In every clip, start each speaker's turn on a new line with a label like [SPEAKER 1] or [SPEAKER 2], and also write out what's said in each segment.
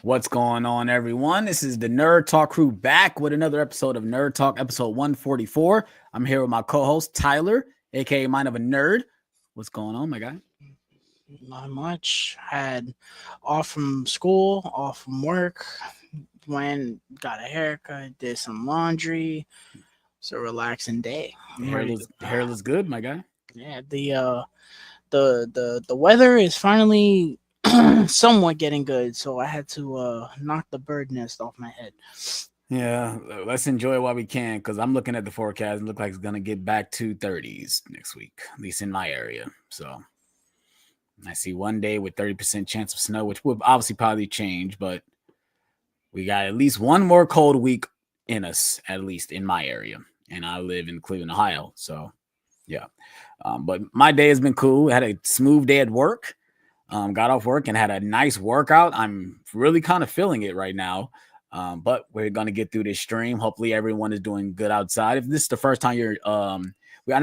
[SPEAKER 1] What's going on, everyone? This is the Nerd Talk crew back with another episode of Nerd Talk, episode 144. I'm here with my co-host Tyler, aka Mind of a Nerd. What's going on, my guy?
[SPEAKER 2] Not much. Had off from school, off from work. Went, got a haircut, did some laundry. It's a relaxing day. I'm ready to.
[SPEAKER 1] Hairless good, my guy.
[SPEAKER 2] Yeah, the weather is finally somewhat getting good, so I had to knock the bird nest off my head.
[SPEAKER 1] Yeah, let's enjoy it while we can, because I'm looking at the forecast and look like it's gonna get back to 30s next week, at least in my area. So I see one day with 30% chance of snow, which would obviously probably change, but we got at least one more cold week in us, at least in my area. And I live in Cleveland, Ohio. So, yeah. But my day has been cool. I had a smooth day at work. Got off work and had a nice workout. I'm really kind of feeling it right now. But we're going to get through this stream. Hopefully, everyone is doing good outside. If this is the first time you're we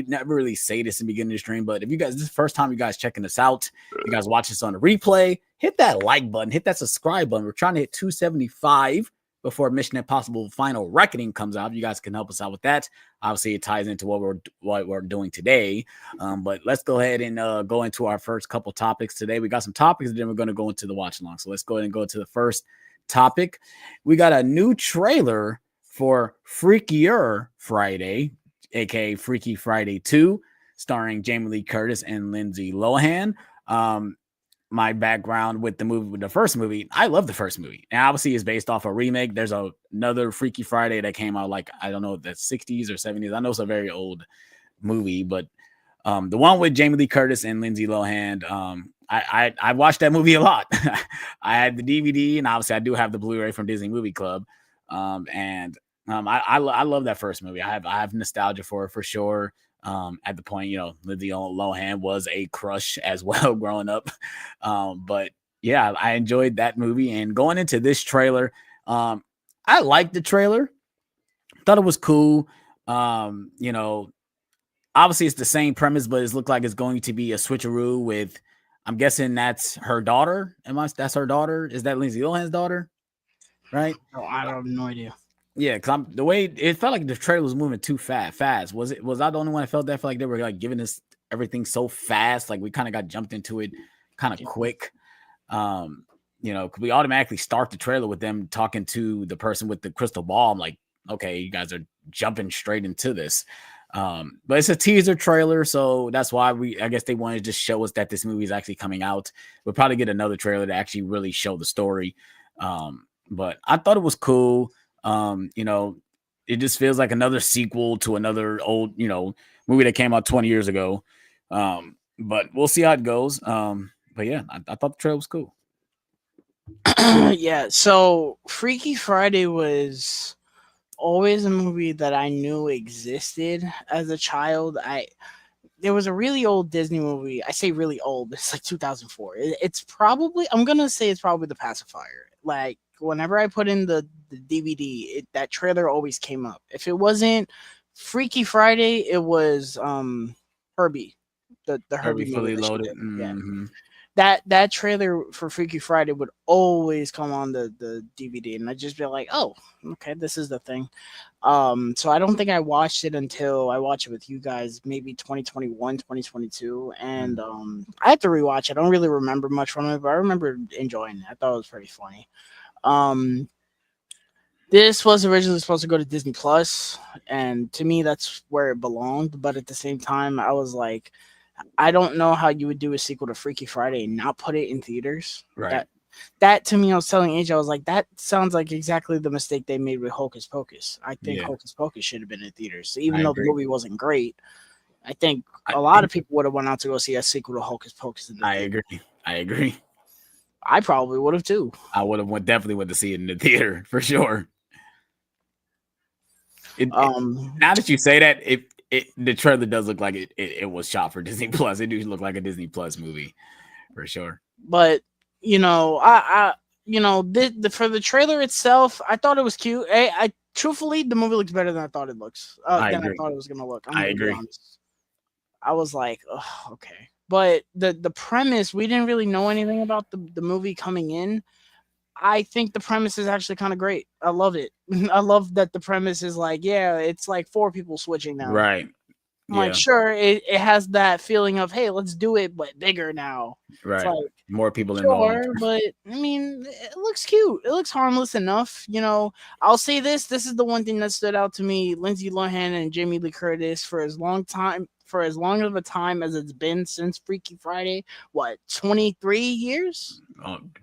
[SPEAKER 1] never really say this in the beginning of the stream, but if you guys, this is the first time you guys checking us out, you guys watch this on the replay, hit that like button, hit that subscribe button. We're trying to hit 275 before Mission Impossible Final Reckoning comes out. You guys can help us out with that. Obviously, it ties into what we're doing today. But let's go ahead and go into our first couple topics today. We got some topics, and then we're going to go into the watch along. So let's go ahead and go to the first topic. We got a new trailer for Freakier Friday, aka Freaky Friday 2, starring Jamie Lee Curtis and Lindsay Lohan. My background with the first movie, I love the first movie. And obviously it's based off a remake. There's another Freaky Friday that came out like, I don't know, the 60s or 70s. I know it's a very old movie, but the one with Jamie Lee Curtis and Lindsay Lohan, I watched that movie a lot. I had the DVD, and obviously I do have the Blu-ray from Disney Movie Club. I love that first movie. I have nostalgia for it for sure. At the point, Lindsay Lohan was a crush as well growing up. But yeah, I enjoyed that movie. And going into this trailer, I liked the trailer. Thought it was cool. Obviously it's the same premise, but it looked like it's going to be a switcheroo with, I'm guessing that's her daughter. That's her daughter? Is that Lindsay Lohan's daughter? Right?
[SPEAKER 2] Oh, I have no idea.
[SPEAKER 1] Yeah, because the way it felt like the trailer was moving too fast. Was I the only one that felt that? I feel like they were like giving us everything so fast, like we kind of got jumped into it kind of quick. Because we automatically start the trailer with them talking to the person with the crystal ball. I'm like, okay, you guys are jumping straight into this. But it's a teaser trailer, so that's why I guess they wanted to just show us that this movie is actually coming out. We'll probably get another trailer to actually really show the story. But I thought it was cool. It just feels like another sequel to another old, movie that came out 20 years ago. But we'll see how it goes. But yeah, I thought the trailer was cool.
[SPEAKER 2] Yeah, so Freaky Friday was always a movie that I knew existed as a child. There was a really old Disney movie. I say really old, it's like 2004. It's probably, I'm gonna say it's probably The Pacifier. Like whenever I put in the DVD, that trailer always came up. If it wasn't Freaky Friday, it was Herbie, the Herbie movie
[SPEAKER 1] Fully
[SPEAKER 2] that she
[SPEAKER 1] loaded.
[SPEAKER 2] did.
[SPEAKER 1] Mm-hmm.
[SPEAKER 2] Yeah. That trailer for Freaky Friday would always come on the DVD, and I'd just be like, "Oh, okay, this is the thing." So I don't think I watched it until I watched it with you guys, maybe 2021, 2022, and I had to rewatch it. I don't really remember much from it, but I remember enjoying it. I thought it was pretty funny. This was originally supposed to go to Disney Plus, and to me, that's where it belonged. But at the same time, I was like, I don't know how you would do a sequel to Freaky Friday and not put it in theaters.
[SPEAKER 1] Right.
[SPEAKER 2] That to me, I was telling AJ, I was like, that sounds like exactly the mistake they made with Hocus Pocus. I think Hocus Pocus should have been in theaters. So even though the movie wasn't great, I think a lot of people would have went out to go see a sequel to Hocus Pocus.
[SPEAKER 1] I agree.
[SPEAKER 2] I probably would have too.
[SPEAKER 1] I would have definitely went to see it in the theater for sure. Now that you say that, the trailer does look like it was shot for Disney Plus. It do look like a Disney Plus movie for sure.
[SPEAKER 2] But for the trailer itself, I thought it was cute. I truthfully, the movie looks better than I thought it looks. I thought it was gonna look.
[SPEAKER 1] I agree.
[SPEAKER 2] I was like, oh, okay. But the premise, we didn't really know anything about the movie coming in. I think the premise is actually kind of great. I love it. I love that the premise is like, yeah, it's like four people switching now.
[SPEAKER 1] Right.
[SPEAKER 2] I'm like,
[SPEAKER 1] Yeah.
[SPEAKER 2] sure, it has that feeling of, hey, let's do it, but bigger now. It's
[SPEAKER 1] Right.
[SPEAKER 2] like,
[SPEAKER 1] More people involved.
[SPEAKER 2] sure, but I mean, it looks cute. It looks harmless enough. I'll say this. This is the one thing that stood out to me. Lindsay Lohan and Jamie Lee Curtis for as long of a time as it's been since Freaky Friday. What, 23 years?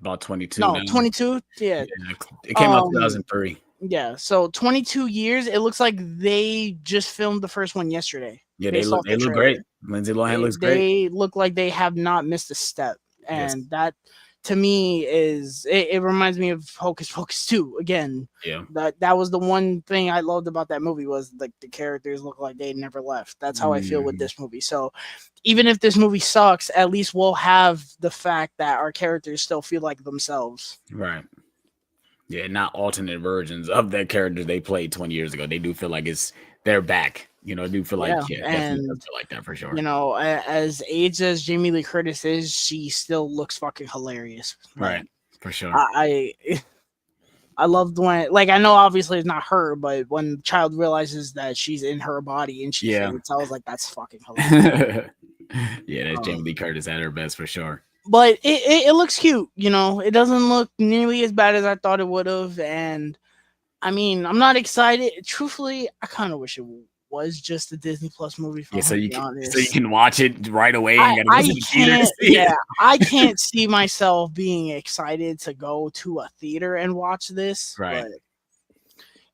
[SPEAKER 1] About 22
[SPEAKER 2] No,
[SPEAKER 1] now.
[SPEAKER 2] 22. Yeah.
[SPEAKER 1] Yeah. It came out
[SPEAKER 2] Um.
[SPEAKER 1] 2003.
[SPEAKER 2] Yeah. So 22 years. It looks like they just filmed the first one yesterday,
[SPEAKER 1] Yeah,
[SPEAKER 2] based off
[SPEAKER 1] they
[SPEAKER 2] the
[SPEAKER 1] look
[SPEAKER 2] trailer.
[SPEAKER 1] great. Lindsay Lohan
[SPEAKER 2] They
[SPEAKER 1] looks great.
[SPEAKER 2] they look like they have not missed a step,
[SPEAKER 1] Yes.
[SPEAKER 2] and that to me it reminds me of Hocus Pocus 2 again.
[SPEAKER 1] Yeah.
[SPEAKER 2] That was the one thing I loved about that movie was like the characters look like they never left. That's how I feel with
[SPEAKER 1] Mhm.
[SPEAKER 2] this movie. So even if this movie sucks, at least we'll have the fact that our characters still feel like themselves.
[SPEAKER 1] Right. Yeah, not alternate versions of that character they played 20 years ago. They do feel like they're back. I do feel like
[SPEAKER 2] Yeah,
[SPEAKER 1] yeah, definitely does
[SPEAKER 2] and
[SPEAKER 1] feel like that for sure.
[SPEAKER 2] as aged as Jamie Lee Curtis is, she still looks fucking hilarious.
[SPEAKER 1] Right.
[SPEAKER 2] Like
[SPEAKER 1] For sure.
[SPEAKER 2] I loved when, like, I know obviously it's not her, but when the child realizes that she's in her body and she
[SPEAKER 1] Yeah.
[SPEAKER 2] faints, I was like, that's fucking hilarious.
[SPEAKER 1] Yeah, that's Jamie Lee
[SPEAKER 2] Um,
[SPEAKER 1] Curtis at her best for sure.
[SPEAKER 2] but it looks cute, It doesn't look nearly as bad as I thought it would have, and I mean, I'm not excited. Truthfully, I kind of wish it was just a Disney Plus movie. If
[SPEAKER 1] Yeah,
[SPEAKER 2] I'm gonna be
[SPEAKER 1] so you
[SPEAKER 2] honest,
[SPEAKER 1] can watch it right away and
[SPEAKER 2] I
[SPEAKER 1] gotta go to
[SPEAKER 2] I
[SPEAKER 1] the theater to
[SPEAKER 2] can't.
[SPEAKER 1] see it.
[SPEAKER 2] Yeah, I can't see myself being excited to go to a theater and watch this,
[SPEAKER 1] Right.
[SPEAKER 2] but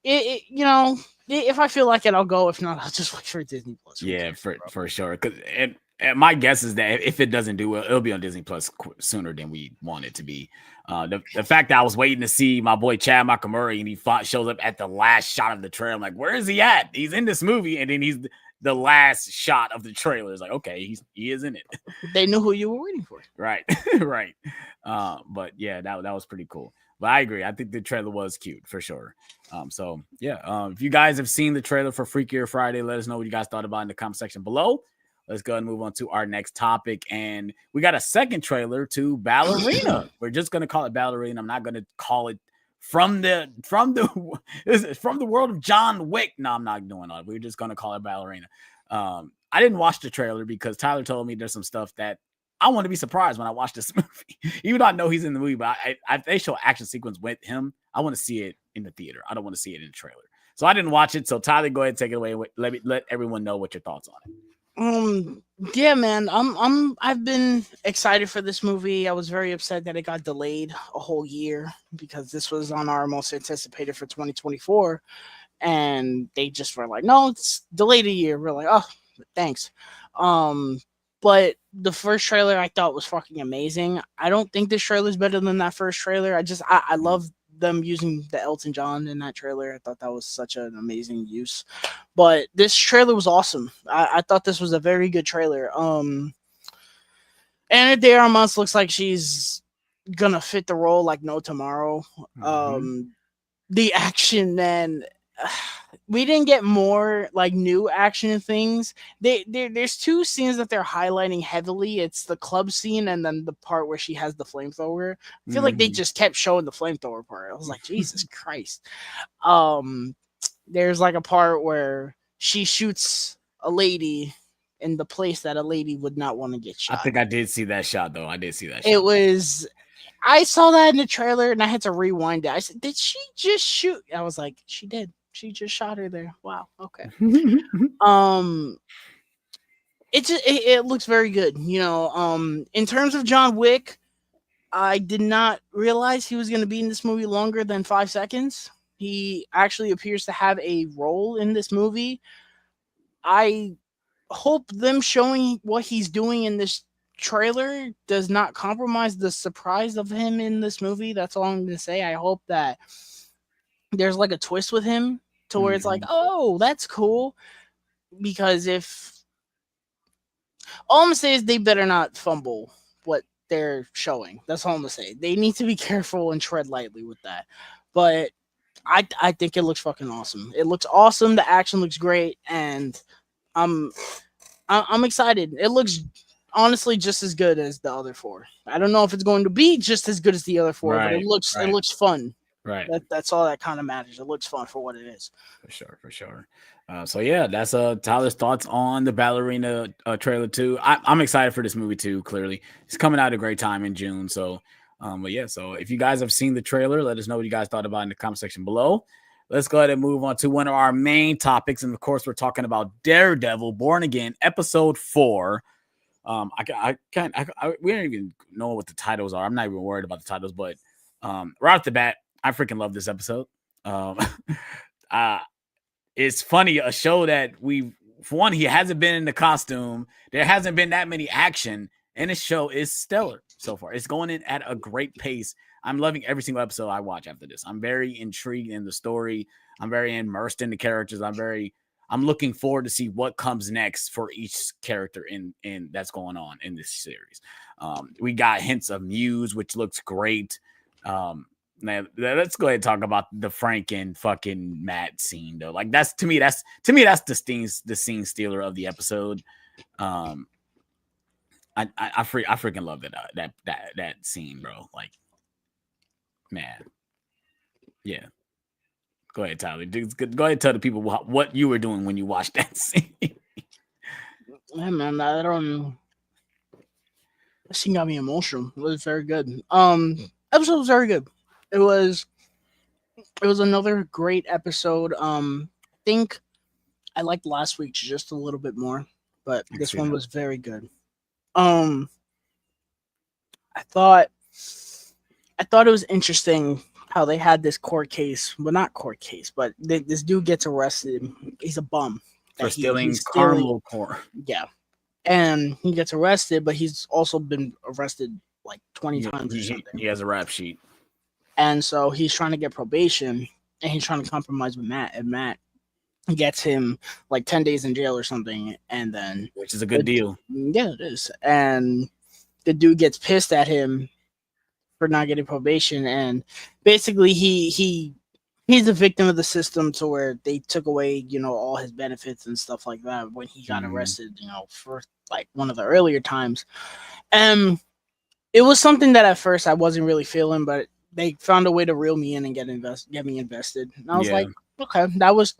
[SPEAKER 2] if I feel like it, I'll go. If not, I'll just wait for Disney Plus. Who
[SPEAKER 1] Yeah,
[SPEAKER 2] cares, bro?
[SPEAKER 1] for sure. Because and my guess is that if it doesn't do well, it'll be on Disney Plus sooner than we want it to be. The fact that I was waiting to see my boy Chad Murray and he shows up at the last shot of the trailer, I'm like, where is he at? He's in this movie, and then he's the last shot of the trailer. It's like, okay, he is in it.
[SPEAKER 2] They knew who you were waiting for.
[SPEAKER 1] Right, right. But yeah, that was pretty cool. But I agree. I think the trailer was cute for sure. So yeah, if you guys have seen the trailer for Freakier Friday, let us know what you guys thought about in the comment section below. Let's go ahead and move on to our next topic. And we got a second trailer to Ballerina. We're just gonna call it Ballerina. I'm not gonna call it from the from the world of John Wick. No, I'm not doing that. We're just gonna call it Ballerina. I didn't watch the trailer because Tyler told me there's some stuff that I want to be surprised when I watch this movie. Even though I know he's in the movie, but they show action sequence with him. I want to see it in the theater. I don't want to see it in the trailer. So I didn't watch it. So Tyler, go ahead and take it away. Let everyone know what your thoughts on it.
[SPEAKER 2] Yeah, man. I've been excited for this movie. I was very upset that it got delayed a whole year because this was on our most anticipated for 2024, and they just were like, no, it's delayed a year. We're like, oh, thanks. Um, but the first trailer I thought was fucking amazing. I don't think this trailer is better than that first trailer. I love them using the Elton John in that trailer. I thought that was such an amazing use. But this trailer was awesome. I thought this was a very good trailer. Anna De Armas looks like she's gonna fit the role like no tomorrow.
[SPEAKER 1] Mm-hmm.
[SPEAKER 2] The action, man, we didn't get more like new action and things. There's two scenes that they're highlighting heavily. It's the club scene and then the part where she has the flamethrower. I feel like they
[SPEAKER 1] Mm-hmm.
[SPEAKER 2] just kept showing the flamethrower part. I was like, Jesus Christ. Um, there's like a part where she shoots a lady in the place that a lady would not want to get
[SPEAKER 1] I
[SPEAKER 2] shot.
[SPEAKER 1] think I did see that shot though. I did see that
[SPEAKER 2] It
[SPEAKER 1] shot.
[SPEAKER 2] was I saw that in the trailer and I had to rewind it. I said, "Did she just shoot?" I was like, "She did. She just shot her there." Wow. Okay. Um, it looks very good. In terms of John Wick, I did not realize he was going to be in this movie longer than 5 seconds. He actually appears to have a role in this movie. I hope them showing what he's doing in this trailer does not compromise the surprise of him in this movie. That's all I'm going to say. I hope that there's like a twist with him to where it's like,
[SPEAKER 1] Mhm.
[SPEAKER 2] oh, that's cool. Because if all I'm gonna say is they better not fumble what they're showing. That's all I'm gonna say. They need to be careful and tread lightly with that. But I think it looks fucking awesome. It looks awesome. The action looks great, and I'm I'm excited. It looks honestly just as good as the other four. I don't know if it's going to be just as good as the other four, but
[SPEAKER 1] Right,
[SPEAKER 2] it
[SPEAKER 1] right,
[SPEAKER 2] looks fun.
[SPEAKER 1] right.
[SPEAKER 2] That's all that kind of matters. It looks fun for what it is.
[SPEAKER 1] For sure, for sure. So yeah, that's Tyler's thoughts on the Ballerina trailer too. I'm excited for this movie too. Clearly, it's coming out at a great time in June. So, but yeah. So if you guys have seen the trailer, let us know what you guys thought about it in the comment section below. Let's go ahead and move on to one of our main topics, and of course, we're talking about Daredevil: Born Again, Episode 4. I can't. We don't even know what the titles are. I'm not even worried about the titles, but right off the bat, I freaking love this episode. Um, uh, it's funny, a show that for one, he hasn't been in the costume. There hasn't been that many action, and this show is stellar so far. It's going in at a great pace. I'm loving every single episode I watch after this. I'm very intrigued in the story. I'm very immersed in the characters. I'm looking forward to see what comes next for each character in that's going on in this series. We got hints of Muse, which looks great. Now, let's go ahead and talk about the Frank and fucking Matt scene though. Like that's that's the scene stealer of the episode. Um, I freaking love that scene, bro. Like, man, yeah. Go ahead, Tyler. Go ahead and tell the people what you were doing when you watched that scene.
[SPEAKER 2] Yeah, man, I don't. That scene got me emotional. It was very good. Episode was very good. It was another great episode. I think I liked last week's just a little bit more, but this one was very good. Um, I thought it was interesting how they had this court case. Well, not court case, but this dude gets arrested. He's a bum
[SPEAKER 1] For stealing
[SPEAKER 2] he's
[SPEAKER 1] caramel corn.
[SPEAKER 2] Yeah, and he gets arrested, but he's also been arrested like 20 times or something.
[SPEAKER 1] He has a rap sheet,
[SPEAKER 2] and so he's trying to get probation, and he's trying to compromise with Matt, and Matt gets him like 10 days in jail or something, and then
[SPEAKER 1] which is a good deal.
[SPEAKER 2] Yeah, it is. And the dude gets pissed at him for not getting probation, and basically he's a victim of the system to where they took away, all his benefits and stuff like that when he got arrested, for like one of the earlier times. And it was something that at first I wasn't really feeling, but they found a way to reel me in and get me invested. And I was like, okay, that was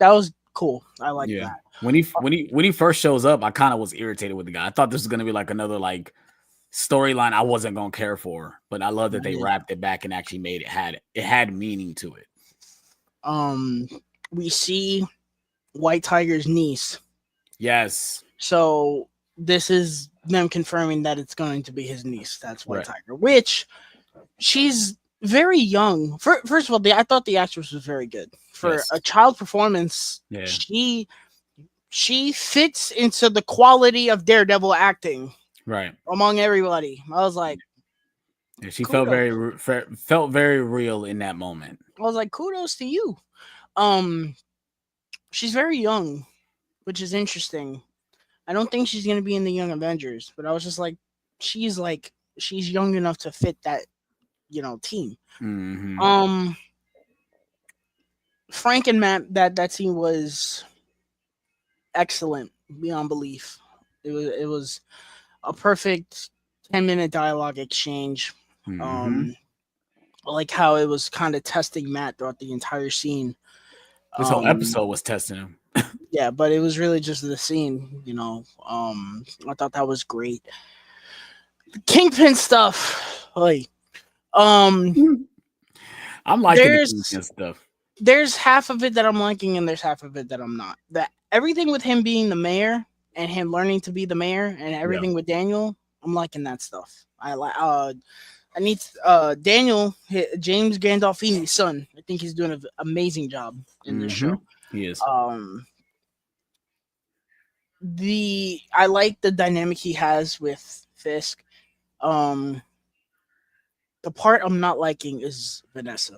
[SPEAKER 2] cool. I like that.
[SPEAKER 1] When he first shows up, I kind of was irritated with the guy. I thought this was gonna be like another like storyline I wasn't gonna care for, but I love that they wrapped it back and actually made it had meaning to it.
[SPEAKER 2] We see White Tiger's niece.
[SPEAKER 1] Yes.
[SPEAKER 2] So this is them confirming that it's going to be his niece. That's White Tiger, which she's very young. First of all, I thought the actress was very good for a child performance. Yeah. She fits into the quality of Daredevil acting, right? Among everybody, I was like,
[SPEAKER 1] yeah, she felt very real in that moment.
[SPEAKER 2] I was like, kudos to you. She's very young, which is interesting. I don't think she's gonna be in the Young Avengers, but I was just like, she's young enough to fit that, team. Mm-hmm. Frank and Matt, that scene was excellent beyond belief. It was a perfect 10-minute dialogue exchange. Mm-hmm. I like how it was kind of testing Matt throughout the entire scene.
[SPEAKER 1] This whole episode was testing him.
[SPEAKER 2] Yeah, but it was really just the scene, I thought that was great. Kingpin stuff, like,
[SPEAKER 1] I'm liking the Kingpin stuff.
[SPEAKER 2] There's half of it that I'm liking, and there's half of it that I'm not. That everything with him being the mayor and him learning to be the mayor, and everything with Daniel, I'm liking that stuff. I like. I need Daniel, James Gandolfini's son. I think he's doing an amazing job in this show.
[SPEAKER 1] He is.
[SPEAKER 2] I like the dynamic he has with Fisk. The part I'm not liking is Vanessa.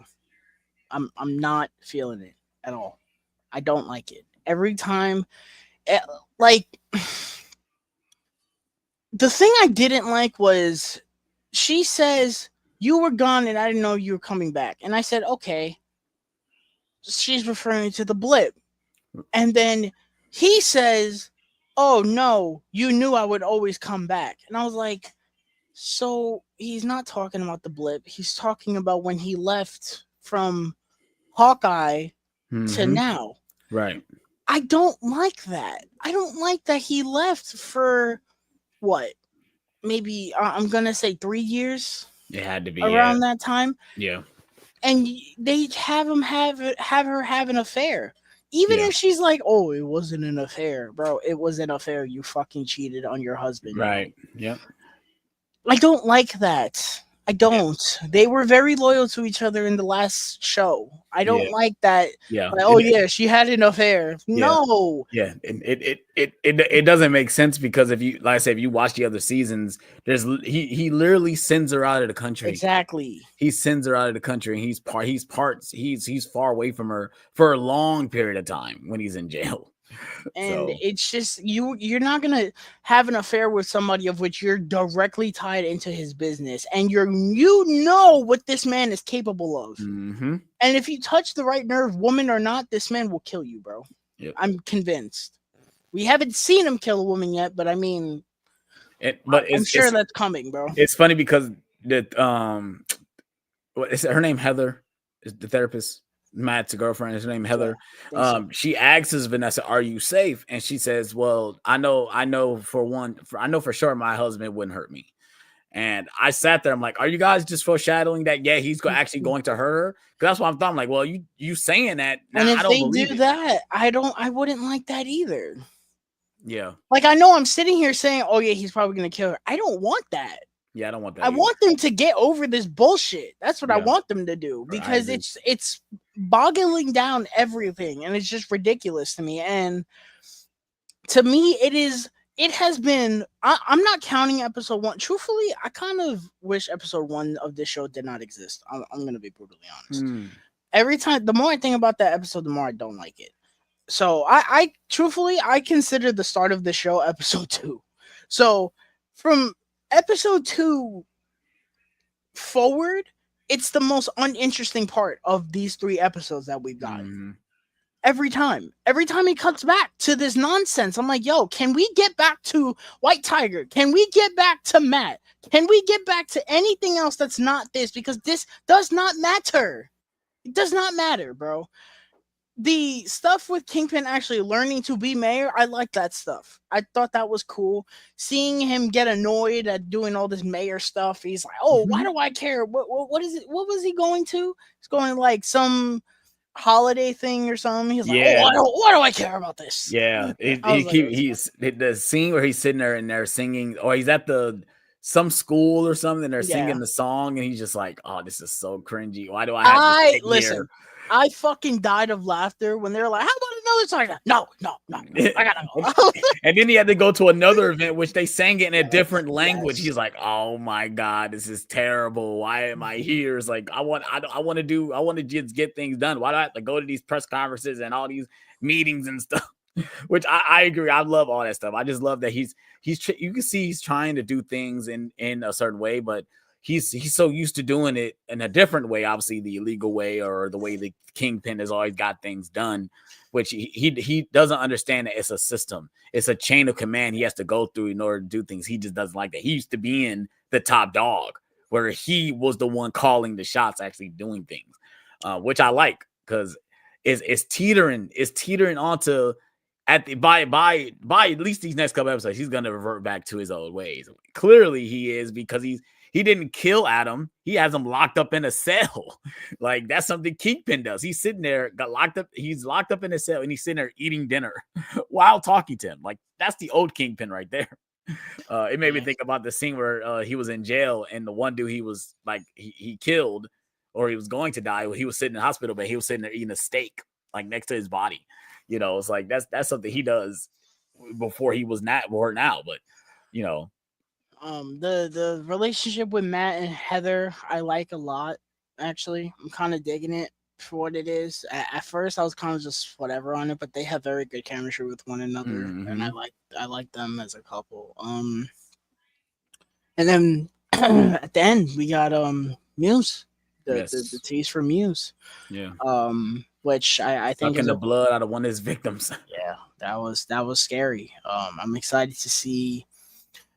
[SPEAKER 2] I'm not feeling it at all. I don't like it. Every time, like, the thing I didn't like was she says, "You were gone and I didn't know you were coming back." And I said, okay, she's referring to the blip. And then he says, oh no, you knew I would always come back. And I was like, so he's not talking about the blip. He's talking about when he left from Hawkeye to
[SPEAKER 1] Mm-hmm.
[SPEAKER 2] now.
[SPEAKER 1] Right.
[SPEAKER 2] I don't like that. I don't like that he left for what? Maybe I'm going to say 3 years
[SPEAKER 1] It had to be. Yeah.
[SPEAKER 2] around that time,
[SPEAKER 1] Yeah.
[SPEAKER 2] and they have him have her have an affair. Even
[SPEAKER 1] Yeah.
[SPEAKER 2] if she's like, "Oh, it wasn't an affair, bro. It was an affair. You fucking cheated on your husband, bro."
[SPEAKER 1] Right. Yep.
[SPEAKER 2] I don't like that. I
[SPEAKER 1] Yeah.
[SPEAKER 2] don't. They were very loyal to each other in the last show. I don't
[SPEAKER 1] Yeah.
[SPEAKER 2] like that.
[SPEAKER 1] Yeah.
[SPEAKER 2] Like, oh yeah, she had an affair.
[SPEAKER 1] Yeah.
[SPEAKER 2] No,
[SPEAKER 1] Yeah, it doesn't make sense because if you, like I said, if you watch the other seasons, he literally sends her out of the country.
[SPEAKER 2] exactly.
[SPEAKER 1] He sends her out of the country, and he's far away from her for a long period of time when he's in jail.
[SPEAKER 2] And
[SPEAKER 1] So,
[SPEAKER 2] it's just you're not gonna have an affair with somebody of which you're directly tied into his business, and you know what this man is capable of.
[SPEAKER 1] mm-hmm.
[SPEAKER 2] And if you touch the right nerve, woman or not, this man will kill you, bro.
[SPEAKER 1] Yep.
[SPEAKER 2] I'm convinced. We haven't seen him kill a woman yet, but I mean,
[SPEAKER 1] But
[SPEAKER 2] I'm sure that's coming, bro.
[SPEAKER 1] it's funny because what is her name? Heather is the therapist. Matt's girlfriend. Is her name
[SPEAKER 2] Yeah,
[SPEAKER 1] Heather?
[SPEAKER 2] I think so.
[SPEAKER 1] She asks Vanessa, "Are you safe?" And she says, "Well, I know for one, I know for sure my husband wouldn't hurt me." And I sat there. I'm like, "Are you guys just foreshadowing that? Yeah, he's actually going to hurt her." Because that's what I'm thought. I'm like, "Well, you saying that
[SPEAKER 2] And
[SPEAKER 1] now? I
[SPEAKER 2] if
[SPEAKER 1] don't
[SPEAKER 2] they do
[SPEAKER 1] believe it."
[SPEAKER 2] that, I wouldn't like that either.
[SPEAKER 1] Yeah,
[SPEAKER 2] Like I know I'm sitting here saying, "Oh yeah, he's probably gonna kill her." I don't want that.
[SPEAKER 1] yeah, I don't want
[SPEAKER 2] I
[SPEAKER 1] that either.
[SPEAKER 2] want them to get over this bullshit. That's what I
[SPEAKER 1] Yeah,
[SPEAKER 2] want them to do
[SPEAKER 1] I
[SPEAKER 2] because
[SPEAKER 1] agree.
[SPEAKER 2] it's boggling down everything and it's just ridiculous to me. And to me, it has been. I'm not counting episode one. Truthfully, I kind of wish episode one of this show did not exist. I'm gonna be brutally honest.
[SPEAKER 1] Hmm.
[SPEAKER 2] Every time, the more I think about that episode, the more I don't like it. So I truthfully, I consider the start of the show episode two. So from episode two forward, it's the most uninteresting part of these three episodes that we've gotten.
[SPEAKER 1] Hmm.
[SPEAKER 2] Every time he cuts back to this nonsense, I'm like, yo, can we get back to White Tiger? Can we get back to Matt? Can we get back to anything else that's not this? Because this does not matter. It does not matter, bro. The stuff with Kingpin actually learning to be mayor, I like that stuff. I thought that was cool. Seeing him get annoyed at doing all this mayor stuff, he's like, "Oh, why do I care? What is it? What was he going to? He's going like some holiday thing or something." He's like, "Oh,
[SPEAKER 1] Yeah,
[SPEAKER 2] why do I care about this?"
[SPEAKER 1] yeah.
[SPEAKER 2] I was like, "It was
[SPEAKER 1] He's the scene where he's sitting there and they're singing, or he's at the some school or something. And they're
[SPEAKER 2] yeah."
[SPEAKER 1] singing the song, and he's just like, "Oh, this is so cringy. Why do I have to
[SPEAKER 2] I
[SPEAKER 1] sit here?"
[SPEAKER 2] listen. I fucking died of laughter when they're like, "How about another song?" No, no, no, no. I gotta
[SPEAKER 1] and,
[SPEAKER 2] go.
[SPEAKER 1] and then he had to go to another event, which they sang it in a different language.
[SPEAKER 2] Yes.
[SPEAKER 1] He's like, "Oh my god, this is terrible. Why am I here?" It's like I want to just get things done. Why do I have to go to these press conferences and all these meetings and stuff? Which I agree. I love all that stuff. I just love that you can see he's trying to do things in a certain way, but he's so used to doing it in a different way, obviously the illegal way or the way the Kingpin has always got things done, which he doesn't understand that it's a system, it's a chain of command he has to go through in order to do things. He just doesn't like that. He used to be in the top dog where he was the one calling the shots, actually doing things, which I like because it's teetering onto at the by at least these next couple episodes, he's gonna revert back to his old ways. Clearly, he is because he didn't kill Adam. He has him locked up in a cell. Like that's something Kingpin does. He's sitting there, got locked up. He's locked up in a cell, and he's sitting there eating dinner while talking to him. Like that's the old Kingpin right there. It made me
[SPEAKER 2] Yeah.
[SPEAKER 1] think about the scene where he was in jail, and the one dude he was like he killed or he was going to die. He was sitting in the hospital, but he was sitting there eating a steak like next to his body. It's like that's something he does before he was not or now, but you know,
[SPEAKER 2] The relationship with Matt and Heather I like a lot. Actually, I'm kind of digging it for what it is. At first, I was kind of just whatever on it, but they have very good chemistry with one another, and
[SPEAKER 1] mm-hmm.
[SPEAKER 2] I like them as a couple. And then at the end we got Muse, the
[SPEAKER 1] Yes,
[SPEAKER 2] tease for Muse,
[SPEAKER 1] yeah,
[SPEAKER 2] which I think
[SPEAKER 1] sucking
[SPEAKER 2] is
[SPEAKER 1] the
[SPEAKER 2] a
[SPEAKER 1] blood out of one of his victims.
[SPEAKER 2] yeah, That was scary. I'm excited to see.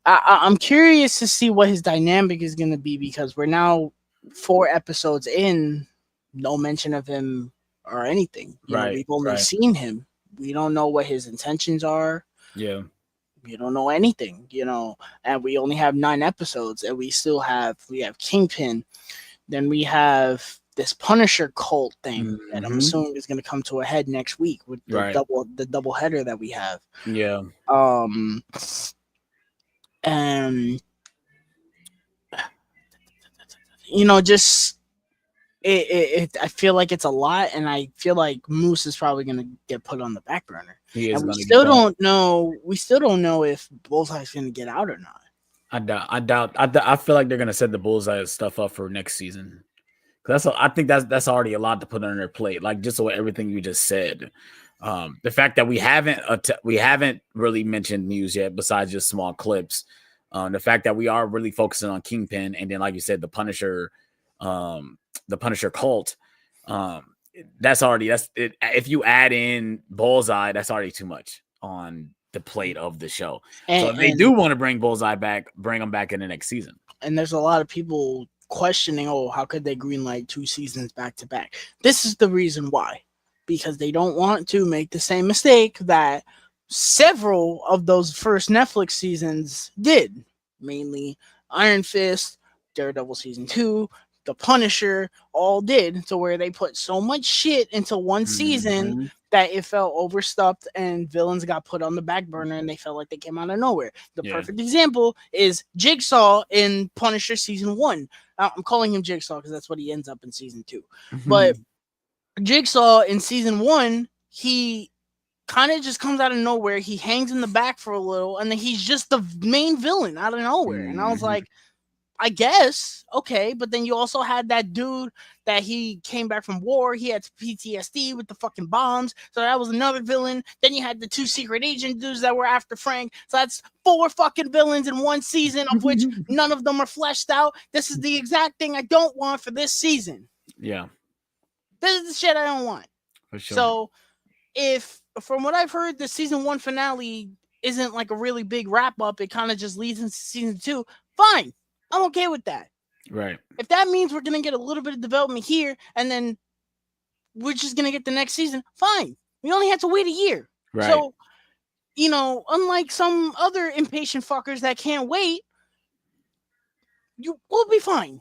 [SPEAKER 2] I'm curious to see what his dynamic is going to be because we're now 4 episodes in, no mention of him or anything.
[SPEAKER 1] Right,
[SPEAKER 2] We've only
[SPEAKER 1] right.
[SPEAKER 2] seen him. We don't know what his intentions are.
[SPEAKER 1] Yeah.
[SPEAKER 2] We don't know anything. And we only have 9 episodes, and we have Kingpin. Then we have this Punisher cult thing that I'm
[SPEAKER 1] Hmm.
[SPEAKER 2] assuming is going to come to a head next week with the
[SPEAKER 1] Right.
[SPEAKER 2] double header that we have.
[SPEAKER 1] Yeah.
[SPEAKER 2] Um, and just I feel like it's a lot, and I feel like Moose is probably going to get put on the back burner.
[SPEAKER 1] He is
[SPEAKER 2] And we
[SPEAKER 1] going to get
[SPEAKER 2] still
[SPEAKER 1] put on.
[SPEAKER 2] don't know. We still don't know if Bullseye's going to get out or not.
[SPEAKER 1] I doubt. I doubt. I feel like they're going to set the Bullseye stuff up for next season. I think that's already a lot to put on their plate. Like just what everything you just said. The fact that we haven't really mentioned news yet, besides just small clips. The fact that we are really focusing on Kingpin, and then like you said, the Punisher cult. That's it. If you add in Bullseye, that's already too much on the plate of the show. So
[SPEAKER 2] And,
[SPEAKER 1] if they do want to bring Bullseye back, bring him back in the next season.
[SPEAKER 2] and there's a lot of people questioning, oh, how could they greenlight 2 seasons back to back? This is the reason why. Because they don't want to make the same mistake that several of those first Netflix seasons did. Mainly Iron Fist, Daredevil season 2, The Punisher, all did, to where they put so much shit into one season
[SPEAKER 1] Mm-hmm.
[SPEAKER 2] that it felt overstuffed and villains got put on the back burner and they felt like they came out of nowhere. The
[SPEAKER 1] Yeah.
[SPEAKER 2] perfect example is Jigsaw in Punisher season 1. I'm calling him Jigsaw because that's what he ends up in season 2. But Jigsaw in season 1, he kind of just comes out of nowhere. He hangs in the back for a little, and then he's just the main villain out of nowhere. And I was like, I guess, okay. But then you also had that dude that he came back from war. He had PTSD with the fucking bombs. So that was another villain. Then you had the 2 secret agent dudes that were after Frank. So that's 4 fucking villains in one season, of which none of them are fleshed out. This is the exact thing I don't want for this season.
[SPEAKER 1] Yeah.
[SPEAKER 2] This is the shit I don't want.
[SPEAKER 1] For sure.
[SPEAKER 2] So if, from what I've heard, the season 1 finale isn't like a really big wrap up, it kind of just leads into season 2, fine. I'm okay with that.
[SPEAKER 1] Right.
[SPEAKER 2] If that means we're going to get a little bit of development here and then we're just going to get the next season, fine. We only have to wait a year.
[SPEAKER 1] Right.
[SPEAKER 2] So, unlike some other impatient fuckers that can't wait, we'll be fine.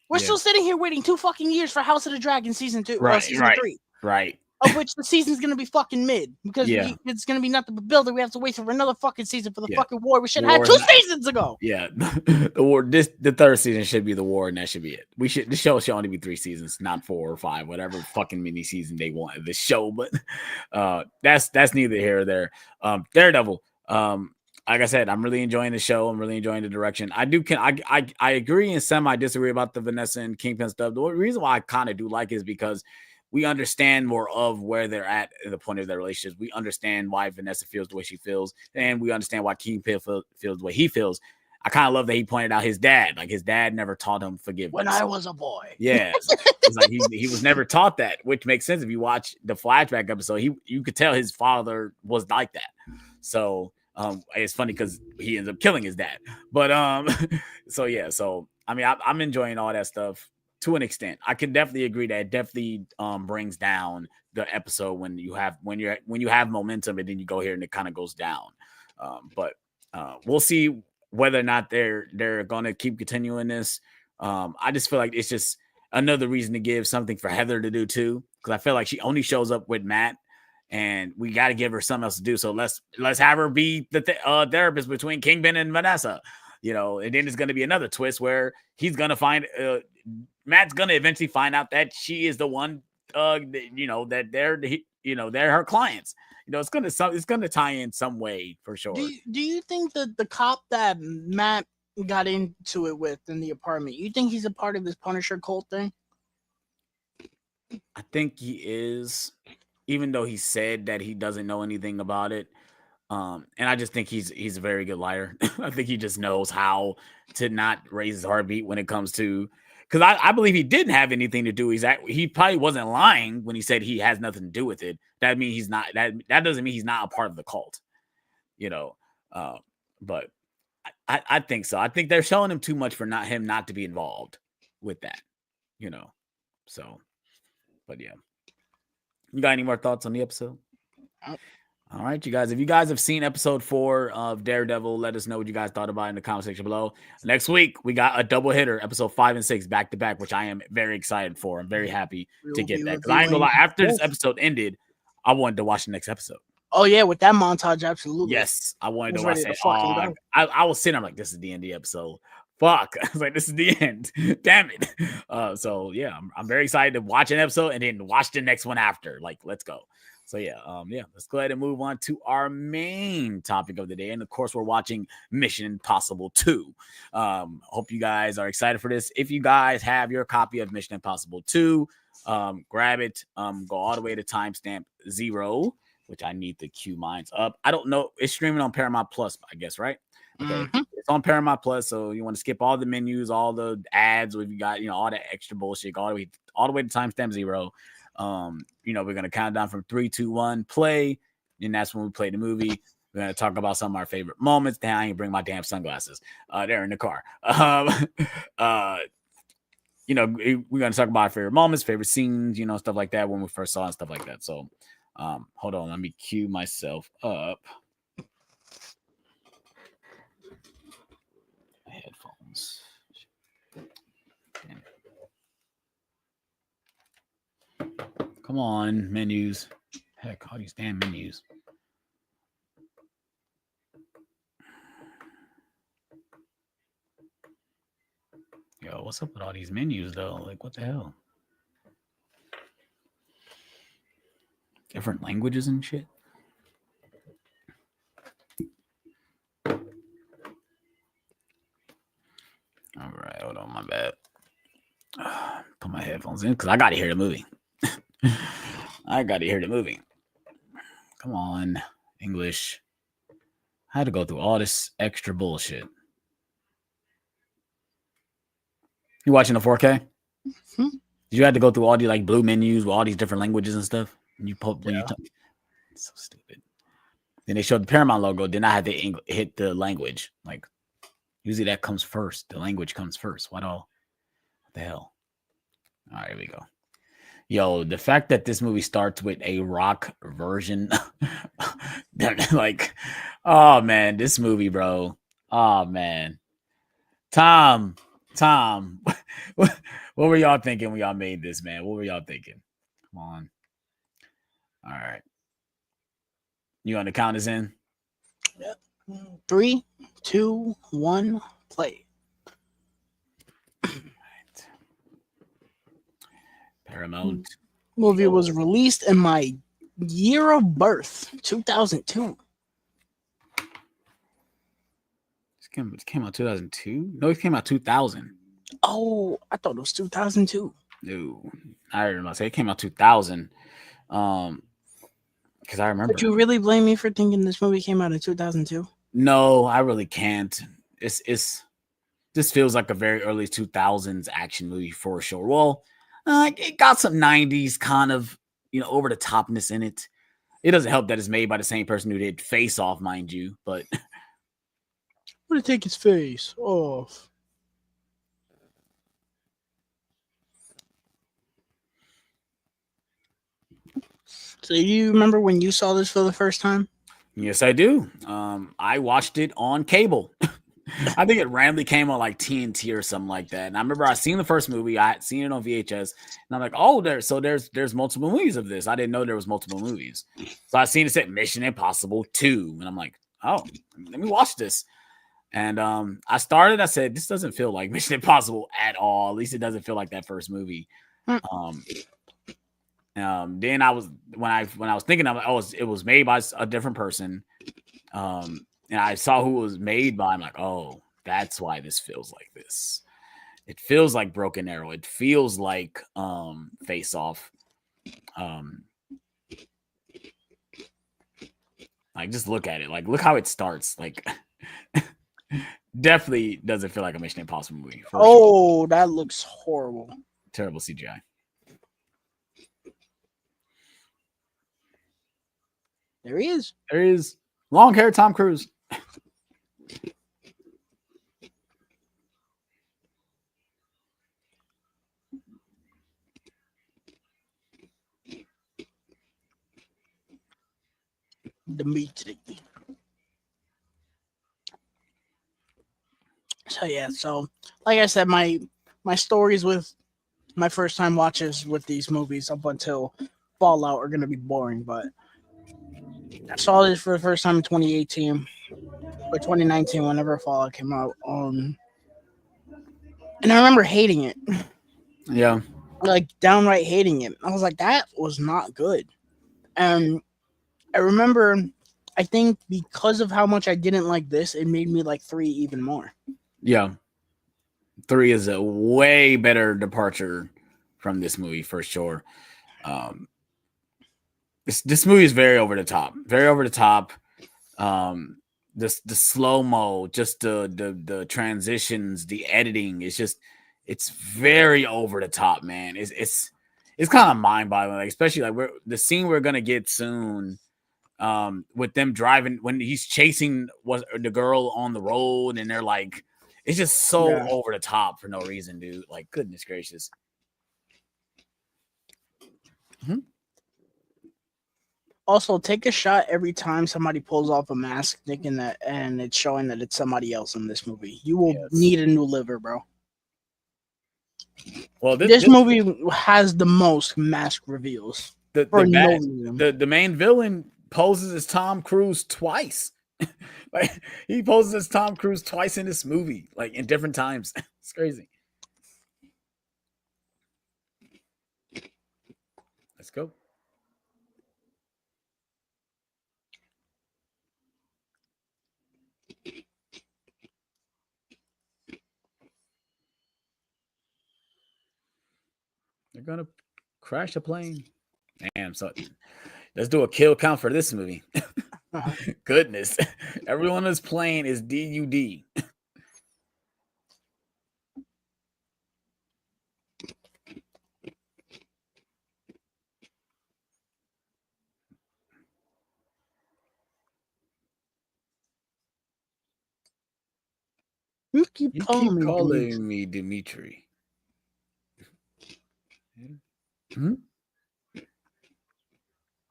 [SPEAKER 2] We're still sitting here waiting 2 fucking years for House of the Dragon season 2,
[SPEAKER 1] right,
[SPEAKER 2] season 3.
[SPEAKER 1] Right.
[SPEAKER 2] Of which the season's gonna be fucking mid because it's gonna be nothing but building. We have to wait for another fucking season for the fucking war. We should have had 2 seasons ago.
[SPEAKER 1] Yeah, the war. The third season should be the war, and that should be it. The show should only be 3 seasons, not 4 or 5, whatever fucking mini season they want of the show. But that's neither here or there. Daredevil. Like I said, I'm really enjoying the show. I'm really enjoying the direction. I agree and semi disagree about the Vanessa and Kingpin stuff. The reason why I kind of do like it is because we understand more of where they're at the point of their relationships. We understand why Vanessa feels the way she feels, and we understand why Kingpin feels the way he feels. I kind of love that he pointed out his dad. Like his dad never taught him forgiveness.
[SPEAKER 2] When I was a boy.
[SPEAKER 1] Yeah. It's like he was never taught that, which makes sense if you watch the flashback episode. You could tell his father was like that. So it's funny because he ends up killing his dad. But so I mean I'm enjoying all that stuff. To an extent, I can definitely agree that it definitely brings down the episode when you have momentum and then you go here and it kind of goes down. But we'll see whether or not they're going to keep continuing this. I just feel like it's just another reason to give something for Heather to do too, because I feel like she only shows up with Matt, and we got to give her something else to do. So let's have her be the therapist between Kingpin and Vanessa. And then it's going to be another twist where he's going to find Matt's going to eventually find out that she is the one, that they're her clients. It's going to tie in some way for sure.
[SPEAKER 2] Do you think that the cop that Matt got into it with in the apartment, you think he's a part of this Punisher cult thing?
[SPEAKER 1] I think he is, even though he said that he doesn't know anything about it. And I just think he's a very good liar. I think he just knows how to not raise his heartbeat when it comes to because I believe he didn't have anything to do. He probably wasn't lying when he said he has nothing to do with it. That means he's not. That doesn't mean he's not a part of the cult, you know. But I think so. I think they're showing him too much for him not to be involved with that, you know. So, but yeah, you got any more thoughts on the episode? All right, you guys. If you guys have seen episode 4 of Daredevil, let us know what you guys thought about it in the comment section below. Next week, we got a double hitter, episode 5 and 6, back to back, which I am very excited for. I'm very happy to get that because I ain't gonna lie. After this episode ended, I wanted to watch the next episode.
[SPEAKER 2] Oh yeah, with that montage, absolutely.
[SPEAKER 1] Yes, I wanted to watch it. I was sitting. I'm like, this is the end of the episode. Fuck. I was like, this is the end. Damn it. So yeah, I'm very excited to watch an episode and then watch the next one after. Like, let's go. So yeah, let's go ahead and move on to our main topic of the day. And of course, we're watching Mission Impossible 2. Hope you guys are excited for this. If you guys have your copy of Mission Impossible 2, grab it. Go all the way to timestamp 0, which I need to queue mine up. I don't know. It's streaming on Paramount Plus, I guess, right? Okay. It's on Paramount Plus, so you want to skip all the menus, all the ads, if you got, all that extra bullshit, all the way to timestamp 0. We're gonna count down from 3, 2, 1, play, and that's when we play the movie. We're gonna talk about some of our favorite moments. Damn, I ain't bring my damn sunglasses. They're in the car. We're gonna talk about our favorite moments, favorite scenes, stuff like that when we first saw and stuff like that. So, hold on, let me cue myself up. My headphones. Come on, menus. Heck, all these damn menus. Yo, what's up with all these menus, though? Like, what the hell? Different languages and shit? All right, hold on, my bad. Put my headphones in because I got to hear the movie. I got to hear the movie. Come on, English. I had to go through all this extra bullshit. You watching the 4K?
[SPEAKER 2] Mm-hmm.
[SPEAKER 1] Did you have to go through all the blue menus with all these different languages and stuff? It's so stupid. Then they showed the Paramount logo. Then I had to hit the language. Like, usually that comes first. The language comes first. What the hell? All right, here we go. Yo, the fact that this movie starts with a rock version, oh man, this movie, bro. Oh man, Tom, what were y'all thinking when y'all made this, man? What were y'all thinking? Come on. All right, you on the count us in?
[SPEAKER 2] Yep. 3, 2, 1, play.
[SPEAKER 1] Paramount.
[SPEAKER 2] Movie was released in my year of birth, 2002.
[SPEAKER 1] It came out 2002? No, it came out 2000.
[SPEAKER 2] Oh, I thought it was 2002.
[SPEAKER 1] No, I remember. Say it came out 2000. Because I remember.
[SPEAKER 2] Could you really blame me for thinking this movie came out in 2002?
[SPEAKER 1] No, I really can't. This feels like a very early 2000s action movie for sure. Well, it got some 90s kind of, over the topness in it. It doesn't help that it's made by the same person who did Face Off, mind you, but
[SPEAKER 2] I'm gonna take his face off. So you remember when you saw this for the first time?
[SPEAKER 1] Yes, I do. I watched it on cable. I think it randomly came on like TNT or something like that. And I remember I seen the first movie. I had seen it on VHS, and I'm like, oh, there's multiple movies of this. I didn't know there was multiple movies. So I seen it said Mission Impossible 2, and I'm like, oh, let me watch this. And I started. I said, this doesn't feel like Mission Impossible at all. At least it doesn't feel like that first movie. Then I was when I was thinking of it, it was made by a different person. And I saw who it was made by. I'm like, oh, that's why this feels like this. It feels like Broken Arrow. It feels like Face Off. Like, just look at it. Like, look how it starts. Like, Definitely doesn't feel like a Mission Impossible movie for sure.
[SPEAKER 2] Oh, that looks horrible.
[SPEAKER 1] Terrible CGI.
[SPEAKER 2] There he is.
[SPEAKER 1] There is long hair Tom Cruise.
[SPEAKER 2] Dimitri. So yeah, so like I said, my stories with my first time watches with these movies up until Fallout are gonna be boring, but I saw this for the first time in 2018 or 2019, whenever Fallout came out. And I remember hating it,
[SPEAKER 1] Yeah.
[SPEAKER 2] like downright hating it. I was like, that was not good. And I remember, I think because of how much I didn't like this, it made me like three even more.
[SPEAKER 1] Yeah. 3 is a way better departure from this movie for sure. Um, this movie is very over the top. Very over the top. The slow mo, just the transitions, the editing is just it's very over the top, man. It's kind of mind boggling, like especially like the scene we're gonna get soon. With them driving when he's chasing was the girl on the road, and they're like, it's just so
[SPEAKER 2] Yeah.
[SPEAKER 1] over the top for no reason, dude. Like, goodness gracious. Mhm.
[SPEAKER 2] Also, take a shot every time somebody pulls off a mask, thinking that, and it's showing that it's somebody else in this movie. You will
[SPEAKER 1] Yes.
[SPEAKER 2] need a new liver, bro.
[SPEAKER 1] Well,
[SPEAKER 2] This movie has the most mask reveals
[SPEAKER 1] the
[SPEAKER 2] for no
[SPEAKER 1] bad
[SPEAKER 2] reason.
[SPEAKER 1] the main villain poses as Tom Cruise twice. Like he poses as Tom Cruise twice in this movie, like in different times. It's crazy. Let's go. They're gonna crash a plane. Damn. So let's do a kill count for this movie.
[SPEAKER 2] Uh-huh.
[SPEAKER 1] Goodness, everyone is playing is DUD.
[SPEAKER 2] You keep
[SPEAKER 1] You
[SPEAKER 2] calling
[SPEAKER 1] keep
[SPEAKER 2] me Dimitri.
[SPEAKER 1] calling me Dimitri. Hmm?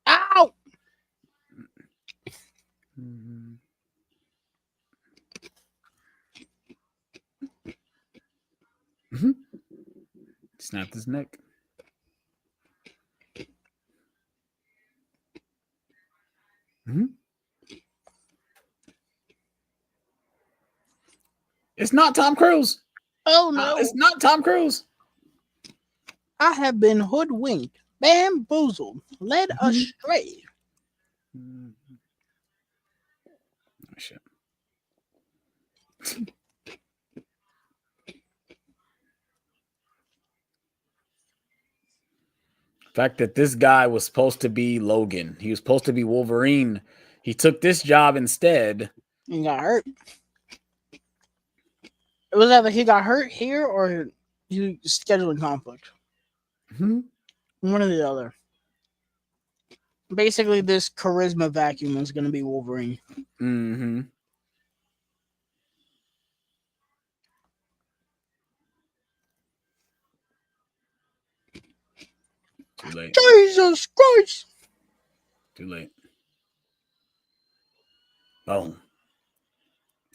[SPEAKER 2] Ow!
[SPEAKER 1] Mhm. Mhm. Snapped his neck. Mhm. It's not Tom Cruise.
[SPEAKER 2] Oh
[SPEAKER 1] It's
[SPEAKER 2] no!
[SPEAKER 1] not Tom Cruise.
[SPEAKER 2] I have been hoodwinked, bamboozled, led
[SPEAKER 1] Mhm.
[SPEAKER 2] astray.
[SPEAKER 1] Oh, shit. Fact that this guy was supposed to be Logan. He was supposed to be Wolverine. He took this job instead.
[SPEAKER 2] He got hurt. It was either he got hurt here or you scheduling conflict.
[SPEAKER 1] Mhm.
[SPEAKER 2] One or the other. Basically, this charisma vacuum is going to be Wolverine.
[SPEAKER 1] Mhm. Too late.
[SPEAKER 2] Jesus Christ!
[SPEAKER 1] Too late. Boom.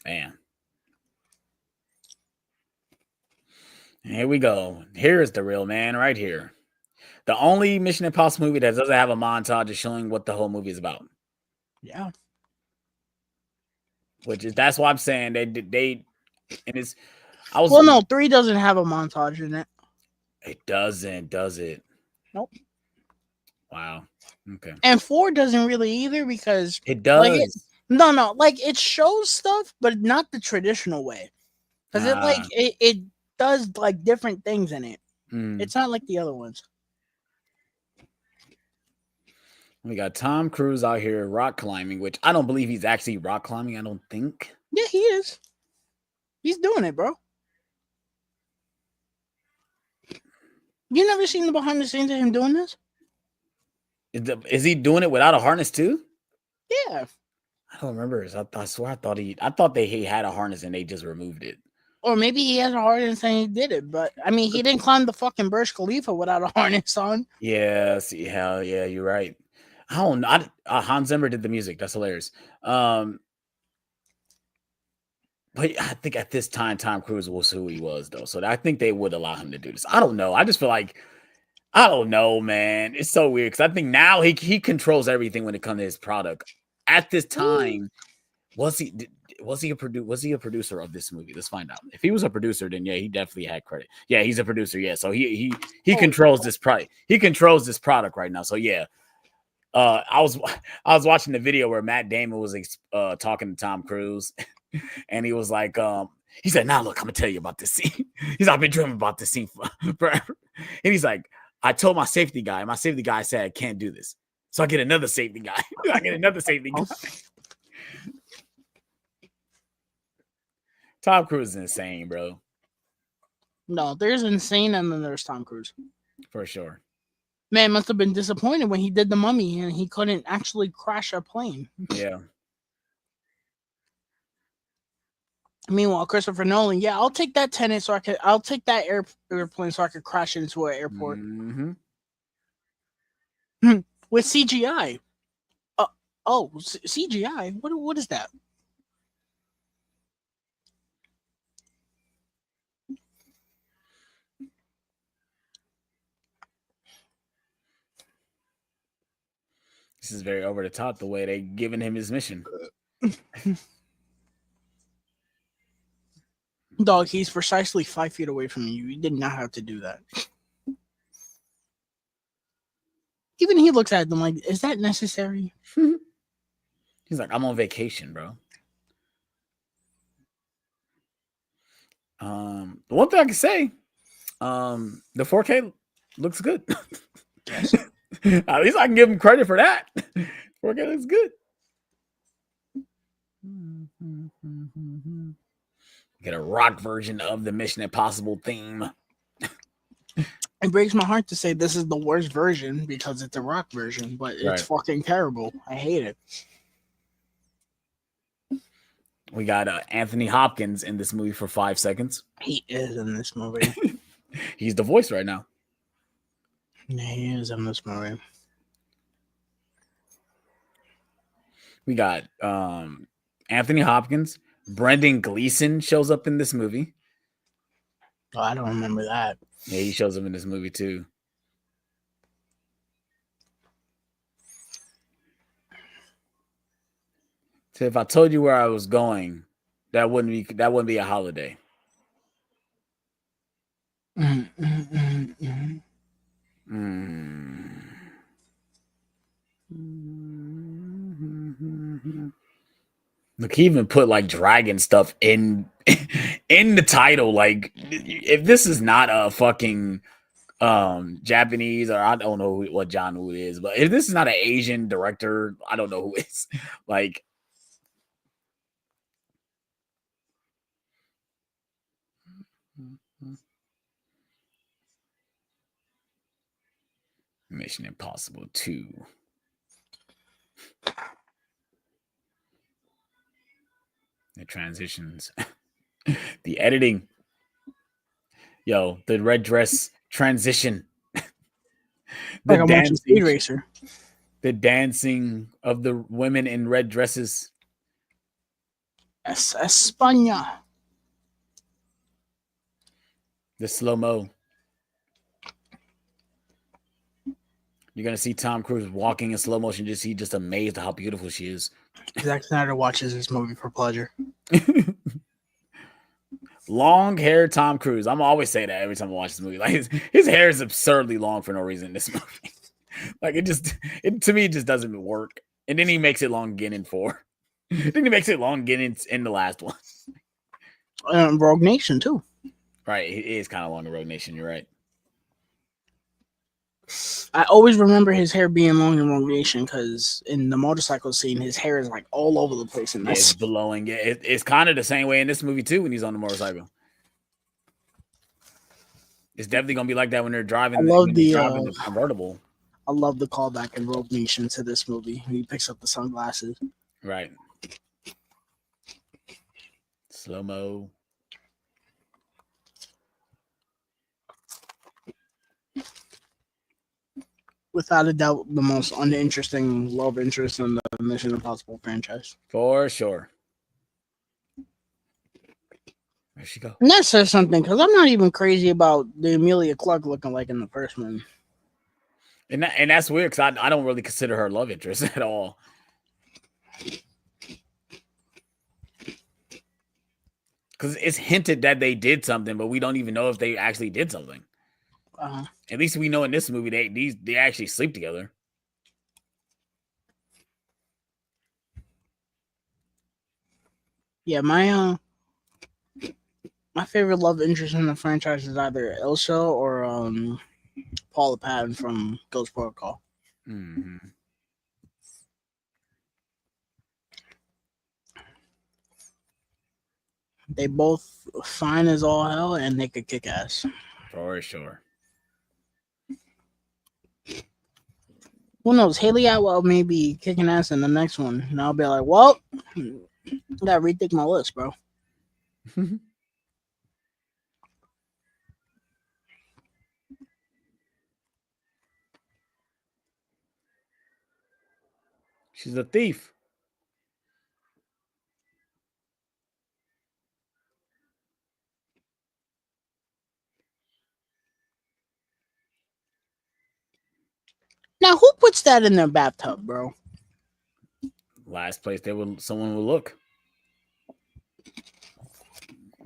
[SPEAKER 1] Man. Here we go. Here's the real man right here. The only Mission Impossible movie that doesn't have a montage of showing what the whole movie is about.
[SPEAKER 2] Yeah.
[SPEAKER 1] Which is that's why I'm saying they and it's I was
[SPEAKER 2] Well, no, 3 doesn't have a montage in it.
[SPEAKER 1] it doesn't, does it?
[SPEAKER 2] Nope.
[SPEAKER 1] Wow. Okay.
[SPEAKER 2] And 4 doesn't really either because,
[SPEAKER 1] It
[SPEAKER 2] like, it.
[SPEAKER 1] does.
[SPEAKER 2] No, like it shows stuff, but not the traditional way. Because
[SPEAKER 1] Ah.
[SPEAKER 2] it does like different things in it.
[SPEAKER 1] Mm.
[SPEAKER 2] It's not like the other ones.
[SPEAKER 1] We got Tom Cruise out here rock climbing, which I don't believe he's actually rock climbing. I don't think.
[SPEAKER 2] Yeah, he is. He's doing it, bro. You never seen the behind the scenes of him doing this?
[SPEAKER 1] Is he doing it without a harness too?
[SPEAKER 2] Yeah.
[SPEAKER 1] I don't remember. I swear I thought he had a harness and they just removed it.
[SPEAKER 2] Or maybe he has a harness and he did it, but I mean, he didn't climb the fucking Burj Khalifa without a harness on.
[SPEAKER 1] Yeah, see, hell yeah, you're right. I don't know. Hans Zimmer did the music. That's hilarious. But I think at this time, Tom Cruise was who he was, though. So I think they would allow him to do this. I don't know. I just feel like, I don't know, man. It's so weird because I think now he controls everything when it comes to his product. At this time, was he a producer of this movie? Let's find out. If he was a producer, then yeah, he definitely had credit. Yeah, he's a producer. Yeah, so he controls this product. He controls this product right now. So yeah. I was watching the video where Matt Damon was talking to Tom Cruise, and he was like, he said, "Now look, I'm gonna tell you about this scene." He's like, "I've been dreaming about this scene forever," and he's like, "I told my safety guy. My safety guy said I can't do this, so I get another safety guy. I get another safety guy." Tom Cruise is insane, bro.
[SPEAKER 2] No, there's insane, and then there's Tom Cruise.
[SPEAKER 1] For sure.
[SPEAKER 2] Man must have been disappointed when he did The Mummy and he couldn't actually crash a plane.
[SPEAKER 1] Yeah.
[SPEAKER 2] Meanwhile, Christopher Nolan, yeah, I'll take that tenant so I'll take that airplane so I could crash into an airport.
[SPEAKER 1] Mm-hmm.
[SPEAKER 2] With CGI. CGI? What is that?
[SPEAKER 1] This is very over the top, the way they giving him his mission.
[SPEAKER 2] Dog, he's precisely 5 feet away from you. You did not have to do that. Even he looks at them like, is that necessary?
[SPEAKER 1] He's like, I'm on vacation, bro. The one thing I can say, the 4K looks good.
[SPEAKER 2] Yes.
[SPEAKER 1] At least I can give him credit for that. 4K looks good. Get a rock version of the Mission Impossible theme.
[SPEAKER 2] It breaks my heart to say this is the worst version because it's a rock version, but it's fucking terrible. I hate it.
[SPEAKER 1] We got Anthony Hopkins in this movie for 5 seconds.
[SPEAKER 2] He is in this movie.
[SPEAKER 1] He's the voice right now.
[SPEAKER 2] Yeah, he is in this movie.
[SPEAKER 1] We got Anthony Hopkins. Brendan Gleeson shows up in this movie.
[SPEAKER 2] Oh, I don't remember that.
[SPEAKER 1] Yeah, he shows up in this movie too. So if I told you where I was going, that wouldn't be a holiday. Look, he even put like dragon stuff in the title. Like, if this is not a fucking Japanese, or I don't know what John Woo is, but if this is not an Asian director, I don't know who is. Like, Mission Impossible 2. The transitions, the editing, the red dress transition,
[SPEAKER 2] like I'm watching Speed Racer.
[SPEAKER 1] The dancing of the women in red dresses.
[SPEAKER 2] España.
[SPEAKER 1] The slow-mo. You're going to see Tom Cruise walking in slow motion. He's just amazed at how beautiful she is.
[SPEAKER 2] Zack Snyder watches this movie for pleasure.
[SPEAKER 1] Long hair Tom Cruise. I'm always say that every time I watch this movie. Like, his hair is absurdly long for no reason in this movie. Like, to me, it just doesn't work. And then he makes it long again in 4. Then he makes it long again in the last one.
[SPEAKER 2] Rogue Nation, too.
[SPEAKER 1] Right. It is kind of long in Rogue Nation. You're right.
[SPEAKER 2] I always remember his hair being long in Rogue Nation because in the motorcycle scene, his hair is like all over the place in
[SPEAKER 1] Yeah, it's
[SPEAKER 2] this.
[SPEAKER 1] blowing. Yeah, it's kind of the same way in this movie too when he's on the motorcycle. It's definitely gonna be like that when they're
[SPEAKER 2] I
[SPEAKER 1] driving
[SPEAKER 2] love the
[SPEAKER 1] the convertible.
[SPEAKER 2] I love the callback in Rogue Nation to this movie. He picks up the sunglasses.
[SPEAKER 1] Right. Slow mo.
[SPEAKER 2] Without a doubt, the most uninteresting love interest in the Mission Impossible franchise.
[SPEAKER 1] For sure. Where'd she go?
[SPEAKER 2] And that says something because I'm not even crazy about the Amelia Clark looking like in the first one.
[SPEAKER 1] And that's weird because I don't really consider her love interest at all. Because it's hinted that they did something, but we don't even know if they actually did something.
[SPEAKER 2] Uh,
[SPEAKER 1] At least we know in this movie they actually sleep together.
[SPEAKER 2] yeah, my favorite love interest in the franchise is either Elsa or Paula Patton from Ghost Protocol.
[SPEAKER 1] Mm-hmm.
[SPEAKER 2] They both fine as all hell and they could kick ass.
[SPEAKER 1] For sure.
[SPEAKER 2] Who knows? Haley Atwell may be kicking ass in the next one, and I'll be like, well, I gotta rethink my list, bro.
[SPEAKER 1] She's a thief.
[SPEAKER 2] Now, who puts that in their bathtub, bro?
[SPEAKER 1] Last place someone will look.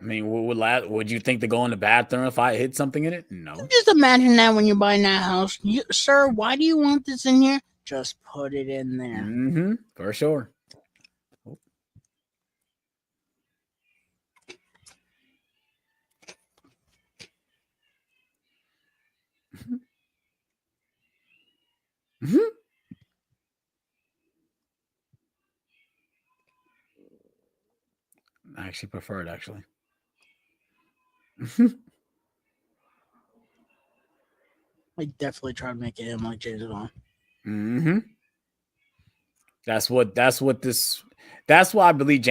[SPEAKER 1] I mean, would you think to go in the bathroom if I hid something in it? No.
[SPEAKER 2] Just imagine that when you're buying that house. Sir, why do you want this in here? Just put it in there.
[SPEAKER 1] Mm-hmm. For sure. Mm-hmm. I actually prefer it, actually.
[SPEAKER 2] I definitely try to make it him like James Bond.
[SPEAKER 1] Mm-hmm. That's what I believe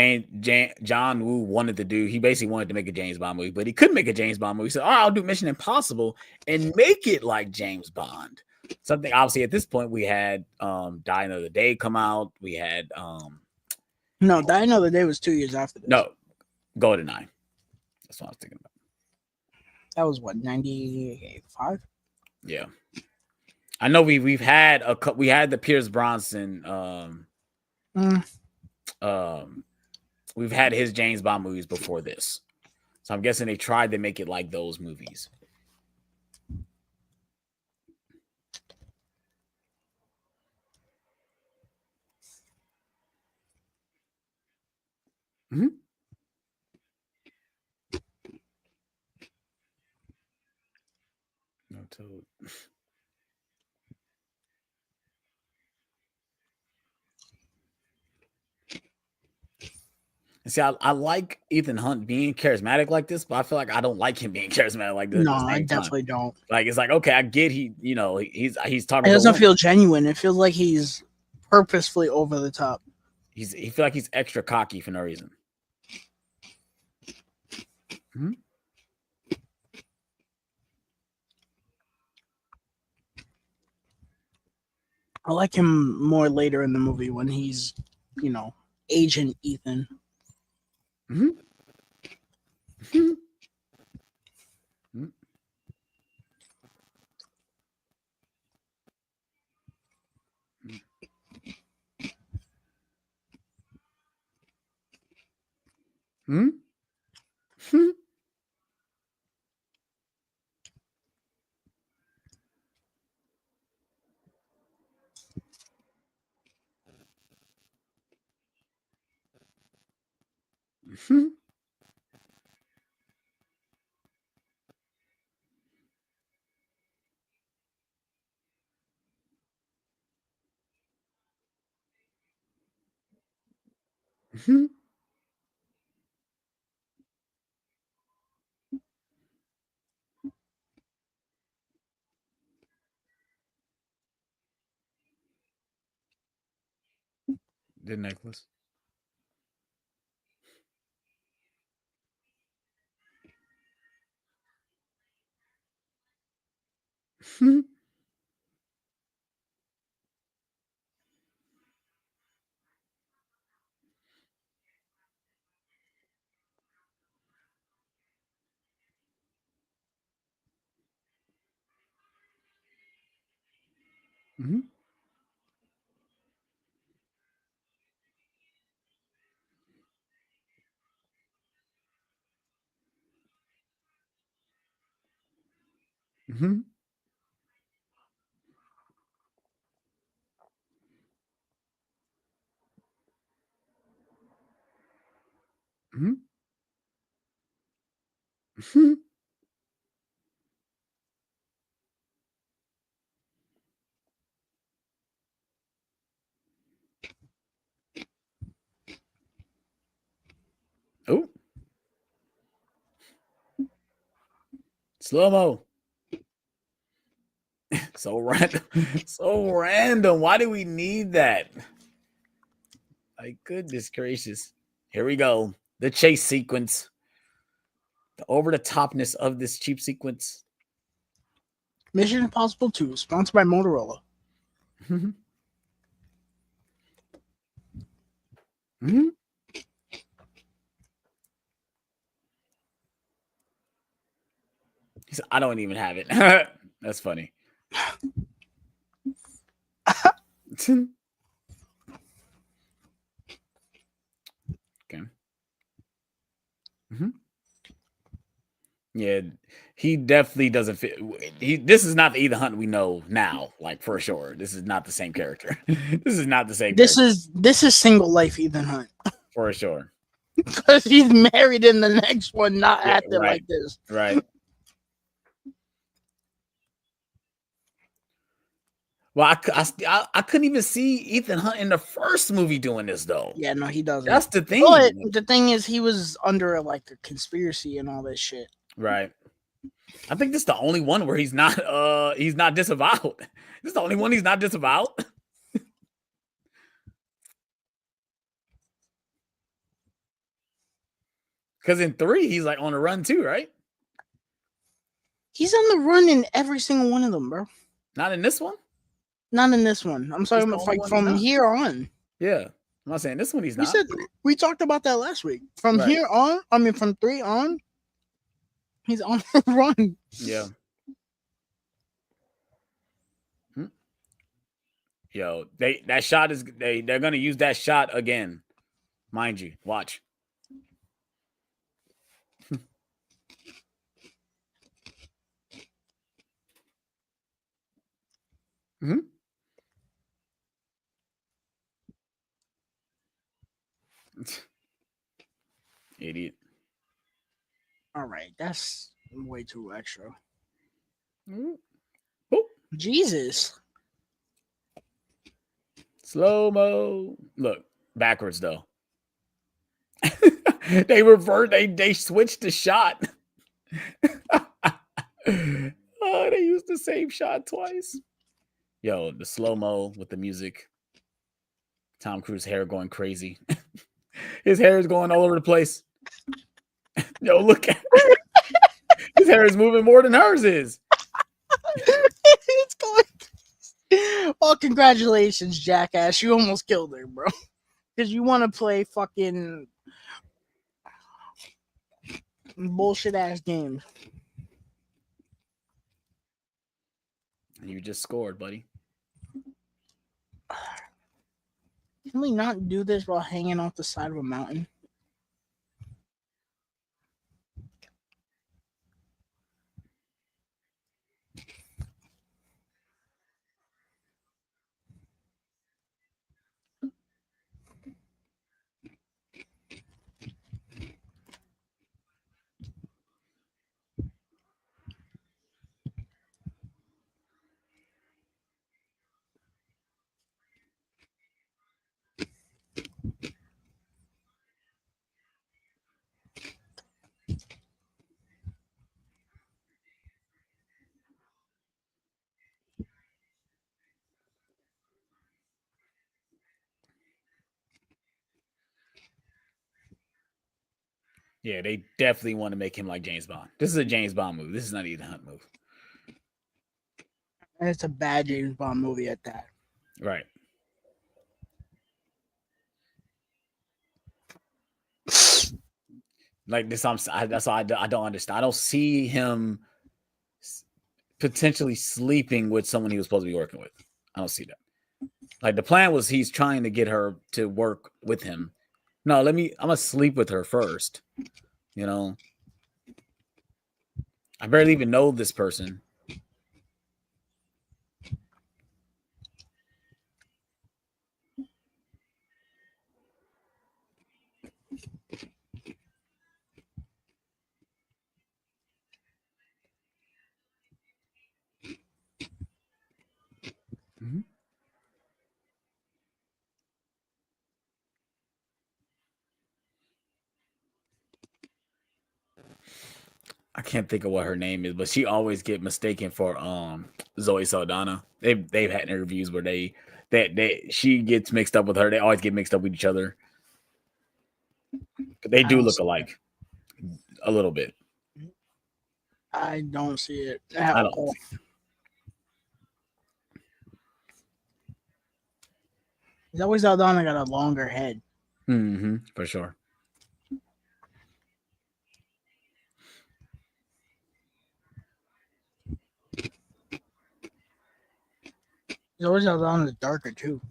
[SPEAKER 1] John Woo wanted to do. He basically wanted to make a James Bond movie, but he couldn't make a James Bond movie. He said, "Oh, I'll do Mission Impossible and make it like James Bond." Something obviously at this point we had Die Another Day come out. We had
[SPEAKER 2] No, Die Another Day was 2 years after this.
[SPEAKER 1] no GoldenEye. That's what I was thinking about.
[SPEAKER 2] That was what, 95?
[SPEAKER 1] Yeah. I know we've had we had the Pierce Bronson um we've had his James Bond movies before this. So I'm guessing they tried to make it like those movies. Mm-hmm. No Toad. And see, I like Ethan Hunt being charismatic like this, but I feel like I don't like him being charismatic like this at
[SPEAKER 2] No,
[SPEAKER 1] the
[SPEAKER 2] I
[SPEAKER 1] same time.
[SPEAKER 2] definitely don't.
[SPEAKER 1] Like it's like okay, I get he's talking
[SPEAKER 2] It
[SPEAKER 1] to a
[SPEAKER 2] doesn't
[SPEAKER 1] woman.
[SPEAKER 2] feel genuine. It feels like he's purposefully over the top.
[SPEAKER 1] He feel like he's extra cocky for no reason. Mm-hmm.
[SPEAKER 2] I like him more later in the movie when he's, Agent Ethan.
[SPEAKER 1] Mm-hmm. Mm-hmm. Mm-hmm. Mm-hmm. Mhm. The necklace. Mhm. Mhm. Mhm. Mhm. Mhm. Oh, slow mo. So random. So random. Why do we need that? My goodness gracious. Here we go. The chase sequence. The over the topness of this cheap sequence.
[SPEAKER 2] Mission Impossible 2, sponsored by Motorola.
[SPEAKER 1] Mhm. Mhm. He said, I don't even have it. That's funny. Okay. Mhm. Yeah, he definitely doesn't fit. This is not the Ethan Hunt we know now, like for sure. This is not the same character. This is not the same
[SPEAKER 2] This
[SPEAKER 1] character
[SPEAKER 2] is this is single life Ethan Hunt.
[SPEAKER 1] for sure.
[SPEAKER 2] Because he's married in the next one, not
[SPEAKER 1] Yeah,
[SPEAKER 2] acting
[SPEAKER 1] right,
[SPEAKER 2] like this.
[SPEAKER 1] right. Well, I couldn't even see Ethan Hunt in the first movie doing this though.
[SPEAKER 2] Yeah, no, he doesn't.
[SPEAKER 1] That's the
[SPEAKER 2] But
[SPEAKER 1] thing,
[SPEAKER 2] the thing is, he was under like a conspiracy and all this shit.
[SPEAKER 1] right? I think this is the only one where he's not disavowed. This is the only one he's not disavowed. Because in 3, he's like on the run too, right?
[SPEAKER 2] He's on the run in every single one of them, bro.
[SPEAKER 1] Not in this one.
[SPEAKER 2] Not in this one. I'm
[SPEAKER 1] This
[SPEAKER 2] sorry,
[SPEAKER 1] the only
[SPEAKER 2] like
[SPEAKER 1] one he's
[SPEAKER 2] from
[SPEAKER 1] not.
[SPEAKER 2] here on.
[SPEAKER 1] Yeah, I'm not saying this one he's
[SPEAKER 2] We
[SPEAKER 1] not.
[SPEAKER 2] said we talked about that last week. From
[SPEAKER 1] Right.
[SPEAKER 2] here on, I mean from 3 on, he's on the run.
[SPEAKER 1] Yeah. Hmm. Yo, that shot is they're gonna use that shot again, mind you. Watch. Mhm. Idiot.
[SPEAKER 2] All right, that's way too extra.
[SPEAKER 1] Mhm. Oh,
[SPEAKER 2] Jesus.
[SPEAKER 1] slow mo. Look backwards though. They revert. They switched the shot. Oh, they used the same shot twice. Yo, the slow mo with the music. Tom Cruise hair going crazy. His hair is going all over the place. Yo, look at his hair is moving more than hers is.
[SPEAKER 2] It's going. Well, congratulations, jackass. You almost killed her, bro. Because you want to play fucking bullshit ass games.
[SPEAKER 1] You just scored, buddy.
[SPEAKER 2] Can we not do this while hanging off the side of a mountain?
[SPEAKER 1] Yeah, they definitely want to make him like James Bond. This is a James Bond movie. This is not Ethan Hunt movie.
[SPEAKER 2] And it's a bad James Bond movie at that.
[SPEAKER 1] Right. Like this, that's why I don't understand. I don't see him potentially sleeping with someone he was supposed to be working with. I don't see that. Like the plan was he's trying to get her to work with him. No, I'm gonna sleep with her first. You know, I barely even know this person. Mhm. I can't think of what her name is, but she always get mistaken for Zoe Saldana. They've had interviews where they she gets mixed up with her. They always get mixed up with each other. They
[SPEAKER 2] I
[SPEAKER 1] do
[SPEAKER 2] don't
[SPEAKER 1] look
[SPEAKER 2] see it.
[SPEAKER 1] alike a little bit.
[SPEAKER 2] I don't see it at
[SPEAKER 1] I don't
[SPEAKER 2] all.
[SPEAKER 1] see.
[SPEAKER 2] Zoe Saldana got a longer head.
[SPEAKER 1] For sure.
[SPEAKER 2] Zoe Saldana is darker too.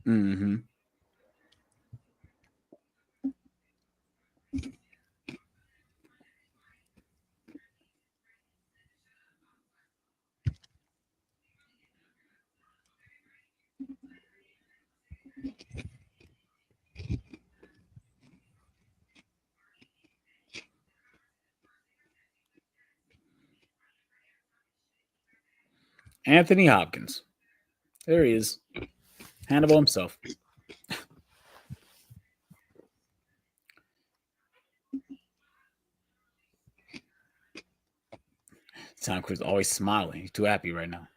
[SPEAKER 1] hmm Anthony Hopkins. There he is. Hannibal himself. Tom Cruise always smiling. He's too happy right now.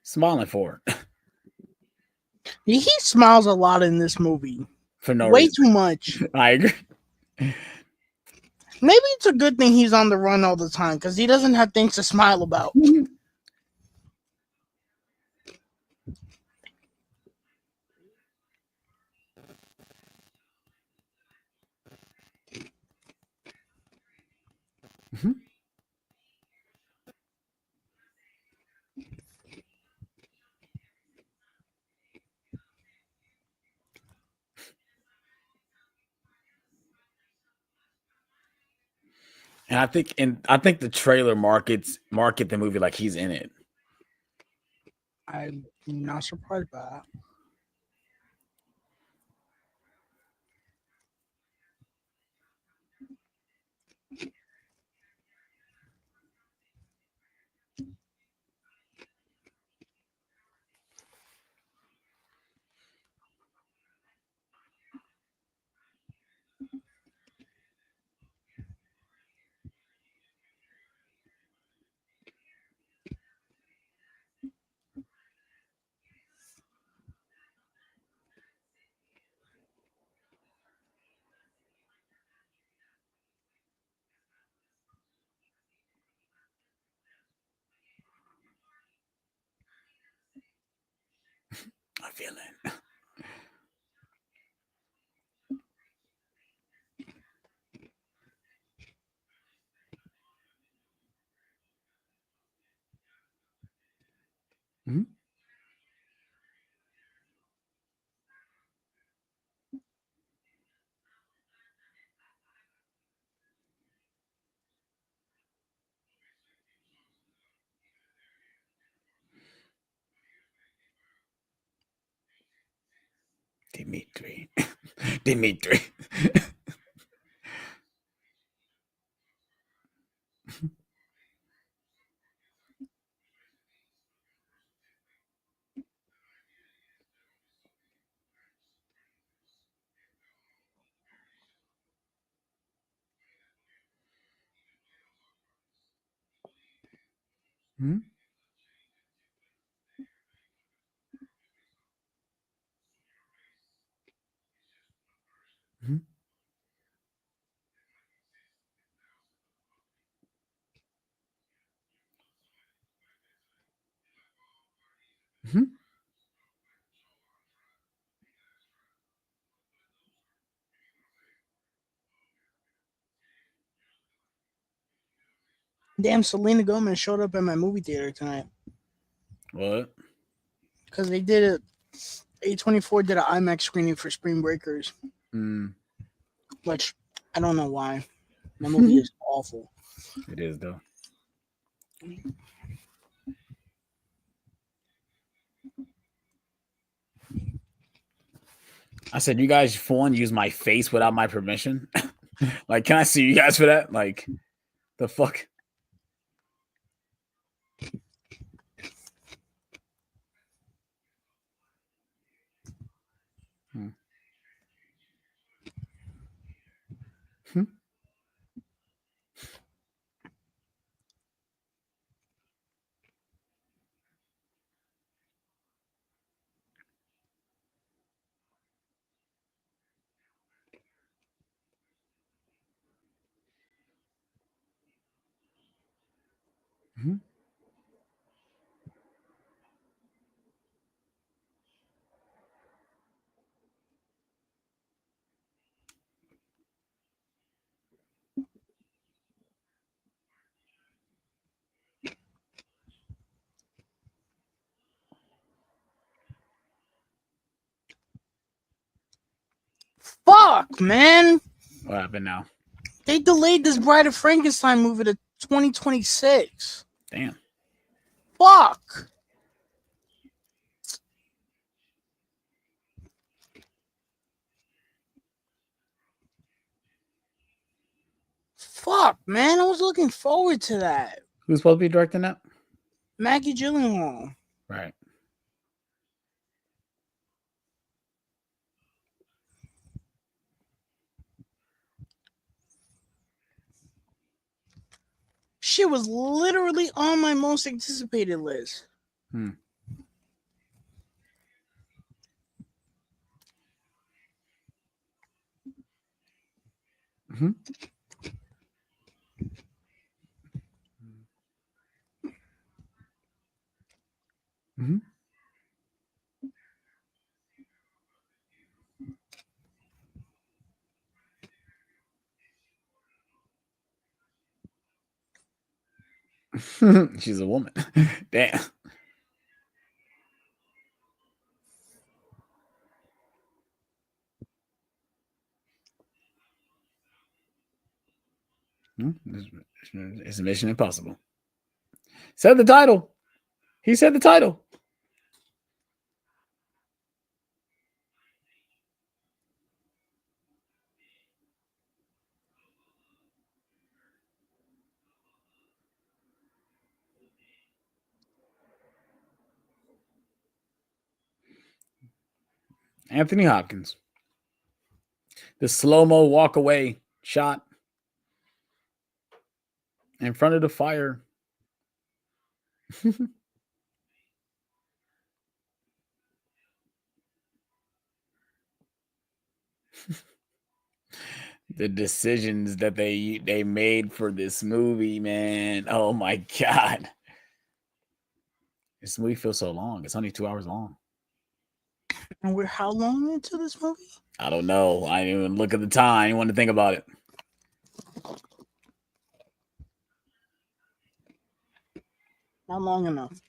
[SPEAKER 1] Smiling for it.
[SPEAKER 2] He smiles a lot in this movie.
[SPEAKER 1] For no
[SPEAKER 2] Way
[SPEAKER 1] reason.
[SPEAKER 2] too much.
[SPEAKER 1] I agree.
[SPEAKER 2] Maybe it's a good thing he's on the run all the time because he doesn't have things to smile about.
[SPEAKER 1] Mhm. And I think the trailer market the movie like he's in it.
[SPEAKER 2] I'm not surprised by that.
[SPEAKER 1] I feel it. Mhm. Dimitri. Dimitri. Mhm. Mhm. Mhm.
[SPEAKER 2] Damn, Selena Gomez showed up at my movie theater tonight
[SPEAKER 1] What?
[SPEAKER 2] because they did it. A24 did an IMAX screening for Spring Breakers,
[SPEAKER 1] Mm.
[SPEAKER 2] which I don't know why. That movie is awful.
[SPEAKER 1] It is though. I said, you guys, for one, use my face without my permission. Like, can I see you guys for that? Like, the fuck? Hmm. Hmm. Hmm.
[SPEAKER 2] Fuck, man.
[SPEAKER 1] What happened now?
[SPEAKER 2] They delayed this Bride of Frankenstein movie to 2026.
[SPEAKER 1] Damn.
[SPEAKER 2] Fuck. Fuck, man. I was looking forward to that.
[SPEAKER 1] Who's supposed to be directing that?
[SPEAKER 2] Maggie Gyllenhaal.
[SPEAKER 1] Right.
[SPEAKER 2] Shit was literally on my most anticipated list.
[SPEAKER 1] Hmm. Hmm. Hmm. She's a woman. Damn. Hmm. It's Mission Impossible. Said the title. He said the title. Anthony Hopkins. The slow mo walk away shot in front of the fire. The decisions that they made for this movie, man. Oh my god. This movie feels so long. It's only 2 hours long.
[SPEAKER 2] And we're how long into this movie?
[SPEAKER 1] I don't know. I didn't even look at the time. I didn't want to think about it.
[SPEAKER 2] Not long enough.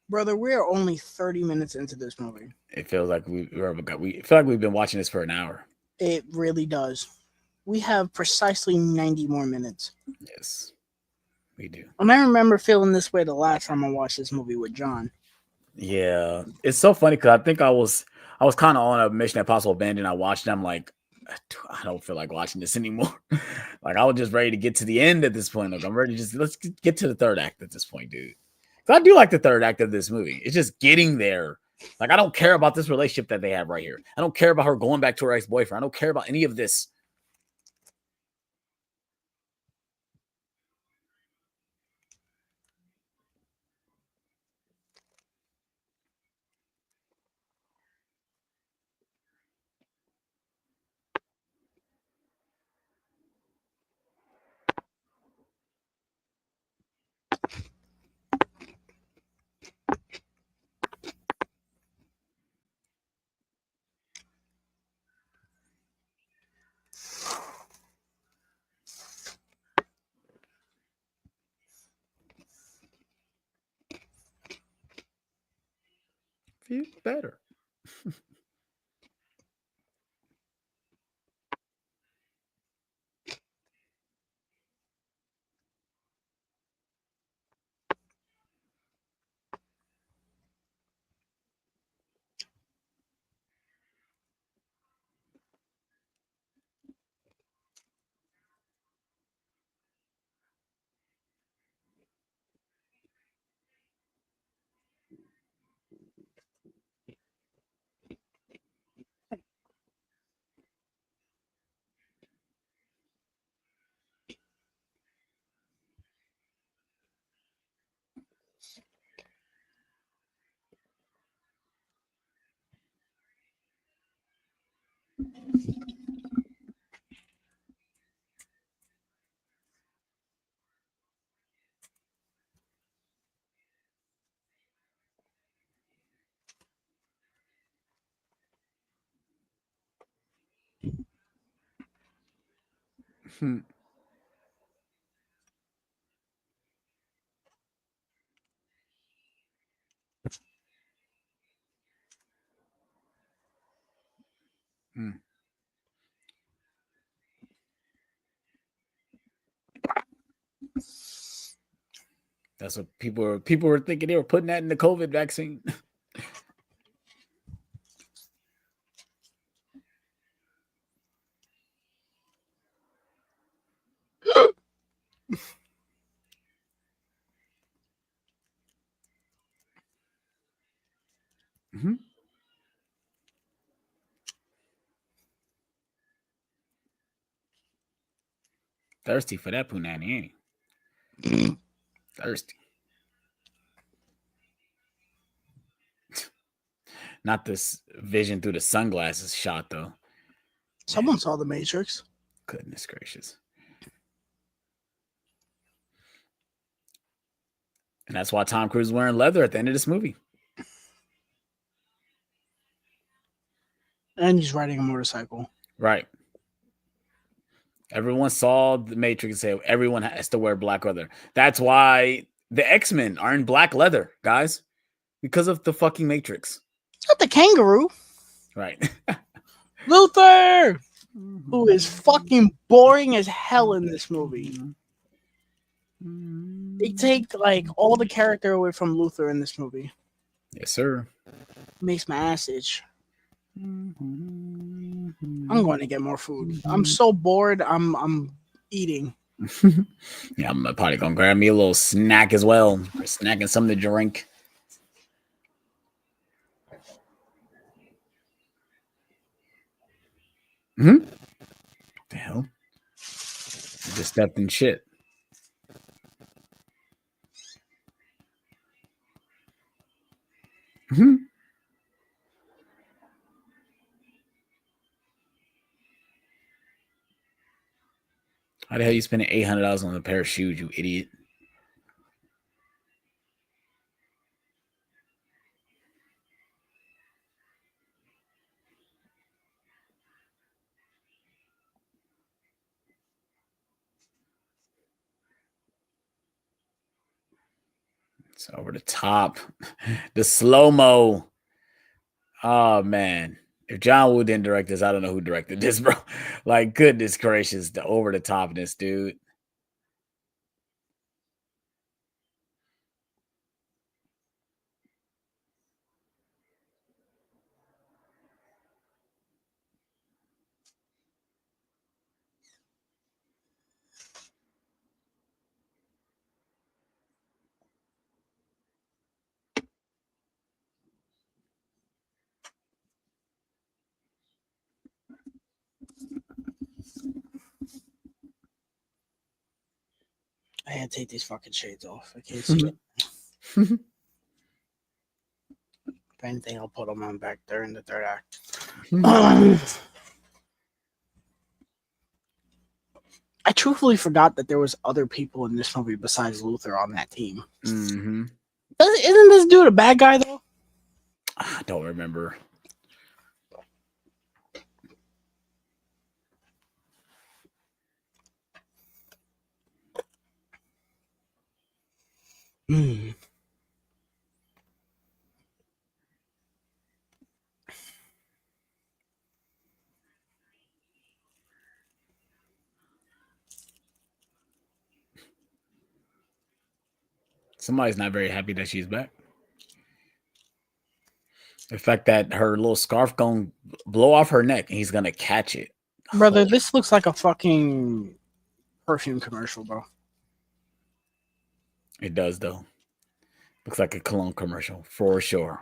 [SPEAKER 2] Brother, we're only 30 minutes into this movie.
[SPEAKER 1] It feels like we feel like we've been watching this for an hour.
[SPEAKER 2] It really does. We have precisely 90 more minutes.
[SPEAKER 1] Yes, we do.
[SPEAKER 2] And I remember feeling this way the last time I watched this movie with John.
[SPEAKER 1] Yeah, it's so funny because I think I was kind of on a Mission Impossible bend and I watched it. I'm like, I don't feel like watching this anymore. Like I was just ready to get to the end at this point. Like I'm ready to just let's get to the third act at this point, dude. I do like the third act of this movie. It's just getting there. Like I don't care about this relationship that they have right here. I don't care about her going back to her ex-boyfriend. I don't care about any of this. feel better. Hmm. Hmm. That's what people were thinking. They were putting that in the COVID vaccine. Mm-hmm. Thirsty for that punani, ain't he? Thirsty. Not this vision through the sunglasses shot though.
[SPEAKER 2] Someone saw The Matrix.
[SPEAKER 1] Goodness gracious. And that's why Tom Cruise is wearing leather at the end of this movie.
[SPEAKER 2] And he's riding a motorcycle.
[SPEAKER 1] Right. Everyone saw the Matrix and said everyone has to wear black leather. That's why the X-Men are in black leather, guys. Because of the fucking Matrix.
[SPEAKER 2] It's got the kangaroo.
[SPEAKER 1] Right.
[SPEAKER 2] Luther! Who is fucking boring as hell in this movie. They take like all the character away from Luther in this movie.
[SPEAKER 1] Yes, sir.
[SPEAKER 2] Makes my ass itch. I'm going to get more food. I'm so bored. I'm eating.
[SPEAKER 1] Yeah, I'm probably gonna grab me a little snack as well. For snacking something to drink. Hmm. The hell? I just stepped in shit. Hmm. How the hell you spending $800 on a pair of shoes, you idiot? It's over the top. The slow-mo. Oh man. If John Woo didn't direct this, I don't know who directed this, bro. Like, goodness gracious, the over the topness, dude.
[SPEAKER 2] I had to take these fucking shades off. I can't see it. If anything, I'll put them on back there in the third act. I truthfully forgot that there was other people in this movie besides Luther on that team.
[SPEAKER 1] Mm-hmm.
[SPEAKER 2] Isn't this dude a bad guy though?
[SPEAKER 1] I don't remember.
[SPEAKER 2] Mm.
[SPEAKER 1] Somebody's not very happy that she's back. The fact that her little scarf gonna blow off her neck and he's gonna catch it.
[SPEAKER 2] Brother,
[SPEAKER 1] Oh,
[SPEAKER 2] this looks like a fucking perfume commercial, bro.
[SPEAKER 1] it does though. Looks like a cologne commercial for sure.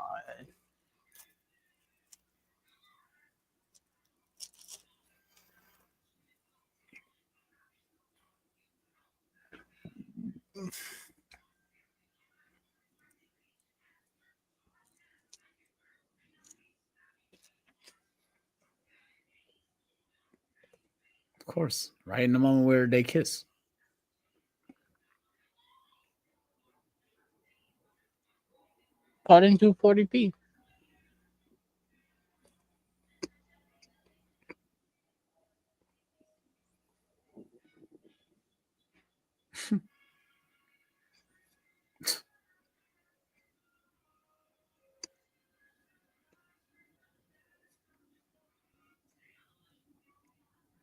[SPEAKER 1] Of course, right in the moment where they kiss.
[SPEAKER 2] Cut into 40p.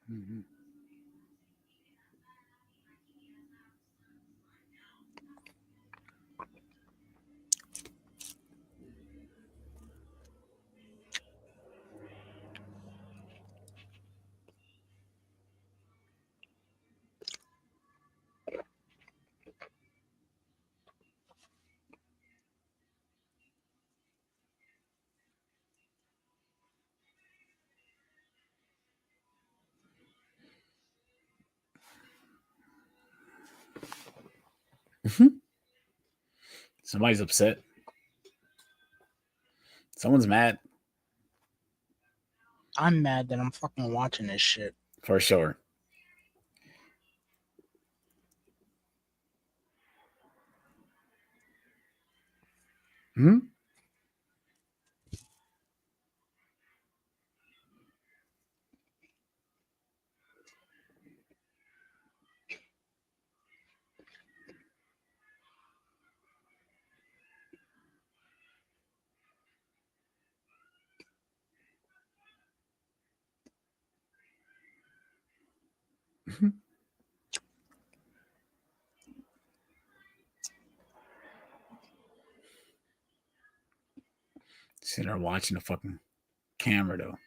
[SPEAKER 1] Mhm. Mhm. Somebody's upset. Someone's mad
[SPEAKER 2] I'm mad that I'm fucking watching this shit.
[SPEAKER 1] for sure. Hmm. Mhm. Sitting there watching the fucking camera though.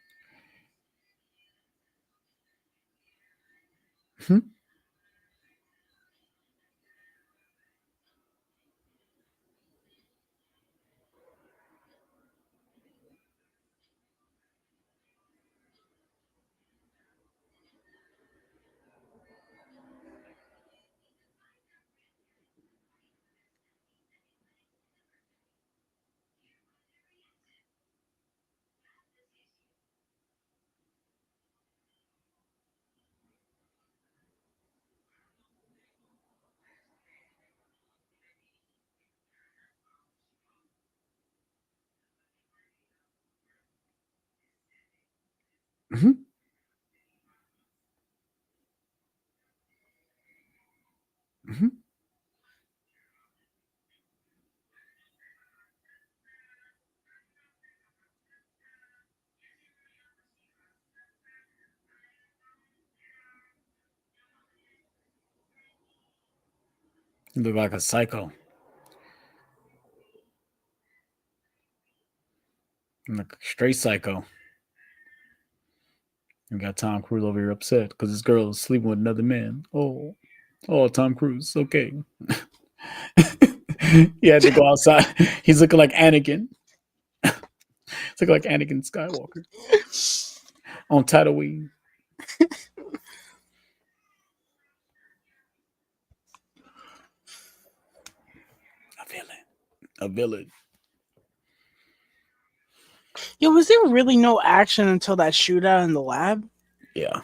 [SPEAKER 1] Mhm. Mhm. Mhm. You look like a psycho. Like a straight psycho. You got Tom Cruise over here upset because this girl is sleeping with another man. Oh, oh, Tom Cruise. Okay. He had to go outside. He's looking like Anakin. He's looking like Anakin Skywalker on Tatooine. A villain. A villain.
[SPEAKER 2] Yo, was there really no action until that shootout in the lab?
[SPEAKER 1] Yeah,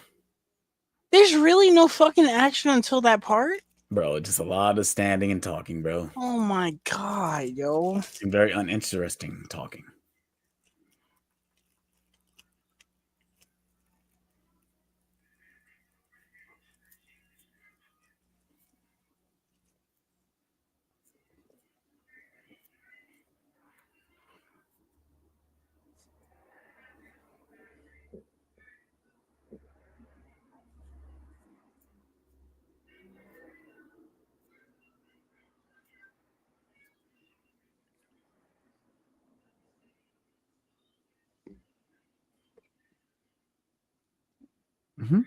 [SPEAKER 2] There's really no fucking action until that part?
[SPEAKER 1] bro. Just a lot of standing and talking, bro.
[SPEAKER 2] Oh my god, yo.
[SPEAKER 1] And very uninteresting talking. Mm-hmm.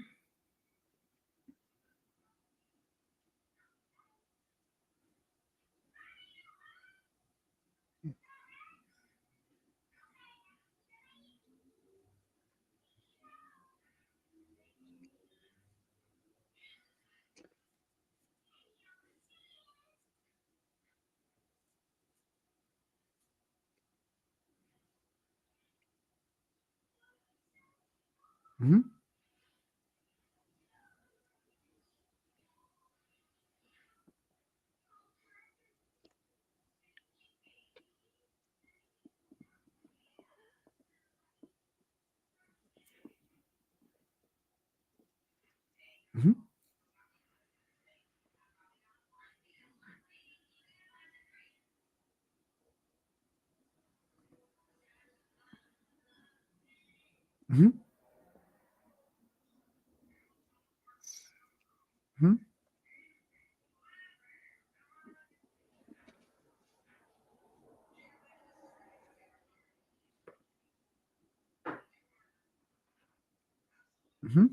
[SPEAKER 1] Mm-hmm. Mm-hmm. Mm-hmm. Mm-hmm. Mm-hmm.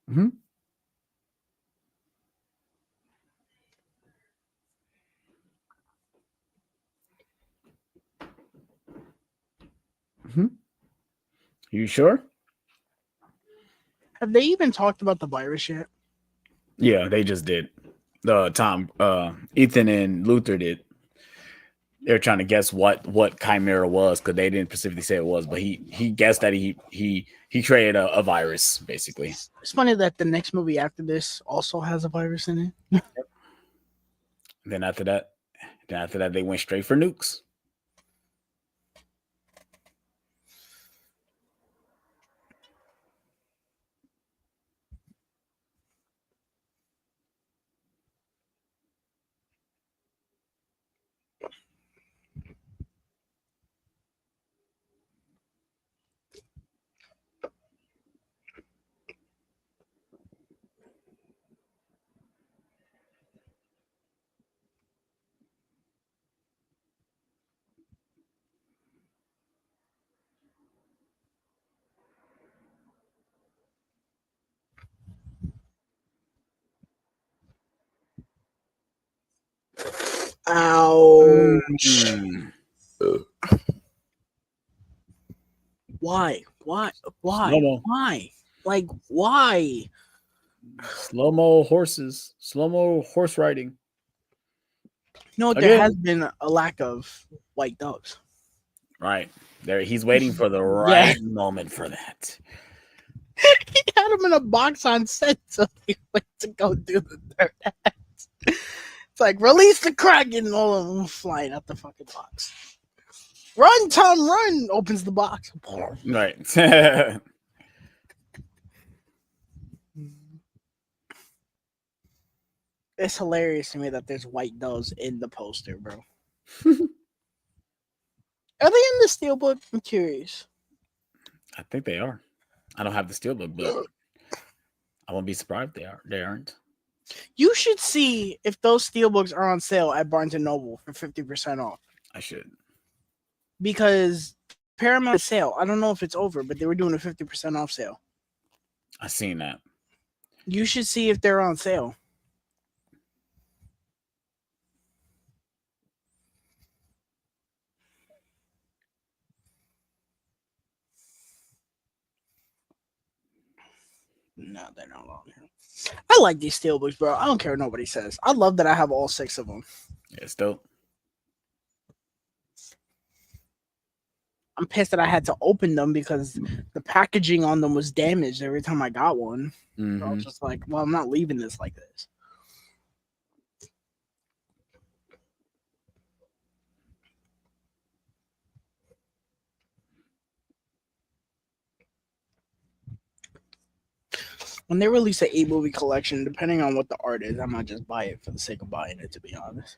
[SPEAKER 1] Mm-hmm. Mm-hmm. You sure?
[SPEAKER 2] Have they even talked about the virus yet?
[SPEAKER 1] Yeah, they just did. Ethan and Luther did. They were trying to guess what chimera was because they didn't specifically say it was, but he guessed that he created a virus basically.
[SPEAKER 2] It's funny that the next movie after this also has a virus in it.
[SPEAKER 1] Then after that, they went straight for nukes.
[SPEAKER 2] Ouch.
[SPEAKER 1] Mm.
[SPEAKER 2] Why? Why?
[SPEAKER 1] Slow
[SPEAKER 2] Why?
[SPEAKER 1] mo,
[SPEAKER 2] Why? Like, why?
[SPEAKER 1] slow mo horses, slow mo horse riding
[SPEAKER 2] No, there has
[SPEAKER 1] again.
[SPEAKER 2] been a lack of white doves.
[SPEAKER 1] Right there, he's waiting for the
[SPEAKER 2] Yeah.
[SPEAKER 1] right moment for that.
[SPEAKER 2] He had them in a box on set so he went to go do the third act. It's like, release the Kraken, and all of them flying out the fucking box. Run, Tom, run! Opens the box.
[SPEAKER 1] Right.
[SPEAKER 2] It's hilarious to me that there's white doves in the poster, bro. Are they in the steelbook? I'm curious.
[SPEAKER 1] I think they are. I don't have the steelbook, but I won't be surprised if they are. They aren't.
[SPEAKER 2] You should see if those steelbooks are on sale at Barnes and Noble for 50% off.
[SPEAKER 1] I should.
[SPEAKER 2] Because Paramount sale, I don't know if it's over, but they were doing a 50% off sale.
[SPEAKER 1] I seen that.
[SPEAKER 2] You should see if they're on sale. No, they're not on here. I like these steelbooks, bro. I don't care what nobody says. I love that I have all 6 of them.
[SPEAKER 1] It's dope.
[SPEAKER 2] I'm pissed that I had to open them because the packaging on them was damaged every time I got one. So I
[SPEAKER 1] Mm-hmm.
[SPEAKER 2] was just like, well, I'm not leaving this like this. When they release an 8 movie collection, depending on what the art is, I might just buy it for the sake of buying it, to be honest.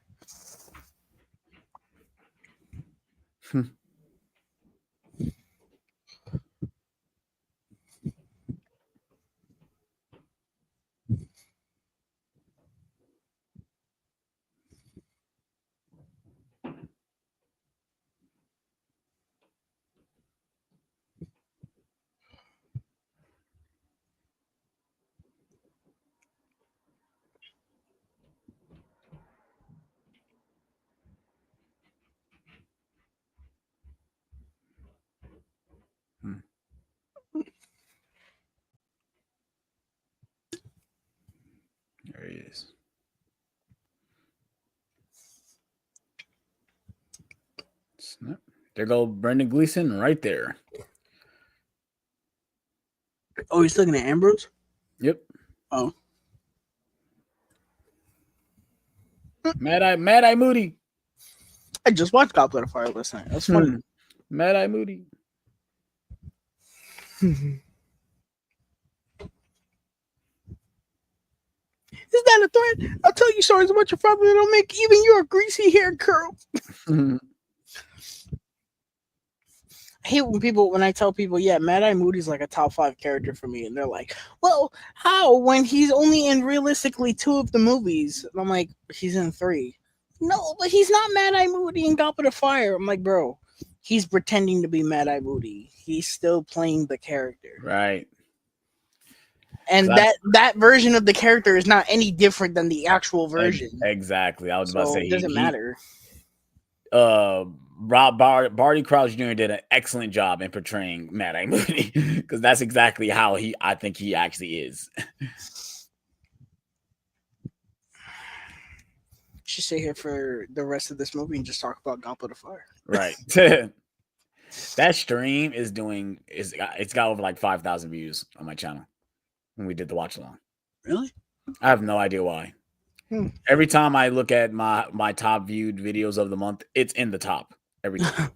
[SPEAKER 1] Yep. There go Brendan Gleeson right there.
[SPEAKER 2] Oh, he's looking at Ambrose?
[SPEAKER 1] Yep.
[SPEAKER 2] Oh.
[SPEAKER 1] Mad Eye Moody.
[SPEAKER 2] I just watched Goblet of Fire last night. That's funny.
[SPEAKER 1] Mad Eye Moody.
[SPEAKER 2] Is that a threat? I'll tell you stories about your father that'll make even your greasy hair curl. I hate when I tell people, yeah, Mad Eye Moody's like a top 5 character for me, and they're like, well, how when he's only in realistically 2 of the movies? And I'm like, he's in 3. No, but he's not Mad Eye Moody in Goblet of Fire. I'm like, bro, he's pretending to be Mad Eye Moody. He's still playing the character.
[SPEAKER 1] Right.
[SPEAKER 2] And that version of the character is not any different than the actual version.
[SPEAKER 1] Exactly. I was about to say
[SPEAKER 2] it doesn't matter.
[SPEAKER 1] Barty Crouch Jr. did an excellent job in portraying Mad Eye Moody because that's exactly how I think he actually is.
[SPEAKER 2] Should stay here for the rest of this movie and just talk about Goblet of Fire.
[SPEAKER 1] Right. That stream it's got over like 5,000 views on my channel when we did the watch along.
[SPEAKER 2] Really?
[SPEAKER 1] I have no idea why. Every time I look at my top viewed videos of the month, it's in the top every time.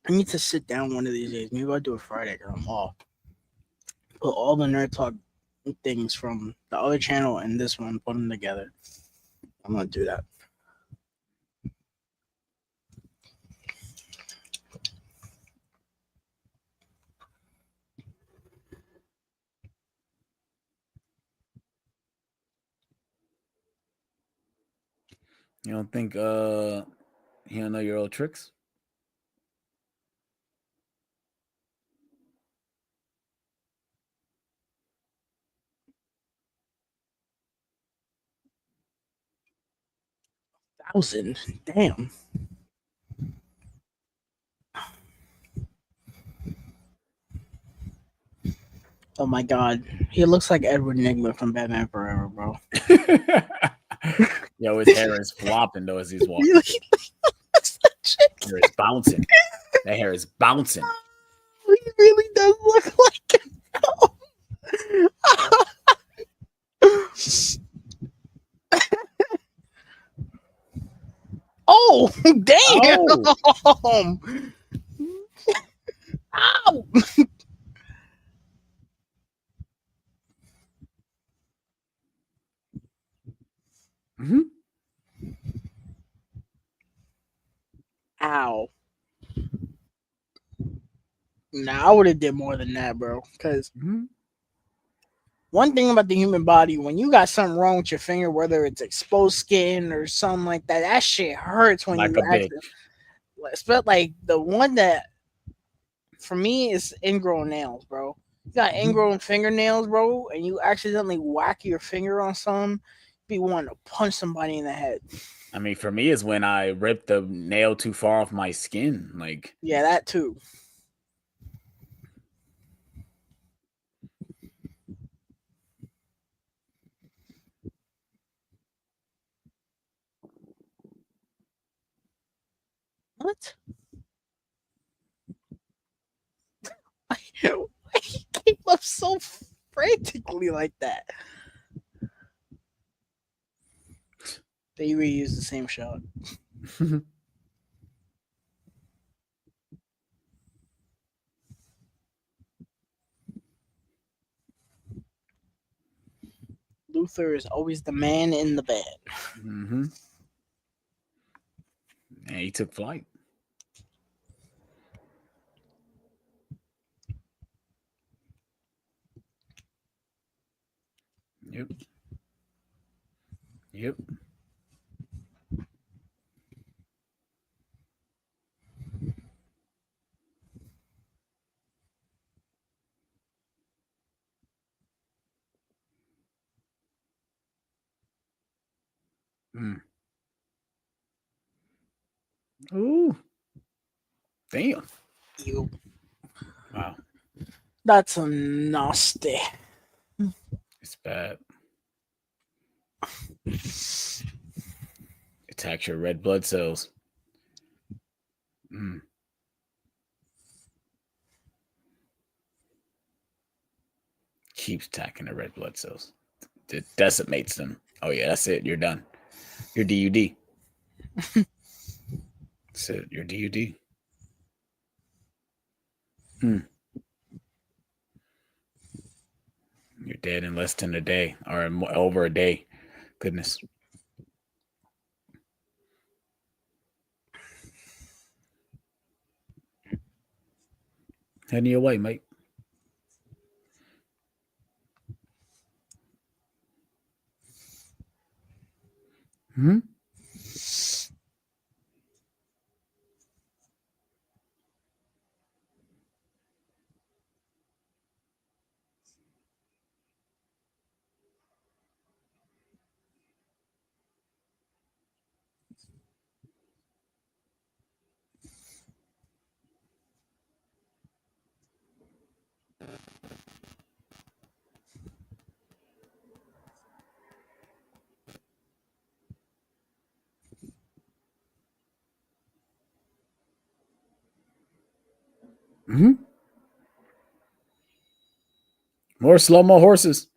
[SPEAKER 2] I need to sit down one of these days. Maybe I'll do it Friday because I'm off. Put all the Nerd Talk things from the other channel and this one, put them together. I'm going to do that.
[SPEAKER 1] You don't think he don't know your old tricks?
[SPEAKER 2] $1,000. Damn. Oh my god. He looks like Edward Nygma from Batman Forever, bro.
[SPEAKER 1] Yo, his hair is flopping though as he's walking. Hair is bouncing. That hair is bouncing.
[SPEAKER 2] He really does look like him. Oh, damn. Oh. Ow.
[SPEAKER 1] Mm-hmm.
[SPEAKER 2] Ow. Nah, I would have did more than that, bro. Because one thing about the human body, when you got something wrong with your finger, whether it's exposed skin or something like that, that shit hurts when
[SPEAKER 1] like
[SPEAKER 2] you
[SPEAKER 1] a bitch.
[SPEAKER 2] But like the one that for me is ingrown nails, bro. You got ingrown fingernails, bro, and you accidentally whack your finger on some, be wanting to punch somebody in the head.
[SPEAKER 1] I mean, for me, is when I ripped the nail too far off my skin. Like,
[SPEAKER 2] yeah, that too. What? Why he came up so frantically like that? They reused the same shot. Luther is always the man in the bed.
[SPEAKER 1] Mm-hmm. And he took flight. Yep. Yep. Ooh. Damn.
[SPEAKER 2] You.
[SPEAKER 1] Wow.
[SPEAKER 2] That's a nasty.
[SPEAKER 1] It's bad. It's Attacks your red blood cells. Mm. Keeps attacking the red blood cells. It decimates them. Oh yeah, that's it. You're done. You're DUD. That's it. You're DUD. You're dead in less than a day or over a day. Goodness. Heading your way, mate. Hmm? Hmm? More slow-mo horses.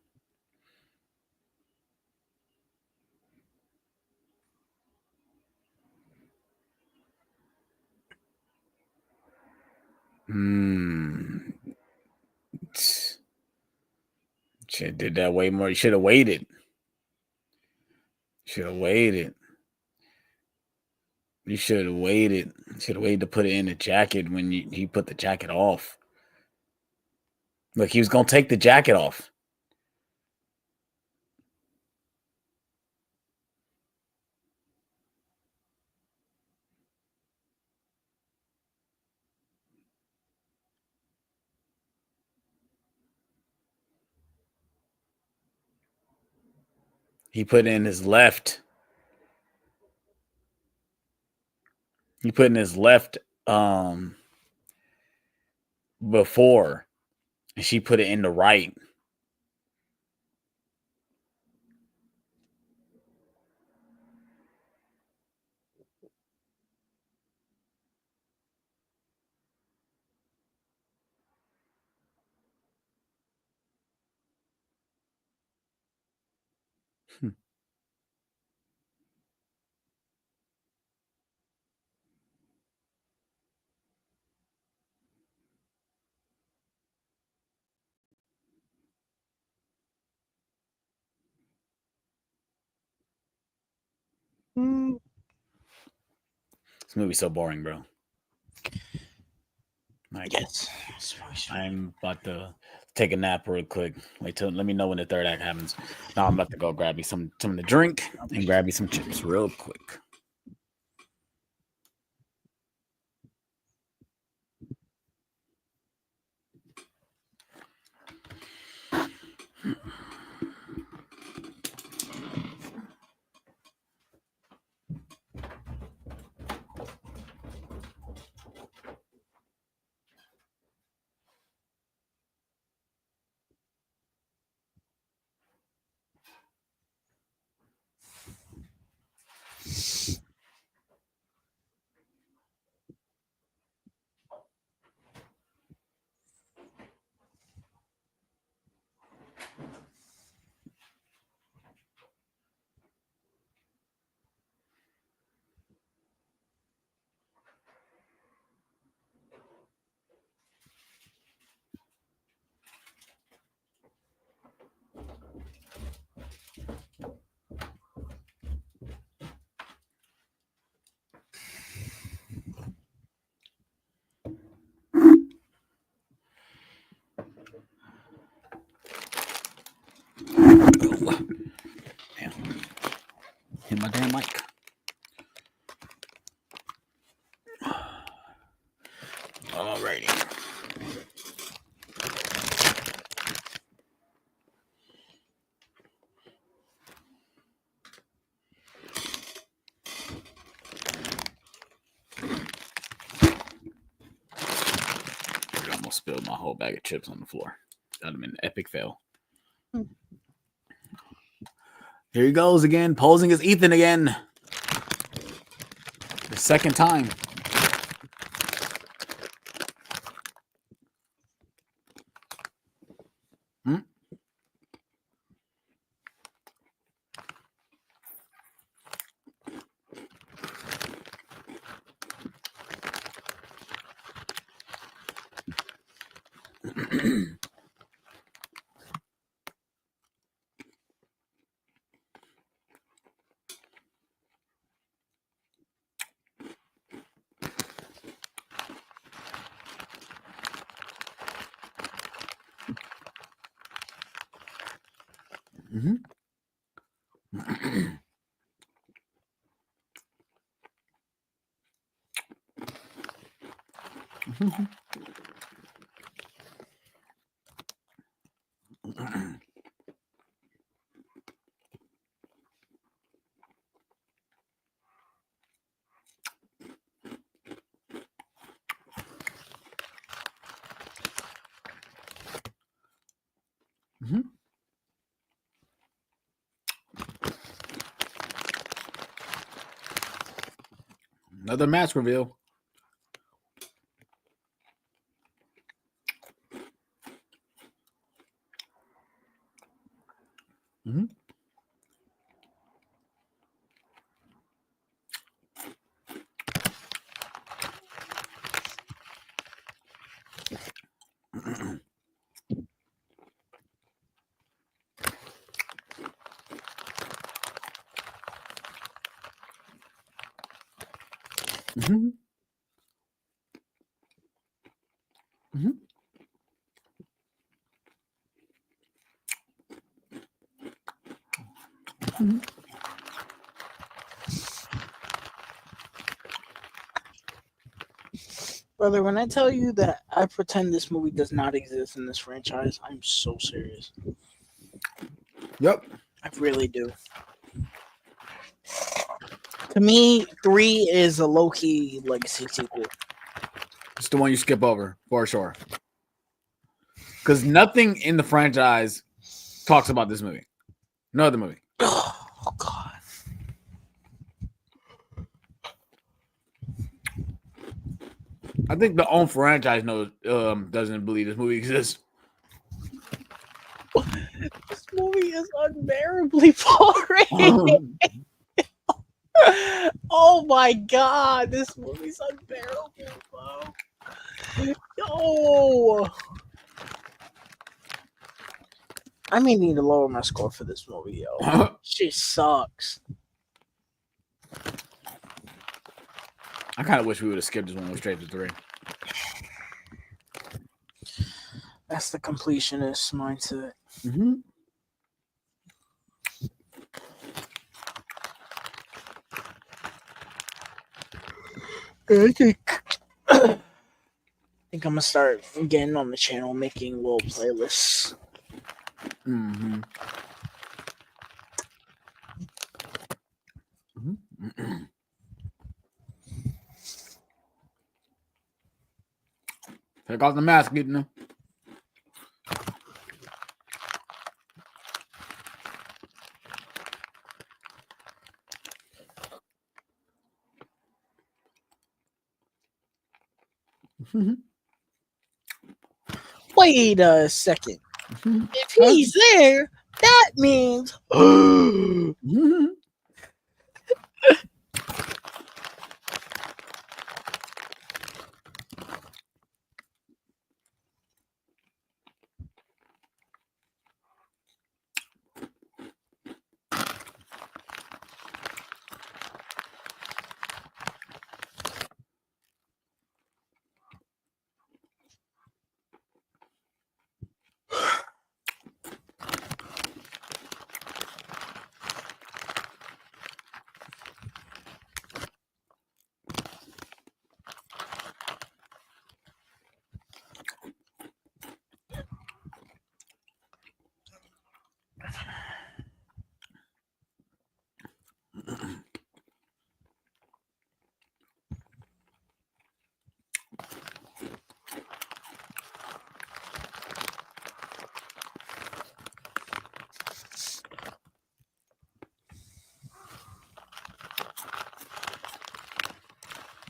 [SPEAKER 1] Shit, did that way more. You should have waited. Should have waited. You should have waited. Should have waited to put it in the jacket when he put the jacket off. Look, he was gonna take the jacket off. He put in his left. He put in his left before, and she put it in the right. This movie's so boring, bro. Like,
[SPEAKER 2] Yes.
[SPEAKER 1] I'm about to take a nap real quick. Let me know when the third act happens. Now I'm about to go grab me something to drink and grab me some chips real quick. Damn. Hit my damn mic. Alrighty. I almost spilled my whole bag of chips on the floor. That'd have been an epic fail. Here he goes again, posing as Ethan again. The second time. Hmm? Mm-hmm. Mm-hmm. Another mask reveal. Mm-hmm. Mm-hmm. Mm-hmm. Mm-hmm.
[SPEAKER 2] Brother, when I tell you that I pretend this movie does not exist in this franchise, I'm so serious.
[SPEAKER 1] Yep.
[SPEAKER 2] I really do. To me, 3 is a low key legacy sequel.
[SPEAKER 1] It's the one you skip over for sure. Because nothing in the franchise talks about this movie. No other movie.
[SPEAKER 2] Oh, God.
[SPEAKER 1] I think the own franchise knows doesn't believe this movie exists.
[SPEAKER 2] This movie is unbearably boring. Oh my God. This movie's unbearable, bro. Yo. I may need to lower my score for this movie, yo. Shit sucks.
[SPEAKER 1] I kind of wish we would have skipped this one and went straight to 3.
[SPEAKER 2] That's the completionist mindset.
[SPEAKER 1] Mm-hmm.
[SPEAKER 2] I think I'm gonna start getting on the channel making little playlists.
[SPEAKER 1] Mm-hmm. Mm-hmm. Take off the mask, getting them. Mm-hmm.
[SPEAKER 2] Wait a second.
[SPEAKER 1] Mm-hmm.
[SPEAKER 2] If he's there, that means.
[SPEAKER 1] Mm-hmm.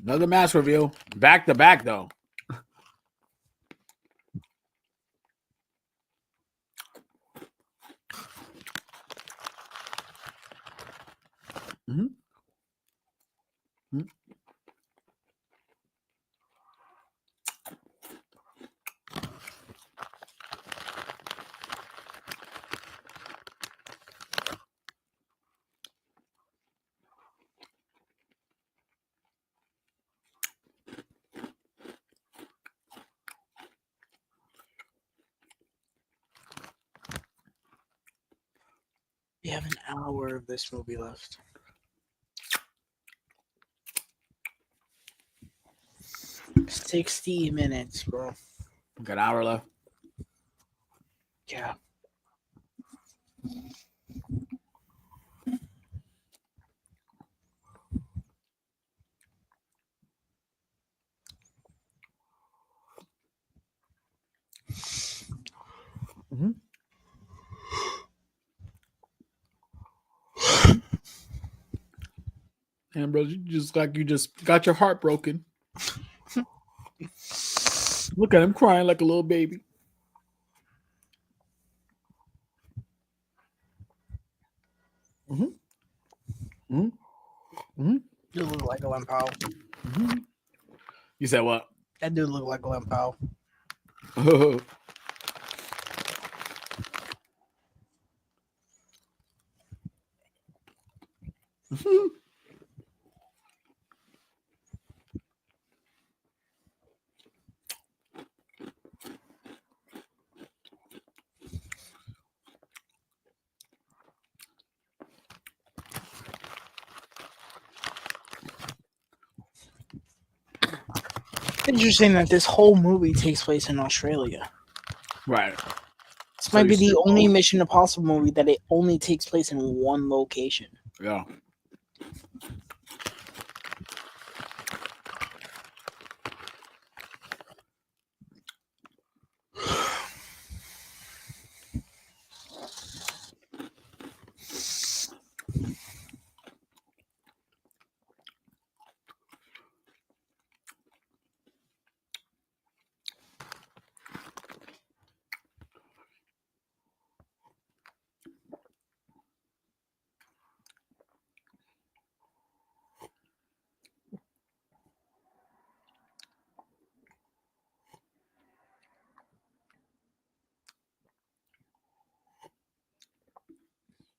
[SPEAKER 1] Another mask reveal. Back to back, though. Mm-hmm. Mm-hmm.
[SPEAKER 2] We have an hour of this movie left. 60 minutes, bro.
[SPEAKER 1] Got an hour left.
[SPEAKER 2] Yeah.
[SPEAKER 1] Mm-hmm. And bro, you just got your heart broken. Look at him crying like a little baby. Mm-hmm. Mm-hmm. Mm-hmm.
[SPEAKER 2] You look like a Powell.
[SPEAKER 1] Mm-hmm. You said what?
[SPEAKER 2] That dude look like Glenn Powell. Interesting that this whole movie takes place in Australia.
[SPEAKER 1] Right.
[SPEAKER 2] This
[SPEAKER 1] So
[SPEAKER 2] might be
[SPEAKER 1] you
[SPEAKER 2] the
[SPEAKER 1] should
[SPEAKER 2] only
[SPEAKER 1] know.
[SPEAKER 2] Mission Impossible movie that it only takes place in one location.
[SPEAKER 1] Yeah.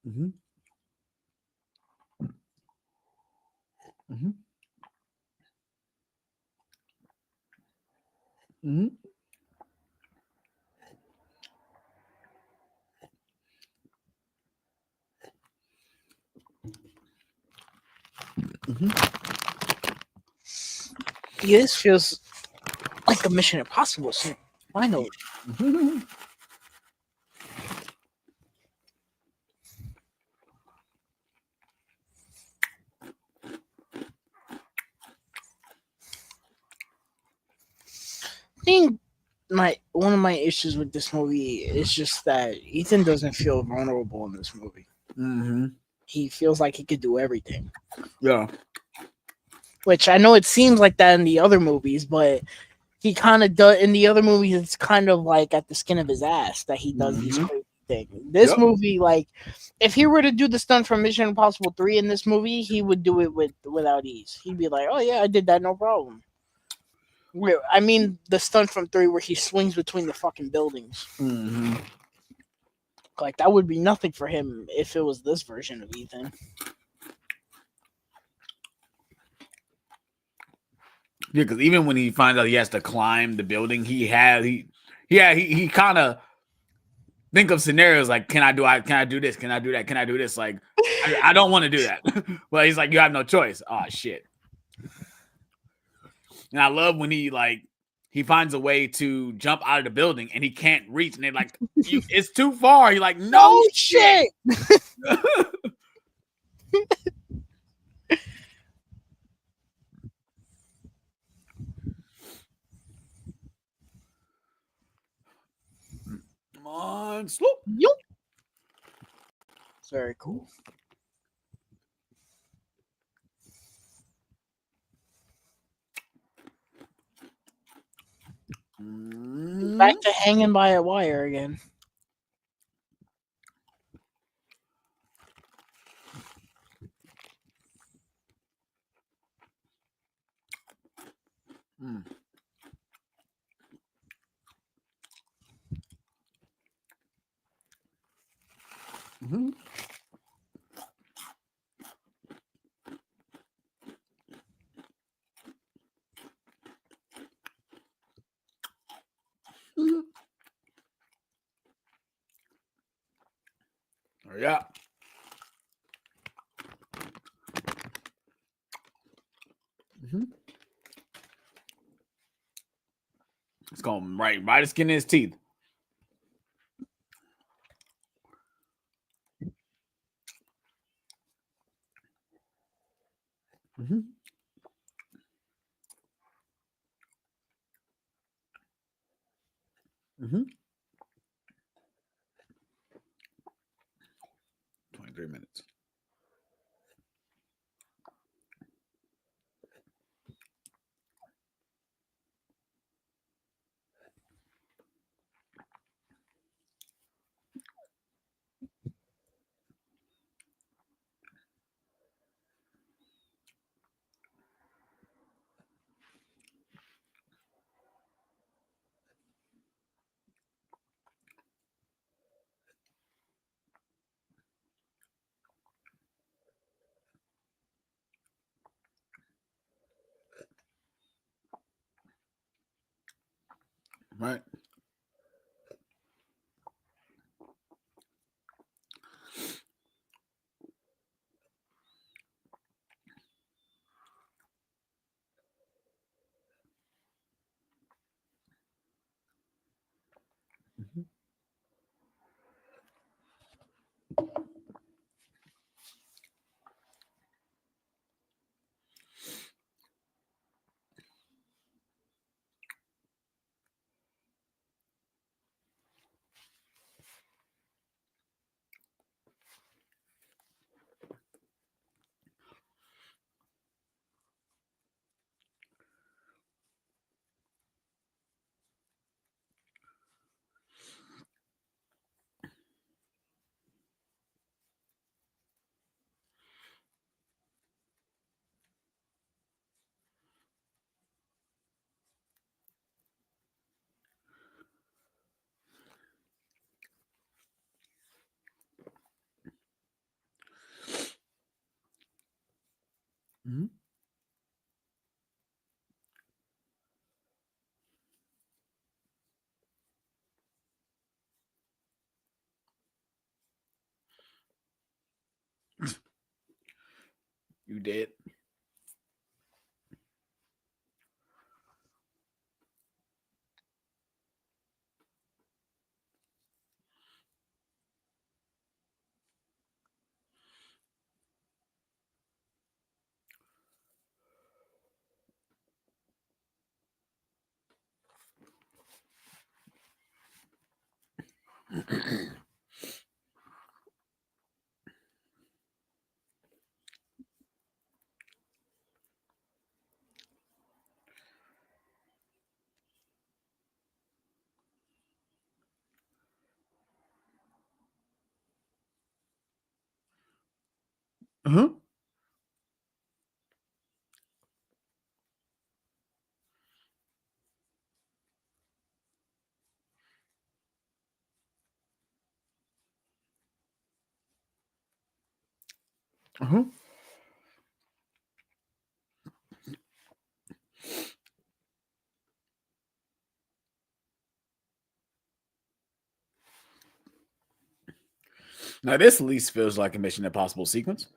[SPEAKER 1] Mm-hmm. Mm-hmm. Mm-hmm. Mm-hmm.
[SPEAKER 2] Yeah, this feels like a Mission Impossible scene. Why no?
[SPEAKER 1] Mm-hmm.
[SPEAKER 2] I think one of my issues with this movie is just that Ethan doesn't feel vulnerable in this movie.
[SPEAKER 1] Mm-hmm.
[SPEAKER 2] He feels like he could do everything.
[SPEAKER 1] Yeah.
[SPEAKER 2] Which I know it seems like that in the other movies, but he kind of does in the other movies. It's kind of like at the skin of his ass that he does these
[SPEAKER 1] Mm-hmm.
[SPEAKER 2] crazy things. This
[SPEAKER 1] Yep.
[SPEAKER 2] movie, like, if he were to do the stunt from Mission Impossible 3 in this movie, he would do it without ease. He'd be like, "Oh yeah, I did that, no problem." I mean, the stunt from 3 where he swings between the fucking buildings.
[SPEAKER 1] Mm-hmm.
[SPEAKER 2] Like that would be nothing for him if it was this version of Ethan.
[SPEAKER 1] Yeah, because even when he finds out he has to climb the building, he kind of think of scenarios like, can I do this? Can I do that? Can I do this? Like, I don't want to do that. But he's like, you have no choice. Oh shit. And I love when he finds a way to jump out of the building and he can't reach, and they're like, it's too far. He's like, no shit. Come on, sloop.
[SPEAKER 2] Yup. It's very cool.
[SPEAKER 1] Mm-hmm.
[SPEAKER 2] Back to hanging by a wire again.
[SPEAKER 1] Mm. Mm-hmm. Mm-hmm. Yeah. Mm-hmm. It's going right the skin in his teeth. Mm-hmm. Mm-hmm. 23 minutes. Right. Mm-hmm. Mm-hmm. You did. Uh-huh. Uh-huh. Now this at least feels like a Mission Impossible sequence.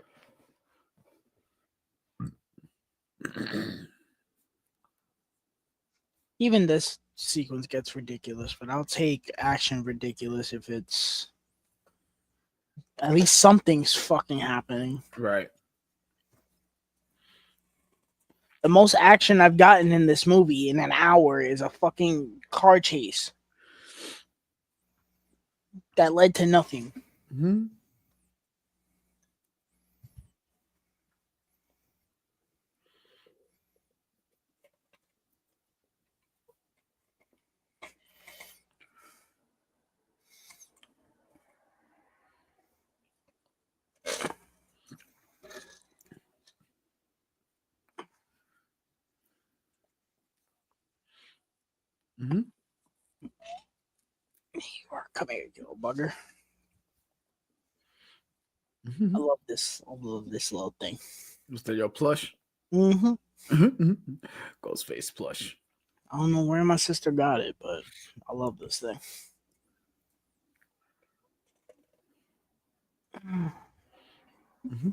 [SPEAKER 2] Even this sequence gets ridiculous, but I'll take action ridiculous if it's at least something's fucking happening.
[SPEAKER 1] Right.
[SPEAKER 2] The most action I've gotten in this movie in an hour is a fucking car chase that led to nothing.
[SPEAKER 1] Mm-hmm. Mm-hmm.
[SPEAKER 2] Come here, you little bugger.
[SPEAKER 1] Mm-hmm.
[SPEAKER 2] I love this little thing.
[SPEAKER 1] Was that your plush?
[SPEAKER 2] Hmm.
[SPEAKER 1] Ghostface plush.
[SPEAKER 2] I don't know where my sister got it, but I love this thing.
[SPEAKER 1] Mm-hmm.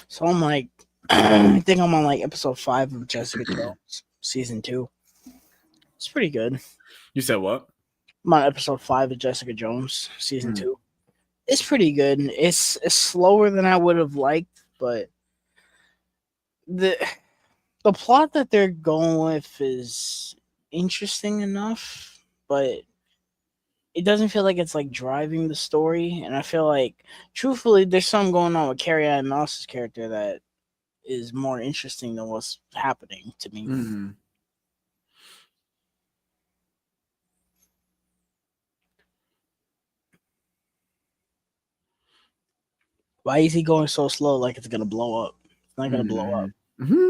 [SPEAKER 2] So I'm like, I think I'm on like episode 5 of Jessica Jones season 2. It's pretty good.
[SPEAKER 1] You said what?
[SPEAKER 2] I'm on episode 5 of Jessica Jones season
[SPEAKER 1] Mm.
[SPEAKER 2] 2. It's pretty good. It's slower than I would have liked, but the the plot that they're going with is interesting enough, but it doesn't feel like it's like driving the story. And I feel like, truthfully, there's something going on with Carrie Ann Moss's character that is more interesting than what's happening to me.
[SPEAKER 1] Mm.
[SPEAKER 2] Why is he going so slow? Like it's gonna blow up? It's not gonna blow
[SPEAKER 1] Mm-hmm.
[SPEAKER 2] up.
[SPEAKER 1] Mm-hmm.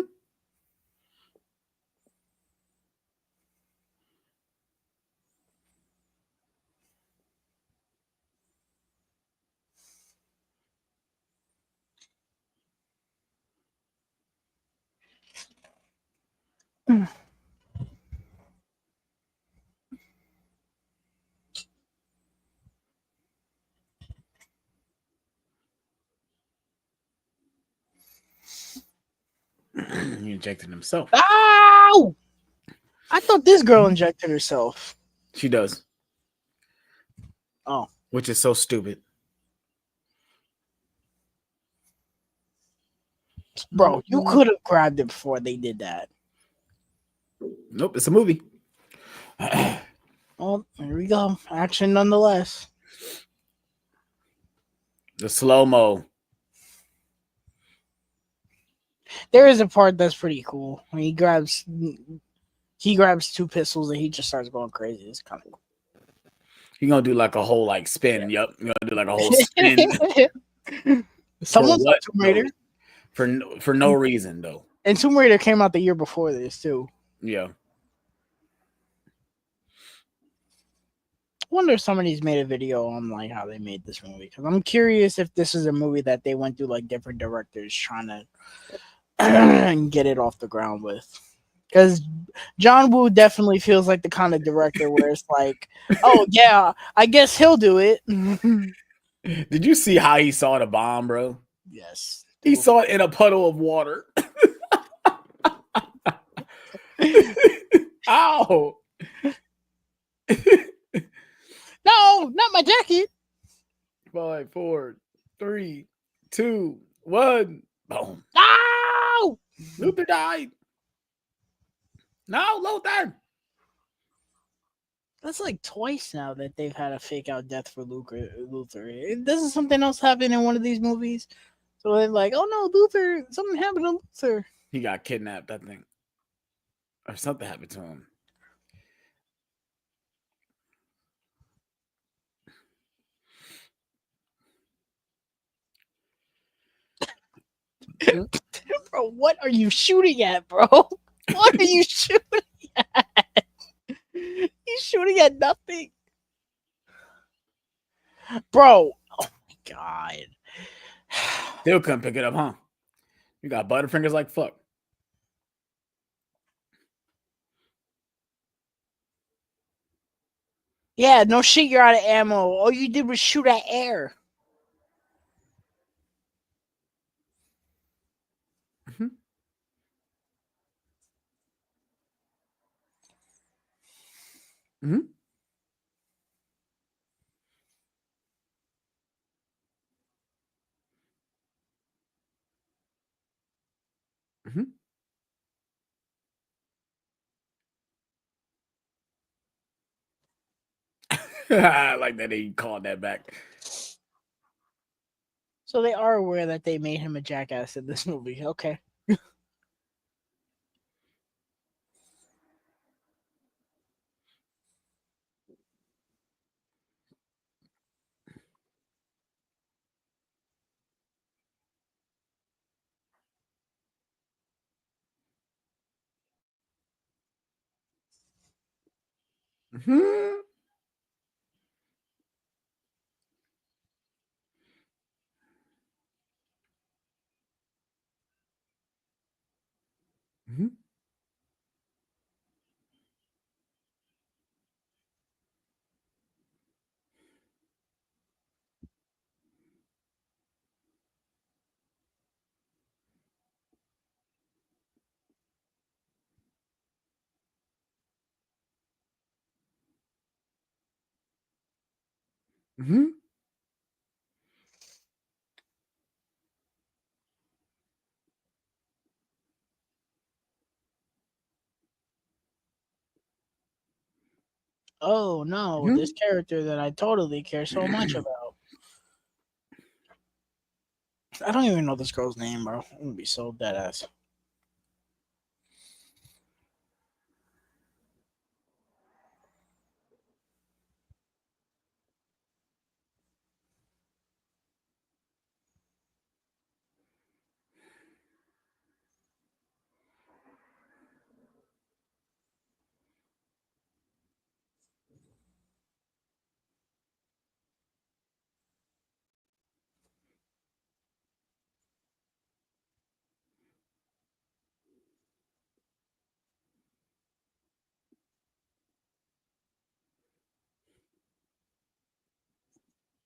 [SPEAKER 1] He injected himself.
[SPEAKER 2] Ow! I thought this girl injected herself.
[SPEAKER 1] She does,
[SPEAKER 2] Oh,
[SPEAKER 1] which is so stupid.
[SPEAKER 2] bro, you could have grabbed it before they did that.
[SPEAKER 1] Nope, it's a movie.
[SPEAKER 2] Oh, here we go. Action nonetheless.
[SPEAKER 1] The slow mo.
[SPEAKER 2] There is a part that's pretty cool when he grabs 2 pistols and he just starts going crazy. It's kind of
[SPEAKER 1] He gonna do like a whole like spin.
[SPEAKER 2] Yeah.
[SPEAKER 1] Yep, you gonna do like a whole spin for
[SPEAKER 2] Someone saw
[SPEAKER 1] what?
[SPEAKER 2] Tomb
[SPEAKER 1] No,
[SPEAKER 2] Raider,
[SPEAKER 1] for no reason though.
[SPEAKER 2] and Tomb Raider came out the year before this too.
[SPEAKER 1] Yeah.
[SPEAKER 2] I wonder if somebody's made a video on like how they made this movie, because I'm curious if this is a movie that they went through like different directors trying to get it off the ground with. Because John Woo definitely feels like the kind of director where it's like, oh yeah, I guess he'll do it.
[SPEAKER 1] Did you see how he saw the bomb, bro?
[SPEAKER 2] Yes.
[SPEAKER 1] He saw it in a puddle of water. Ow!
[SPEAKER 2] No, not my jacket.
[SPEAKER 1] 5, 4, 3, 2, 1. Boom.
[SPEAKER 2] No!
[SPEAKER 1] Luther died. No, Luther.
[SPEAKER 2] That's like twice now that they've had a fake out death for Luther. Doesn't something else happen in one of these movies? So they're like, oh no, Luther, something happened to Luther.
[SPEAKER 1] He got kidnapped, I think. Or something happened to him.
[SPEAKER 2] Bro, what are you shooting at, bro? What are you shooting at? He's shooting at nothing. Bro, oh my god.
[SPEAKER 1] Still couldn't pick it up, huh? You got butterfingers like fuck.
[SPEAKER 2] Yeah, no shit, you're out of ammo. All you did was shoot at air.
[SPEAKER 1] Mm-hmm. Mm-hmm. Mm-hmm. I like that he called that back.
[SPEAKER 2] So they are aware that they made him a jackass in this movie. Okay.
[SPEAKER 1] Mhm. Mhm. Mhm.
[SPEAKER 2] Oh no, this
[SPEAKER 1] Mhm.
[SPEAKER 2] character that I totally care so much about. I don't even know this girl's name, bro. I'm gonna be so dead ass.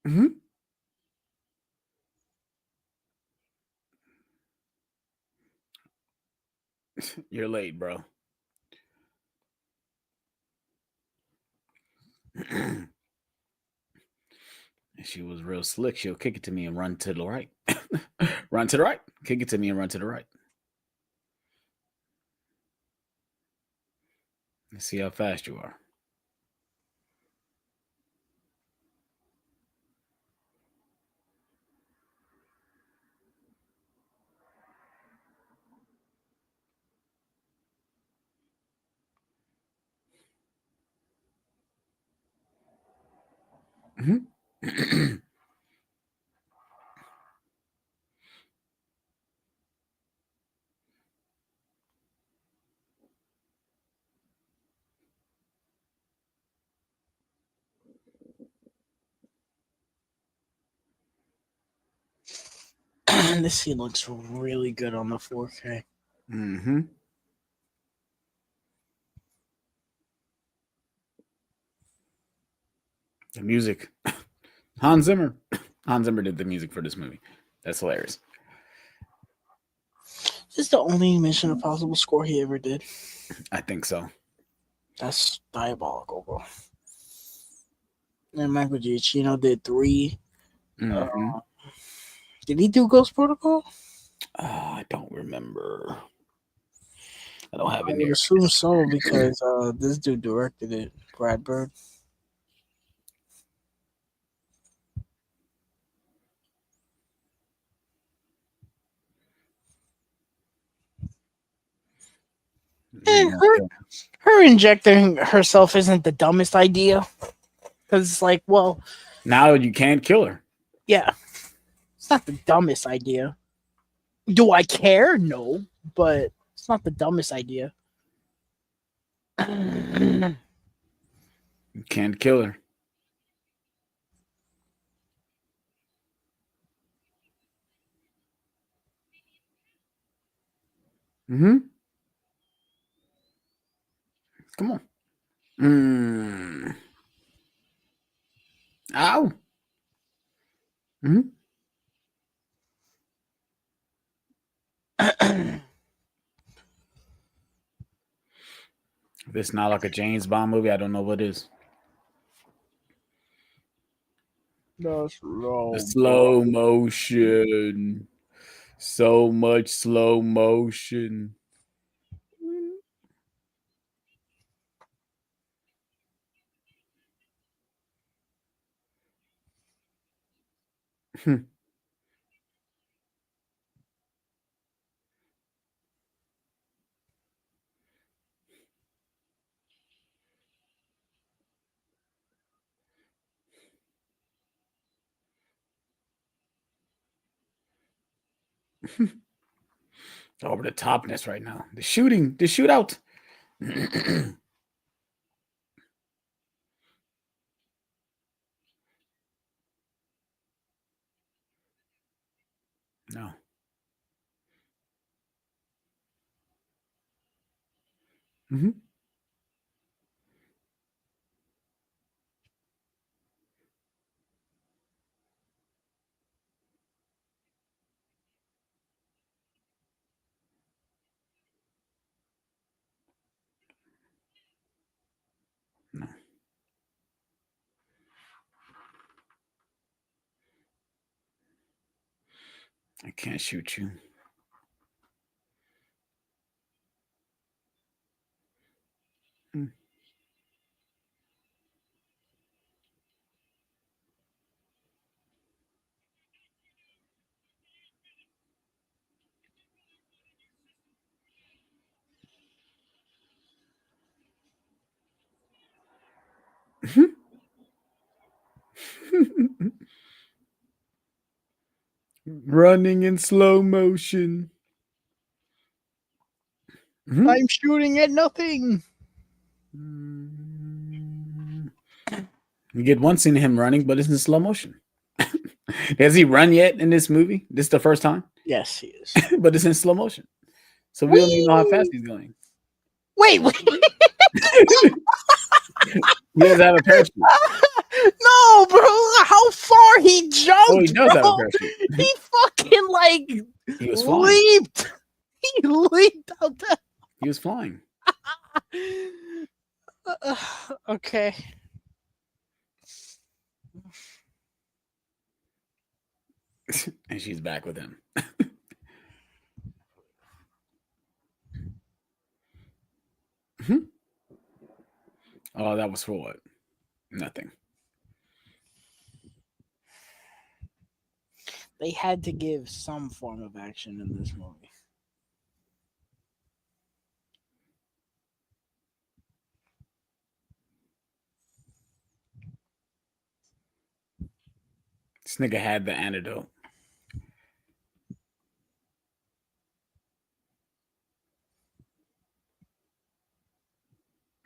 [SPEAKER 1] Mhm. You're late, bro. If she was real slick, she'll kick it to me and run to the right. Run to the right. Kick it to me and run to the right. Let's see how fast you are. Mhm.
[SPEAKER 2] This scene looks really good on the 4K.
[SPEAKER 1] Mhm. The music. Hans Zimmer. Hans Zimmer did the music for this movie. That's hilarious.
[SPEAKER 2] This is the only Mission Impossible score he ever did.
[SPEAKER 1] I think so.
[SPEAKER 2] That's diabolical, bro. And Michael Giacchino did three. Uh,
[SPEAKER 1] Hmm.
[SPEAKER 2] did he do Ghost Protocol?
[SPEAKER 1] I don't remember. I don't have
[SPEAKER 2] I
[SPEAKER 1] it
[SPEAKER 2] would
[SPEAKER 1] near
[SPEAKER 2] assume so because this dude directed it, Brad Bird.
[SPEAKER 1] me.
[SPEAKER 2] Her injecting herself isn't the dumbest idea because it's like, well,
[SPEAKER 1] Now you can't kill her.
[SPEAKER 2] yeah, it's not the dumbest idea. Do I care? No, but it's not the dumbest idea.
[SPEAKER 1] You can't kill her. Hmm. Come on. Mm. Ow. Hmm. If it's not like a James Bond movie, I don't know what is.
[SPEAKER 2] That's
[SPEAKER 1] The
[SPEAKER 2] low, bro.
[SPEAKER 1] slow motion. So much slow motion. Over the topness right now. The shooting, the shootout. Mm-hmm. No, I can't shoot you. Mm. Running in slow motion. Mm-hmm.
[SPEAKER 2] I'm shooting at nothing.
[SPEAKER 1] You get one scene of him running, but it's in slow motion. Has he run yet in this movie? This is the first time,
[SPEAKER 2] Yes, he is.
[SPEAKER 1] but it's in slow motion, so we don't even know how fast
[SPEAKER 2] Whee!
[SPEAKER 1] he's going.
[SPEAKER 2] Wait.
[SPEAKER 1] He doesn't have a parachute.
[SPEAKER 2] No, bro. How far he
[SPEAKER 1] Oh, he
[SPEAKER 2] jumped,
[SPEAKER 1] does have a
[SPEAKER 2] bro.
[SPEAKER 1] parachute.
[SPEAKER 2] He fucking like
[SPEAKER 1] He was flying.
[SPEAKER 2] leaped. He leaped out there.
[SPEAKER 1] He was flying.
[SPEAKER 2] Okay.
[SPEAKER 1] And she's back with him. Oh, that was for what? Nothing.
[SPEAKER 2] They had to give some form of action in this movie.
[SPEAKER 1] This nigga had the antidote.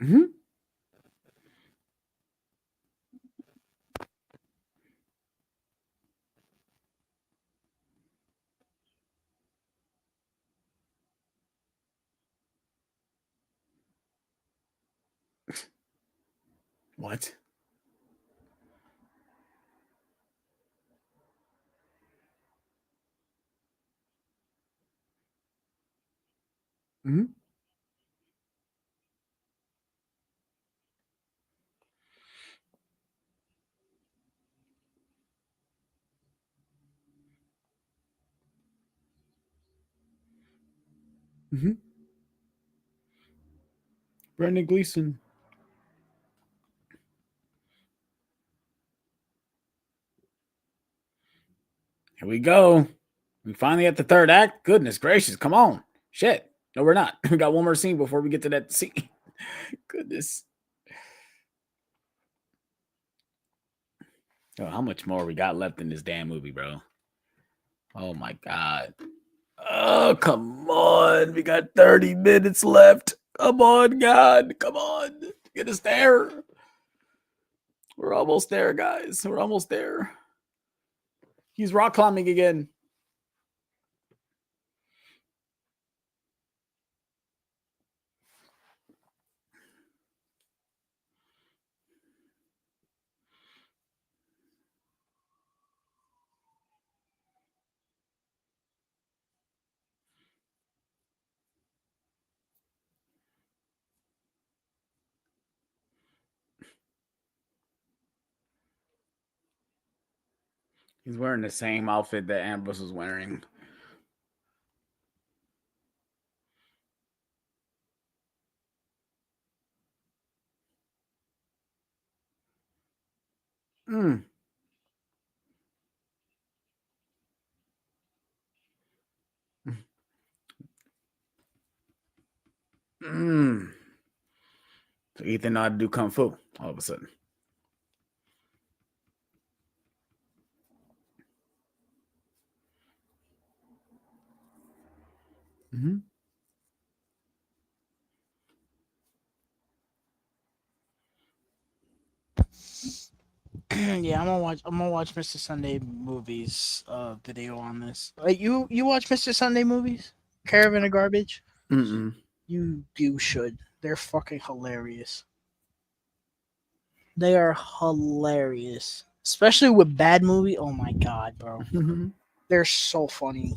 [SPEAKER 1] Mm-hmm. What? Mm-hmm. Mm-hmm. Brendan Gleeson. Here we go. We finally at the third act. Goodness gracious, come on. Shit. No, we're not. We got one more scene before we get to that scene. Goodness. Oh, how much more we got left in this damn movie, bro? Oh my god. Oh, come on. We got 30 minutes left. Come on, God. Come on. Get us there. We're almost there, guys. We're almost there. He's rock climbing again. He's wearing the same outfit that Ambrose was wearing. Mm. Mm. So Ethan know how to do kung fu all of a sudden. Mm-hmm.
[SPEAKER 2] Yeah, I'm gonna watch Mr. Sunday movies video on this. You watch Mr. Sunday movies? Caravan of Garbage?
[SPEAKER 1] Mm-mm.
[SPEAKER 2] You should. They're fucking hilarious. They are hilarious. Especially with bad movie. Oh my god, bro. They're so funny.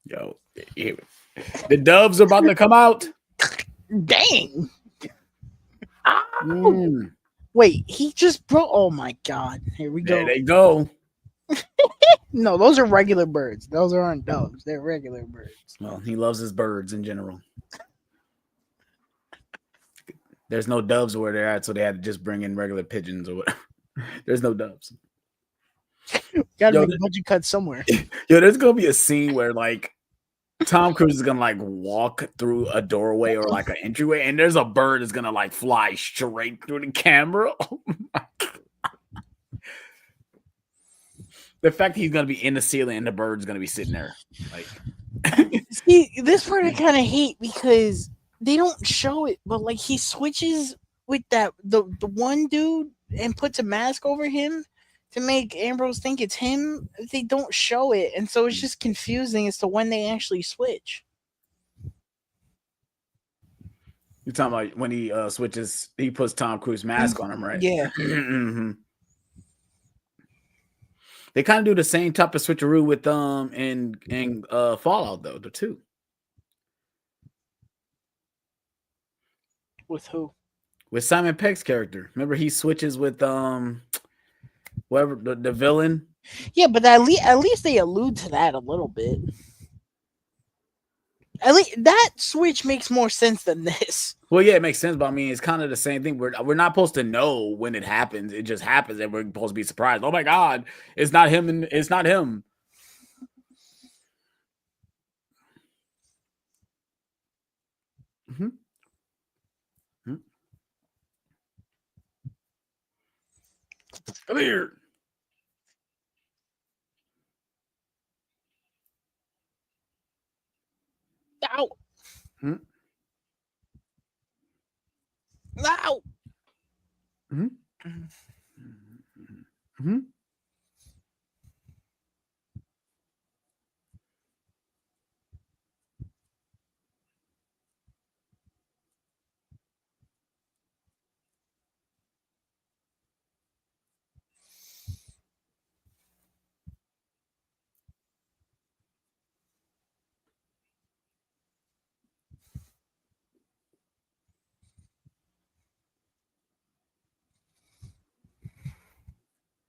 [SPEAKER 1] Yo, the dubs are about to come out.
[SPEAKER 2] Dang. Ow.
[SPEAKER 1] Mm,
[SPEAKER 2] Wait, he just broke. Oh my god. Here we
[SPEAKER 1] there
[SPEAKER 2] go.
[SPEAKER 1] they go.
[SPEAKER 2] No, those are regular birds. Those aren't doves. They're regular birds.
[SPEAKER 1] Well, he loves his birds in general. There's no doves where they're at, so they had to just bring in regular pigeons or whatever. There's no doves.
[SPEAKER 2] Got to
[SPEAKER 1] Yo,
[SPEAKER 2] make budget cuts somewhere.
[SPEAKER 1] yo, there's gonna be a scene where like Tom Cruise is gonna like walk through a doorway or like an entryway, and there's a bird that's gonna like fly straight through the camera. Oh my God. The fact that he's gonna be in the ceiling and the bird's gonna be sitting there, like.
[SPEAKER 2] See, this part I kind of hate because they don't show it, but like he switches with the one dude and puts a mask over him to make Ambrose think it's him. They don't show it, and so it's just confusing as to when they actually switch.
[SPEAKER 1] You're talking about when he switches, he puts Tom Cruise mask on him, right?
[SPEAKER 2] Yeah.
[SPEAKER 1] Mm-hmm. They kind of do the same type of switcheroo with in Fallout though, the two.
[SPEAKER 2] With who?
[SPEAKER 1] With Simon Pegg's character. Remember he switches with whoever the villain.
[SPEAKER 2] Yeah, but at least they allude to that a little bit. At least that switch makes more sense than this.
[SPEAKER 1] Well, yeah, it makes sense, but I mean, it's kind of the same thing. We're not supposed to know when it happens. It just happens, and we're supposed to be surprised. Oh my God, it's not him, and it's not him. Mm-hmm. Mm-hmm. Come here.
[SPEAKER 2] Ow!
[SPEAKER 1] Mm-hmm.
[SPEAKER 2] Ow!
[SPEAKER 1] Mm-hmm. Mm-hmm. Mm-hmm.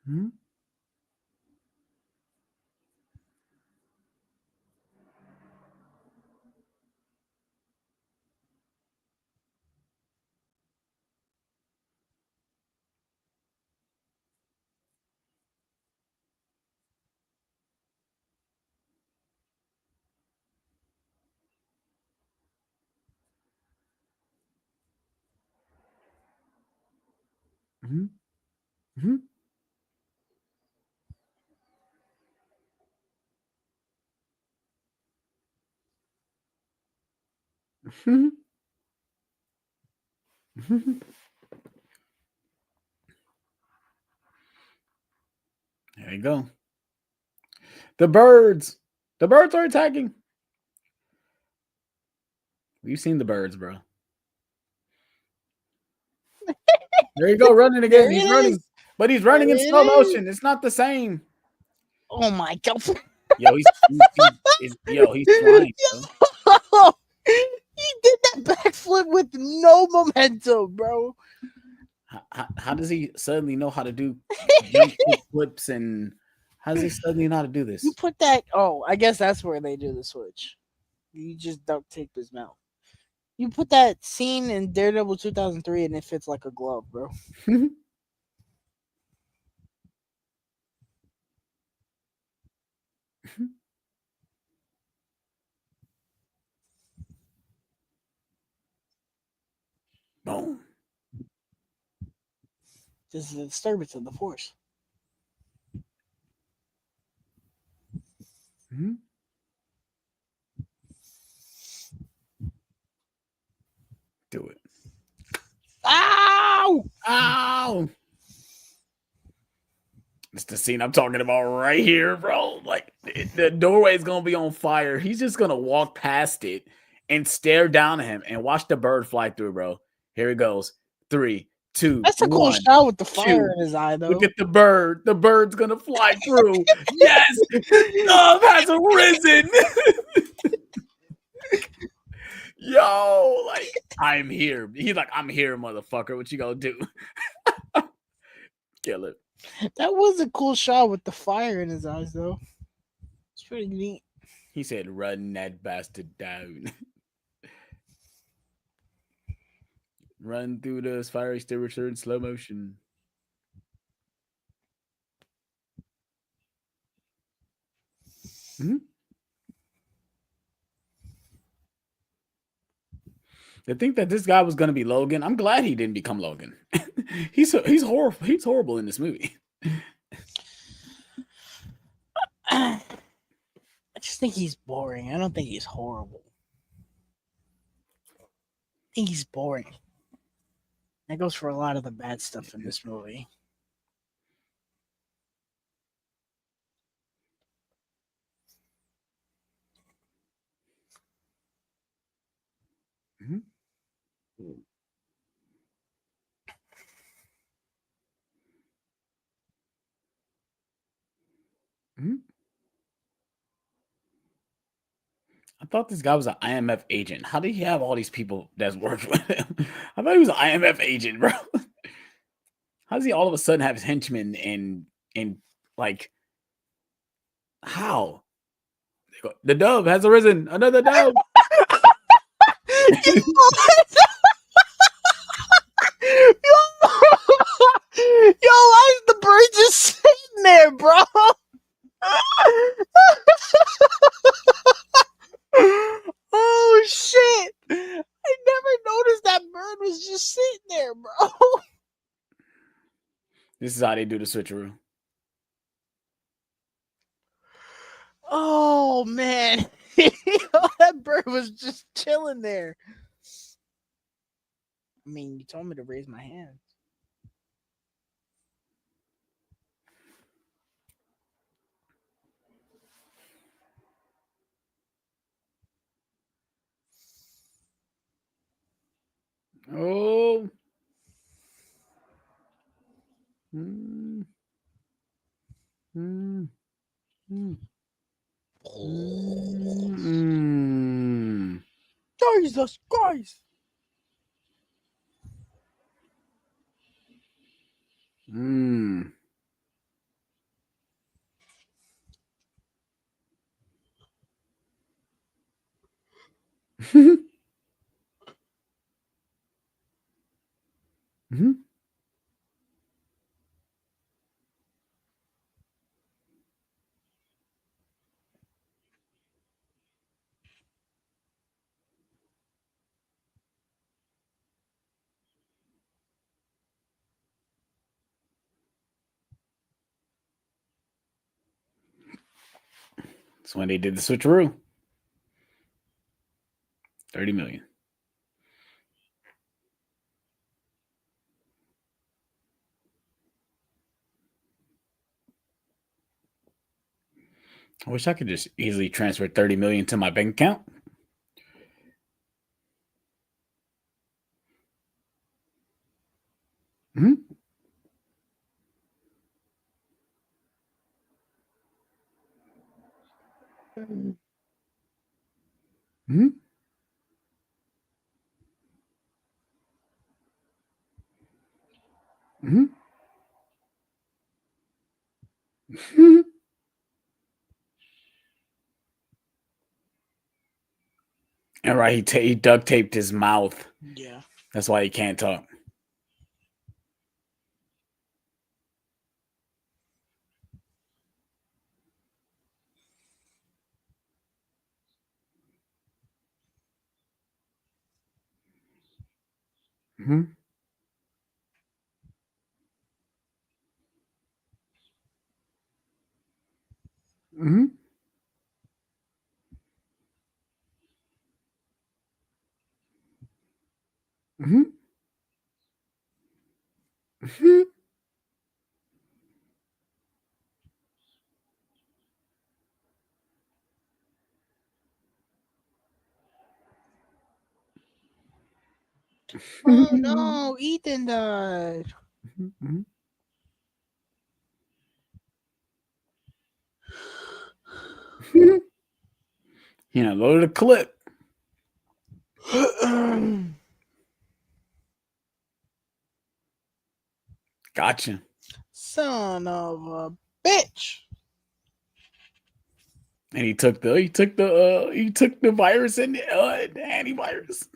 [SPEAKER 1] Mm-hmm. Mm-hmm. Mm-hmm. Mm-hmm. There you go. The birds. The birds are attacking. We've seen the birds, bro. There you go, running
[SPEAKER 2] There
[SPEAKER 1] again.
[SPEAKER 2] it
[SPEAKER 1] He's
[SPEAKER 2] is.
[SPEAKER 1] running, but he's
[SPEAKER 2] There
[SPEAKER 1] running in
[SPEAKER 2] it
[SPEAKER 1] slow
[SPEAKER 2] is.
[SPEAKER 1] motion. It's not the same.
[SPEAKER 2] Oh my god!
[SPEAKER 1] Yo, he's flying, bro.
[SPEAKER 2] He did that backflip with no momentum, bro.
[SPEAKER 1] How does he suddenly know how to do jump kick flips and how does he suddenly know how to do
[SPEAKER 2] You
[SPEAKER 1] this?
[SPEAKER 2] put that. Oh, I guess that's where they do the switch. You just duct tape his mouth. You put that scene in Daredevil 2003 and it fits like a glove, bro.
[SPEAKER 1] Boom.
[SPEAKER 2] This is a disturbance of the force.
[SPEAKER 1] Mm-hmm. Do it.
[SPEAKER 2] Ow!
[SPEAKER 1] Ow! It's the scene I'm talking about right here, bro. Like the doorway is gonna be on fire. He's just gonna walk past it and stare down at him and watch the bird fly through, bro. Here it goes. Three, two,
[SPEAKER 2] That's a cool
[SPEAKER 1] one,
[SPEAKER 2] shot with the fire
[SPEAKER 1] shoot.
[SPEAKER 2] in his eye,
[SPEAKER 1] Look
[SPEAKER 2] though.
[SPEAKER 1] at the bird. The bird's gonna fly through. Yes, the dove has arisen. Yo, like I'm here. He's like, I'm here, motherfucker. What you gonna do? Kill it.
[SPEAKER 2] That was a cool shot with the fire in his eyes, though. It's pretty neat.
[SPEAKER 1] He said, "Run that bastard down." Run through the fire extinguisher in slow motion. Mm-hmm. To think that this guy was going to be Logan, I'm glad he didn't become Logan. he's horrible. He's horrible in this movie.
[SPEAKER 2] I just think he's boring. I don't think he's horrible. I think he's boring. That goes for a lot of the bad stuff in this movie.
[SPEAKER 1] Mm-hmm. Mm-hmm. I thought this guy was an IMF agent. How did he have all these people that's worked with him? I thought he was an IMF agent, bro. How does he all of a sudden have his henchmen and like how? The dove has arisen. Another dove.
[SPEAKER 2] Yo, why is the bird just sitting there, bro? Oh shit! I never noticed that bird was just sitting there, bro.
[SPEAKER 1] This is how they do the switcheroo.
[SPEAKER 2] Oh man, that bird was just chilling there. I mean, you told me to raise my hand.
[SPEAKER 1] Oh. Mm. Mm. Mm. Mm.
[SPEAKER 2] Jesus Christ!
[SPEAKER 1] Mm. Mm-hmm. That's when they did the switcheroo. 30 million. I wish I could just easily transfer 30 million to my bank account. Mm-hmm. Mm-hmm. Mm-hmm. And right, he duct taped his mouth.
[SPEAKER 2] Yeah.
[SPEAKER 1] That's why he can't talk. Mm-hmm. Mm-hmm. Mm-hmm. Mm-hmm.
[SPEAKER 2] Oh no, Ethan died.
[SPEAKER 1] Load the clip. Gotcha.
[SPEAKER 2] Son of a bitch.
[SPEAKER 1] And he took the virus and the antivirus.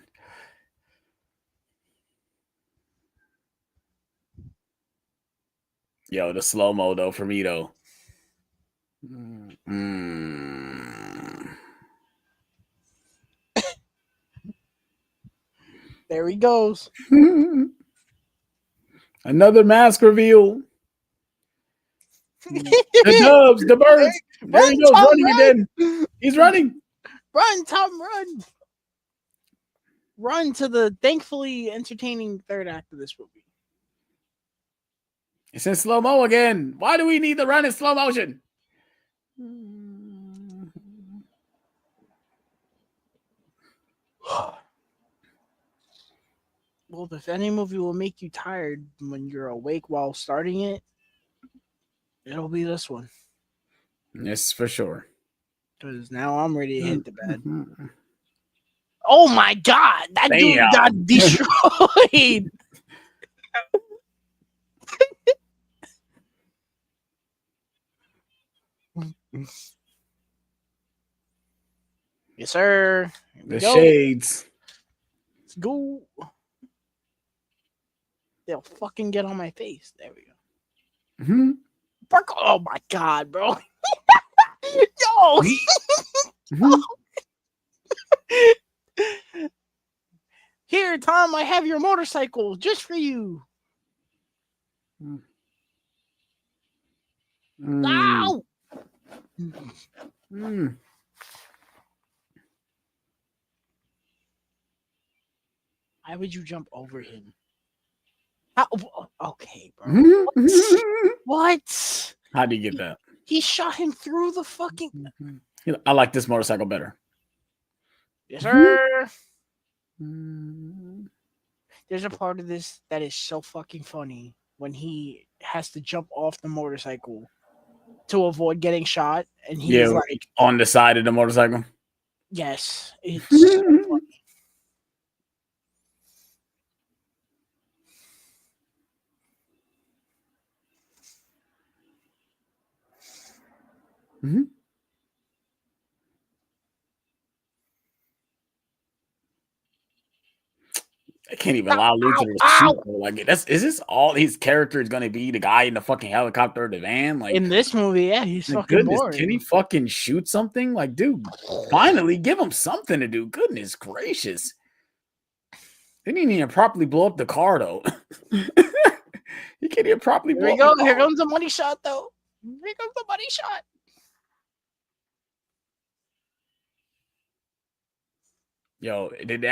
[SPEAKER 1] Yo, the slow mo though for me though.
[SPEAKER 2] There he goes.
[SPEAKER 1] Another mask reveal. The doves, the birds. There he goes,
[SPEAKER 2] Tom,
[SPEAKER 1] running again. He's running.
[SPEAKER 2] Run, Tom, run. Run to the thankfully entertaining third act of this movie.
[SPEAKER 1] It's in slow mo again. Why do we need to run in slow motion?
[SPEAKER 2] Well, if any movie will make you tired when you're awake while starting it, it'll be this one.
[SPEAKER 1] Yes, for sure.
[SPEAKER 2] Because now I'm ready to hit the bed. Oh my god, that dude got destroyed. Yes, sir.
[SPEAKER 1] The shades.
[SPEAKER 2] Let's go. They'll fucking get on my face. There we go. Oh my god, bro. Yo. Here, Tom, I have your motorcycle just for you. Ow! Why would you jump over him? How? Okay, bro. What?
[SPEAKER 1] How do you get that?
[SPEAKER 2] He shot him through the fucking...
[SPEAKER 1] I like this motorcycle better.
[SPEAKER 2] Yes, sir. There's a part of this that is so fucking funny when he has to jump off the motorcycle to avoid getting shot, and he's like
[SPEAKER 1] on the side of the motorcycle.
[SPEAKER 2] Yes, it's so funny.
[SPEAKER 1] I can't even allow Luther to shoot. Like, is this all his character is going to be? The guy in the fucking helicopter or the van? Like
[SPEAKER 2] in this movie, yeah, he's fucking boring.
[SPEAKER 1] Can he fucking shoot something? Like, dude, finally give him something to do. Goodness gracious. They didn't even properly blow up the car though. He can't even properly blow up the car.
[SPEAKER 2] Here comes the money shot though. Here comes the money shot.
[SPEAKER 1] Yo, did
[SPEAKER 2] They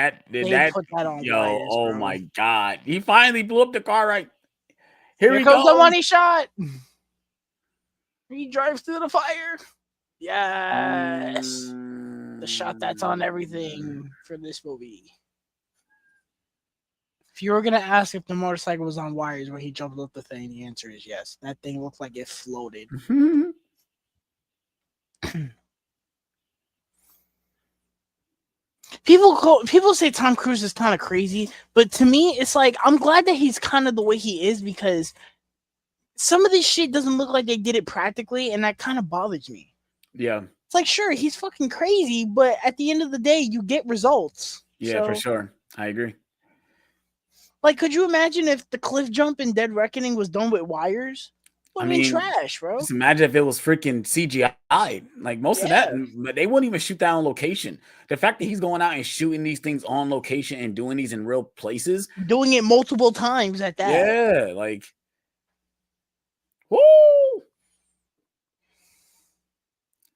[SPEAKER 1] that
[SPEAKER 2] put that on
[SPEAKER 1] yo,
[SPEAKER 2] bias,
[SPEAKER 1] oh
[SPEAKER 2] bro.
[SPEAKER 1] my god. He finally blew up the car right.
[SPEAKER 2] Here comes the money shot. He drives through the fire. Yes. The shot that's on everything for this movie. If you were going to ask if the motorcycle was on wires where he jumped up the thing, the answer is yes. That thing looked like it floated. People say Tom Cruise is kind of crazy, but to me, it's like, I'm glad that he's kind of the way he is, because some of this shit doesn't look like they did it practically, and that kind of bothers me.
[SPEAKER 1] Yeah.
[SPEAKER 2] It's like, sure, he's fucking crazy, but at the end of the day, you get results.
[SPEAKER 1] Yeah, for sure. I agree.
[SPEAKER 2] Like, could you imagine if the cliff jump in Dead Reckoning was done with wires? I mean, trash, bro.
[SPEAKER 1] Just imagine if it was freaking CGI. Like, most of that, they wouldn't even shoot that on location. The fact that he's going out and shooting these things on location and doing these in real places.
[SPEAKER 2] Doing it multiple times at that.
[SPEAKER 1] Yeah, like, woo!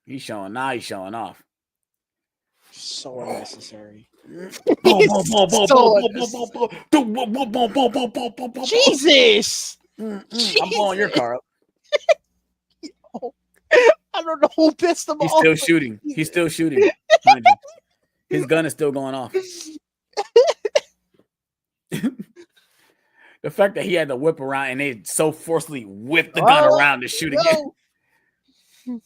[SPEAKER 1] He's showing off.
[SPEAKER 2] So unnecessary. Jesus!
[SPEAKER 1] I'm blowing your car up.
[SPEAKER 2] I don't know who pissed him off.
[SPEAKER 1] He's still shooting. His gun is still going off. The fact that he had to whip around and they so forcefully whipped the gun
[SPEAKER 2] Oh,
[SPEAKER 1] around to shoot again.
[SPEAKER 2] yo. Can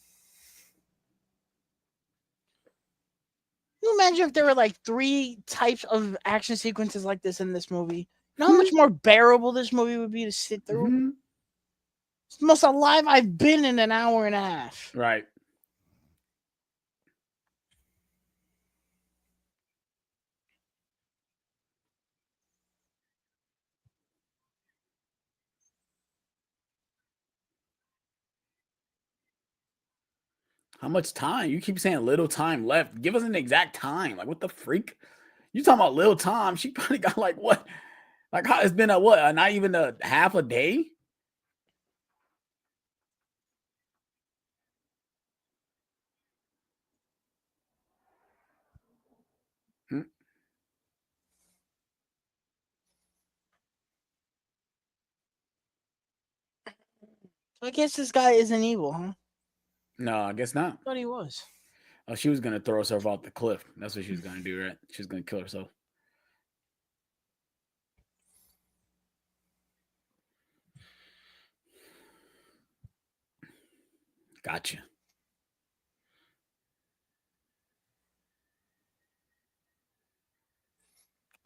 [SPEAKER 2] you imagine if there were like 3 types of action sequences like this in this movie? You know how much more bearable this movie would be to sit through?
[SPEAKER 1] Mm-hmm.
[SPEAKER 2] It's the most alive I've been in an hour and a half.
[SPEAKER 1] Right. How much time? You keep saying little time left. Give us an exact time. Like, what the freak? You talking about little time? She probably got like what? Like, how it's been a what? Not even a half a day? Hmm?
[SPEAKER 2] So I guess this guy isn't evil, huh?
[SPEAKER 1] No, I guess not.
[SPEAKER 2] I thought he was.
[SPEAKER 1] Oh, she was gonna throw herself off the cliff. That's what she was gonna do, right? She was gonna kill herself. Gotcha.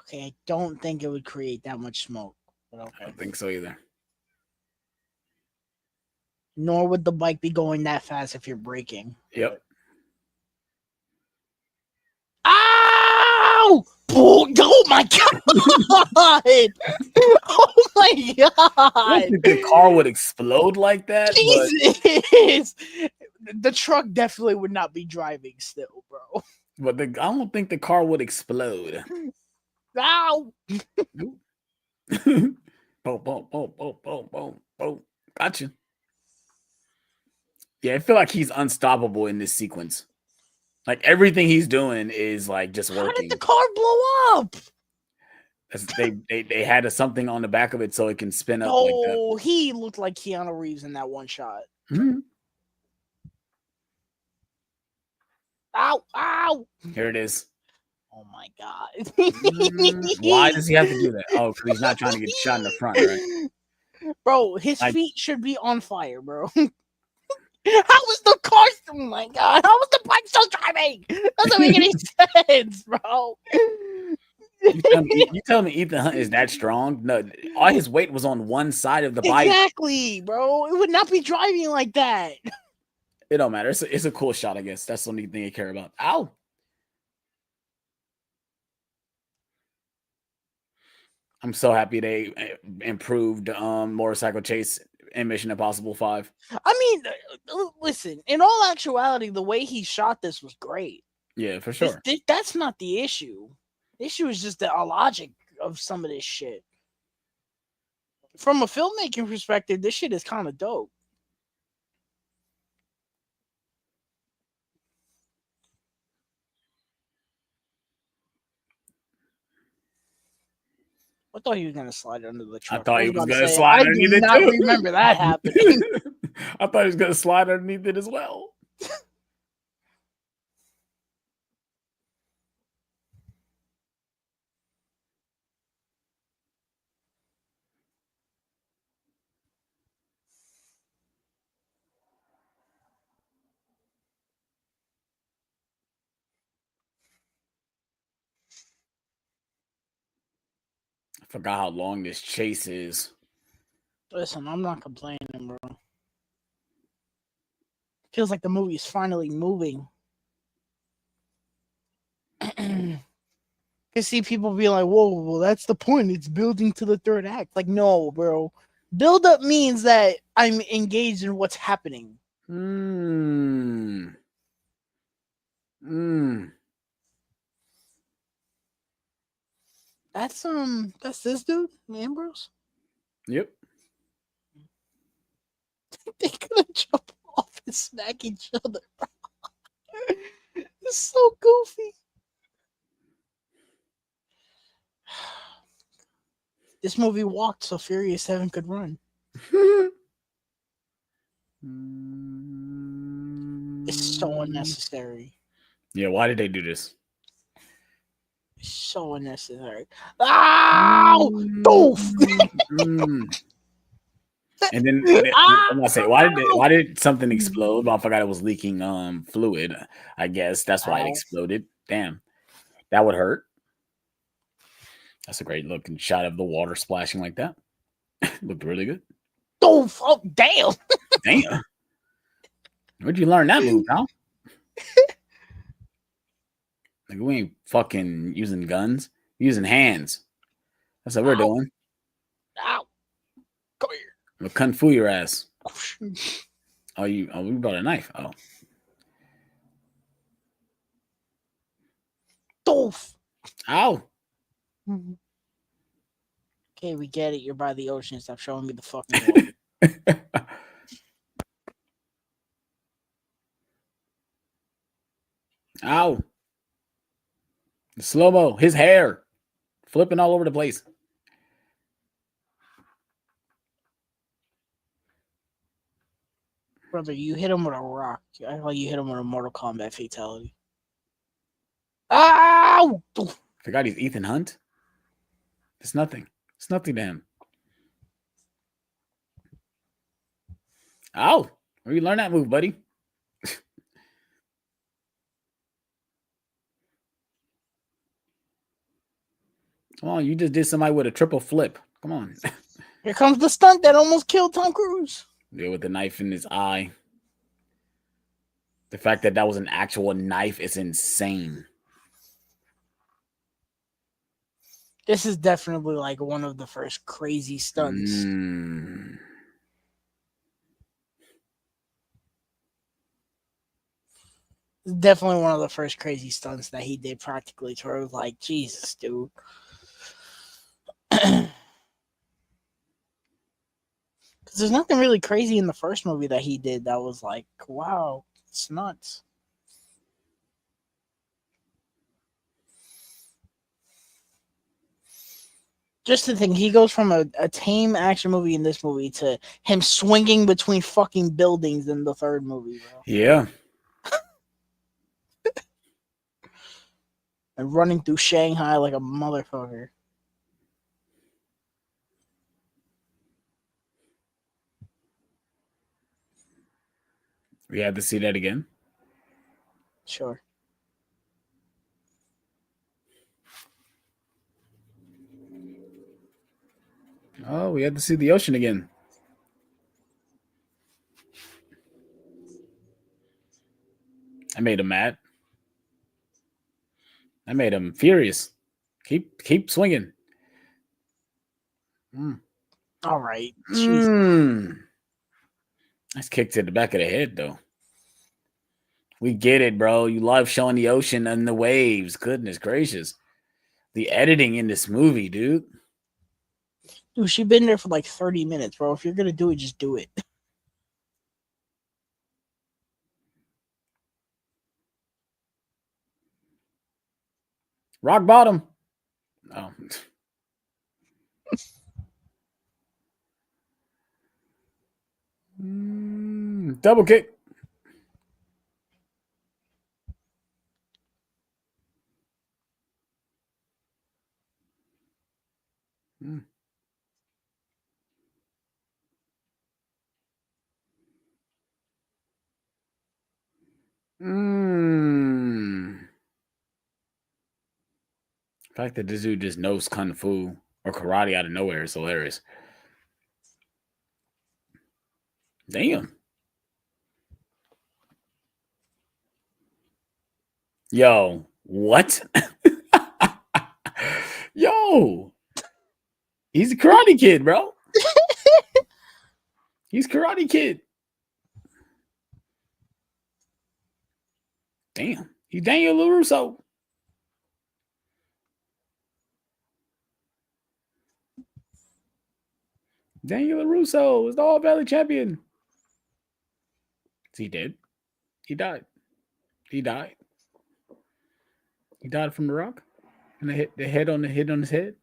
[SPEAKER 2] Okay, I don't think it would create that much smoke. But
[SPEAKER 1] I
[SPEAKER 2] okay.
[SPEAKER 1] don't think so either.
[SPEAKER 2] Nor would the bike be going that fast if you're braking.
[SPEAKER 1] Yep.
[SPEAKER 2] Ow! Oh my god! Oh my
[SPEAKER 1] I don't
[SPEAKER 2] god!
[SPEAKER 1] think the car would explode like that, but
[SPEAKER 2] Jesus! The truck definitely would not be driving still, bro.
[SPEAKER 1] I don't think the car would explode.
[SPEAKER 2] Ow!
[SPEAKER 1] Boom, boom, boom, boom, boom, boom, boom. Gotcha. Yeah, I feel like he's unstoppable in this sequence. Like everything he's doing is like just
[SPEAKER 2] How did the
[SPEAKER 1] working.
[SPEAKER 2] car blow up?
[SPEAKER 1] They had something on the back of it so it can spin up like that.
[SPEAKER 2] Oh, he looked like Keanu Reeves in that one shot.
[SPEAKER 1] Mhm.
[SPEAKER 2] Ow! Ow!
[SPEAKER 1] Here it is.
[SPEAKER 2] Oh my god!
[SPEAKER 1] Why does he have to do that? Oh, because he's not trying to get shot in the front, right?
[SPEAKER 2] Bro, his
[SPEAKER 1] Like,
[SPEAKER 2] feet should be on fire, bro. How was the car? Oh my god! How was the bike still driving? Doesn't make any sense, bro.
[SPEAKER 1] you tell me Ethan Hunt is that strong? No, all his weight was on one side of the bike.
[SPEAKER 2] Exactly, bro. It would not be driving like that.
[SPEAKER 1] It don't matter. It's a cool shot, I guess. That's the only thing you care about. Ow. I'm so happy they improved motorcycle chase in Mission Impossible 5.
[SPEAKER 2] I mean, listen. In all actuality, the way he shot this was great.
[SPEAKER 1] Yeah, for sure.
[SPEAKER 2] That's not the issue. The issue is just the logic of some of this shit. From a filmmaking perspective, this shit is kind of dope. I thought he was gonna slide under the
[SPEAKER 1] I
[SPEAKER 2] truck.
[SPEAKER 1] thought
[SPEAKER 2] I
[SPEAKER 1] he
[SPEAKER 2] was
[SPEAKER 1] was
[SPEAKER 2] about to
[SPEAKER 1] going to
[SPEAKER 2] say,
[SPEAKER 1] slide
[SPEAKER 2] I do
[SPEAKER 1] underneath it
[SPEAKER 2] not
[SPEAKER 1] too.
[SPEAKER 2] remember that happening.
[SPEAKER 1] I thought he was going to slide underneath it as well. I forgot how long this chase is.
[SPEAKER 2] Listen, I'm not complaining, bro. Feels like the movie is finally moving. Can see people be like, "Whoa, well, that's the point. It's building to the third act." Like, no, bro. Build up means that I'm engaged in what's happening.
[SPEAKER 1] Mm.
[SPEAKER 2] That's this dude, Ambrose.
[SPEAKER 1] Yep.
[SPEAKER 2] They gonna jump off and smack each other. It's so goofy. This movie walked so Furious 7 could run. It's so unnecessary.
[SPEAKER 1] Yeah, why did they do this?
[SPEAKER 2] So unnecessary. Ow! Doof!
[SPEAKER 1] Mm, mm. And then I'm gonna say,
[SPEAKER 2] Ow!
[SPEAKER 1] why did something explode? Well, I forgot it was leaking fluid. I guess that's why it
[SPEAKER 2] Ow.
[SPEAKER 1] exploded. Damn, that would hurt. That's a great looking shot of the water splashing like that. Looked really good.
[SPEAKER 2] Doof! Oh, damn!
[SPEAKER 1] Damn, where'd you learn that move, pal? Like we ain't fucking using guns, using hands. That's what we're
[SPEAKER 2] Ow!
[SPEAKER 1] doing.
[SPEAKER 2] Ow! Come
[SPEAKER 1] We'll kung fu your ass.
[SPEAKER 2] here.
[SPEAKER 1] Oh, we brought a knife. Oh,
[SPEAKER 2] Doof!
[SPEAKER 1] ow.
[SPEAKER 2] Okay, we get it. You're by the ocean. Stop showing me the fucking water.
[SPEAKER 1] Ow. Slow mo. His hair flipping all over the place.
[SPEAKER 2] Brother, you hit him with a rock. I feel like you hit him with a Mortal Kombat fatality. Ow! Doof.
[SPEAKER 1] Forgot he's Ethan Hunt. It's nothing. It's nothing to him. Ow. Where you learn that move, buddy? Come on, you just did somebody with a triple flip. Come on.
[SPEAKER 2] Here comes the stunt that almost killed Tom Cruise.
[SPEAKER 1] There with the knife in his eye. The fact that was an actual knife is insane.
[SPEAKER 2] This is definitely like one of the first crazy stunts. Definitely one of the first crazy stunts that he did practically to where it was like, Jesus, dude. Because there's nothing really crazy in the first movie that he did that was like, wow, it's nuts. Just to think, he goes from a tame action movie in this movie to him swinging between fucking buildings in the third movie, bro.
[SPEAKER 1] Yeah.
[SPEAKER 2] And running through Shanghai like a motherfucker.
[SPEAKER 1] We had to see that again.
[SPEAKER 2] Sure.
[SPEAKER 1] Oh, we had to see the ocean again. I made him mad. I made him furious. Keep swinging.
[SPEAKER 2] All right.
[SPEAKER 1] Nice kick to the back of the head, though. We get it, bro. You love showing the ocean and the waves. Goodness gracious. The editing in this movie, dude.
[SPEAKER 2] Dude, she been there for like 30 minutes, bro. If you're gonna do it, just do it.
[SPEAKER 1] Rock bottom. Oh. Double kick. The fact that this dude just knows kung fu or karate out of nowhere is hilarious. Damn. Yo, what? Yo, he's a karate kid, bro. He's karate kid. Damn, he's Daniel LaRusso. Daniel LaRusso is the All Valley champion. He did. He died. He died. He died from the rock, and the hit on his head.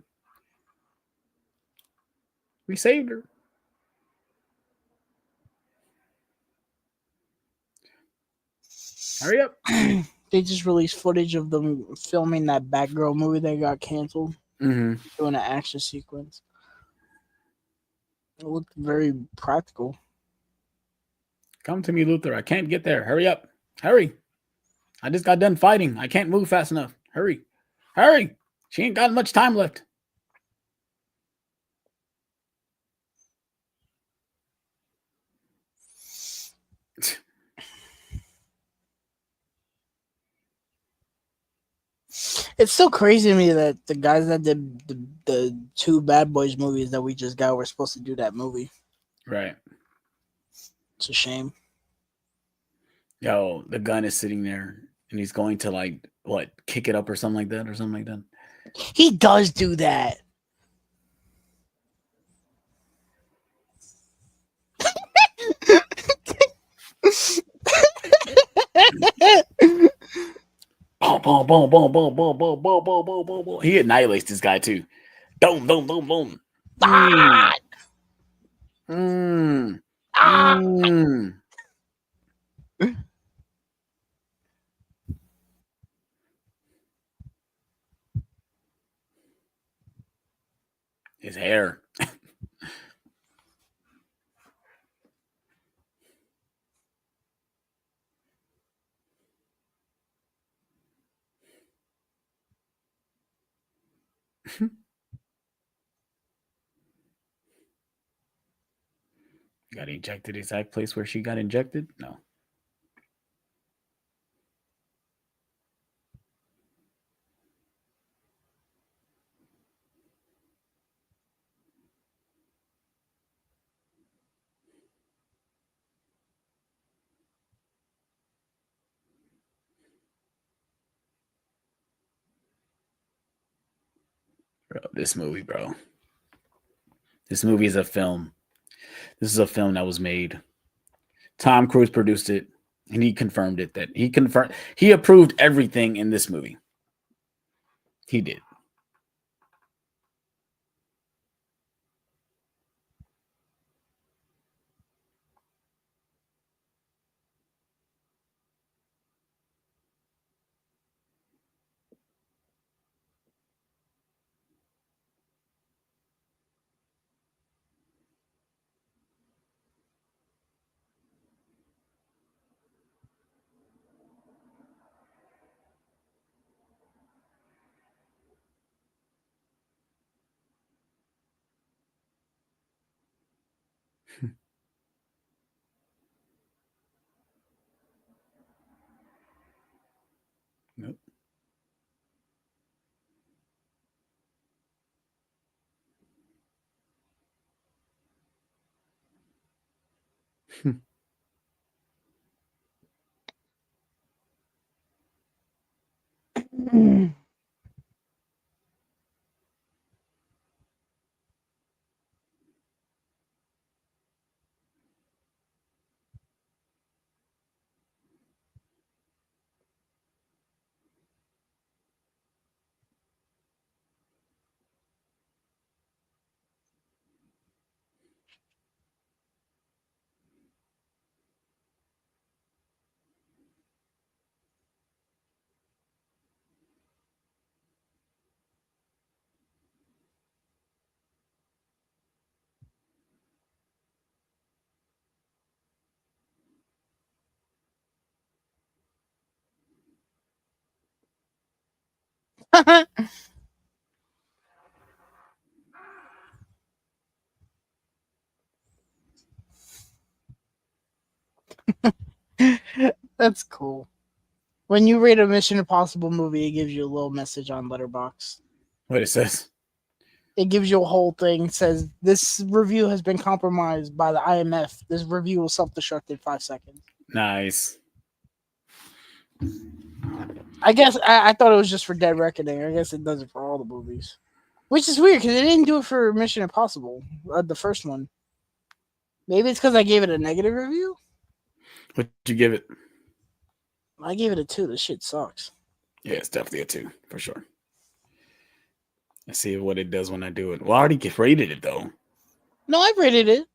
[SPEAKER 1] We saved her. Hurry up.
[SPEAKER 2] They just released footage of them filming that Batgirl movie that got canceled,
[SPEAKER 1] Mm-hmm.
[SPEAKER 2] doing an action sequence. It looked very practical.
[SPEAKER 1] Come to me, Luther. I can't get there. Hurry up. Hurry. I just got done fighting. I can't move fast enough. Hurry. Hurry. She ain't got much time left.
[SPEAKER 2] It's so crazy to me that the guys that did the two Bad Boys movies that we just got were supposed to do that movie.
[SPEAKER 1] Right.
[SPEAKER 2] It's a shame.
[SPEAKER 1] Yo, the gun is sitting there and he's going to like what, kick it up or something like that
[SPEAKER 2] He does do that.
[SPEAKER 1] Boom, boom, boom, boom, boom, boom, boom, boom, boom, boom, boom, boom. He annihilates this guy too. Boom, boom, boom, boom. Mm.
[SPEAKER 2] Ah!
[SPEAKER 1] Mm.
[SPEAKER 2] Ah!
[SPEAKER 1] Mm. His hair. Got ejected exact place where she got injected? No. Bro, this movie, bro. This movie is a film. This is a film that was made. Tom Cruise produced it, and he confirmed it that he approved everything in this movie. He did. Nope.
[SPEAKER 2] That's cool. When you rate a Mission Impossible movie, it gives you a little message on Letterboxd.
[SPEAKER 1] What it says?
[SPEAKER 2] It gives you a whole thing. It says this review has been compromised by the IMF. This review will self-destruct in 5 seconds.
[SPEAKER 1] Nice.
[SPEAKER 2] I guess I thought it was just for Dead Reckoning. I guess it does it for all the movies, which is weird because it didn't do it for Mission Impossible, the first one. Maybe it's because I gave it a negative review.
[SPEAKER 1] What'd you give it?
[SPEAKER 2] I gave it a 2. This shit sucks.
[SPEAKER 1] Yeah, it's definitely a 2 for sure. Let's see what it does when I do it. Well, I already rated it though.
[SPEAKER 2] No, I rated it.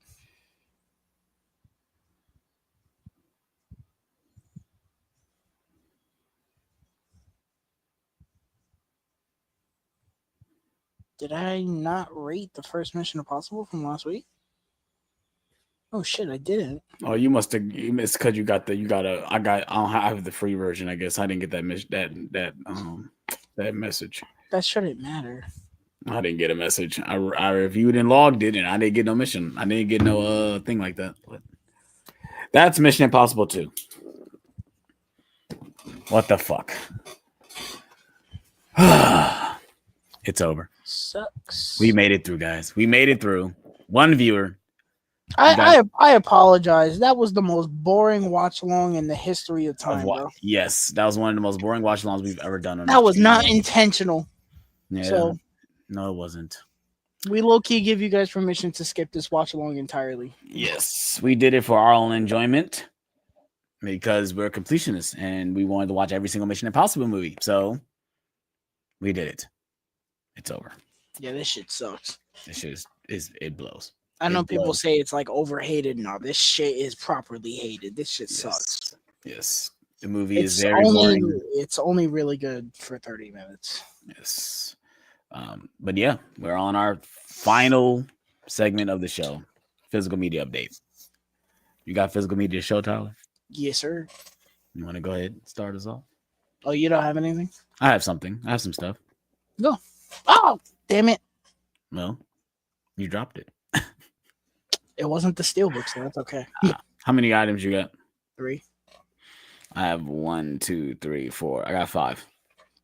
[SPEAKER 2] Did I not rate the first Mission Impossible from last week? Oh shit, I didn't.
[SPEAKER 1] Oh, you missed because I have the free version. I guess I didn't get that message.
[SPEAKER 2] That shouldn't matter.
[SPEAKER 1] I didn't get a message. I reviewed and logged it, and I didn't get no mission. I didn't get no thing like that. But that's Mission Impossible 2. What the fuck? It's over.
[SPEAKER 2] Sucks.
[SPEAKER 1] We made it through, guys. We made it through. One viewer.
[SPEAKER 2] I apologize. That was the most boring watch along in the history of time, bro.
[SPEAKER 1] Yes, that was one of the most boring watch alongs we've ever done.
[SPEAKER 2] That was not intentional.
[SPEAKER 1] Yeah.
[SPEAKER 2] So
[SPEAKER 1] no, it wasn't.
[SPEAKER 2] We low key give you guys permission to skip this watch along entirely.
[SPEAKER 1] Yes, we did it for our own enjoyment because we're completionists and we wanted to watch every single Mission Impossible movie. So we did it. It's over.
[SPEAKER 2] Yeah, this shit sucks.
[SPEAKER 1] This shit it blows.
[SPEAKER 2] I know people say it's like overhated. No, this shit is properly hated. This shit sucks.
[SPEAKER 1] Yes. The movie is very boring.
[SPEAKER 2] It's only really good for 30 minutes.
[SPEAKER 1] Yes. But yeah, we're on our final segment of the show. Physical media update. You got physical media show, Tyler?
[SPEAKER 2] Yes, sir.
[SPEAKER 1] You want to go ahead and start us off?
[SPEAKER 2] Oh, you don't have anything?
[SPEAKER 1] I have something. I have some stuff.
[SPEAKER 2] Go. Oh, damn it.
[SPEAKER 1] Well, you dropped it.
[SPEAKER 2] It wasn't the steelbook, so that's okay.
[SPEAKER 1] How many items you got?
[SPEAKER 2] 3.
[SPEAKER 1] I have 1, 2, 3, 4. I got 5.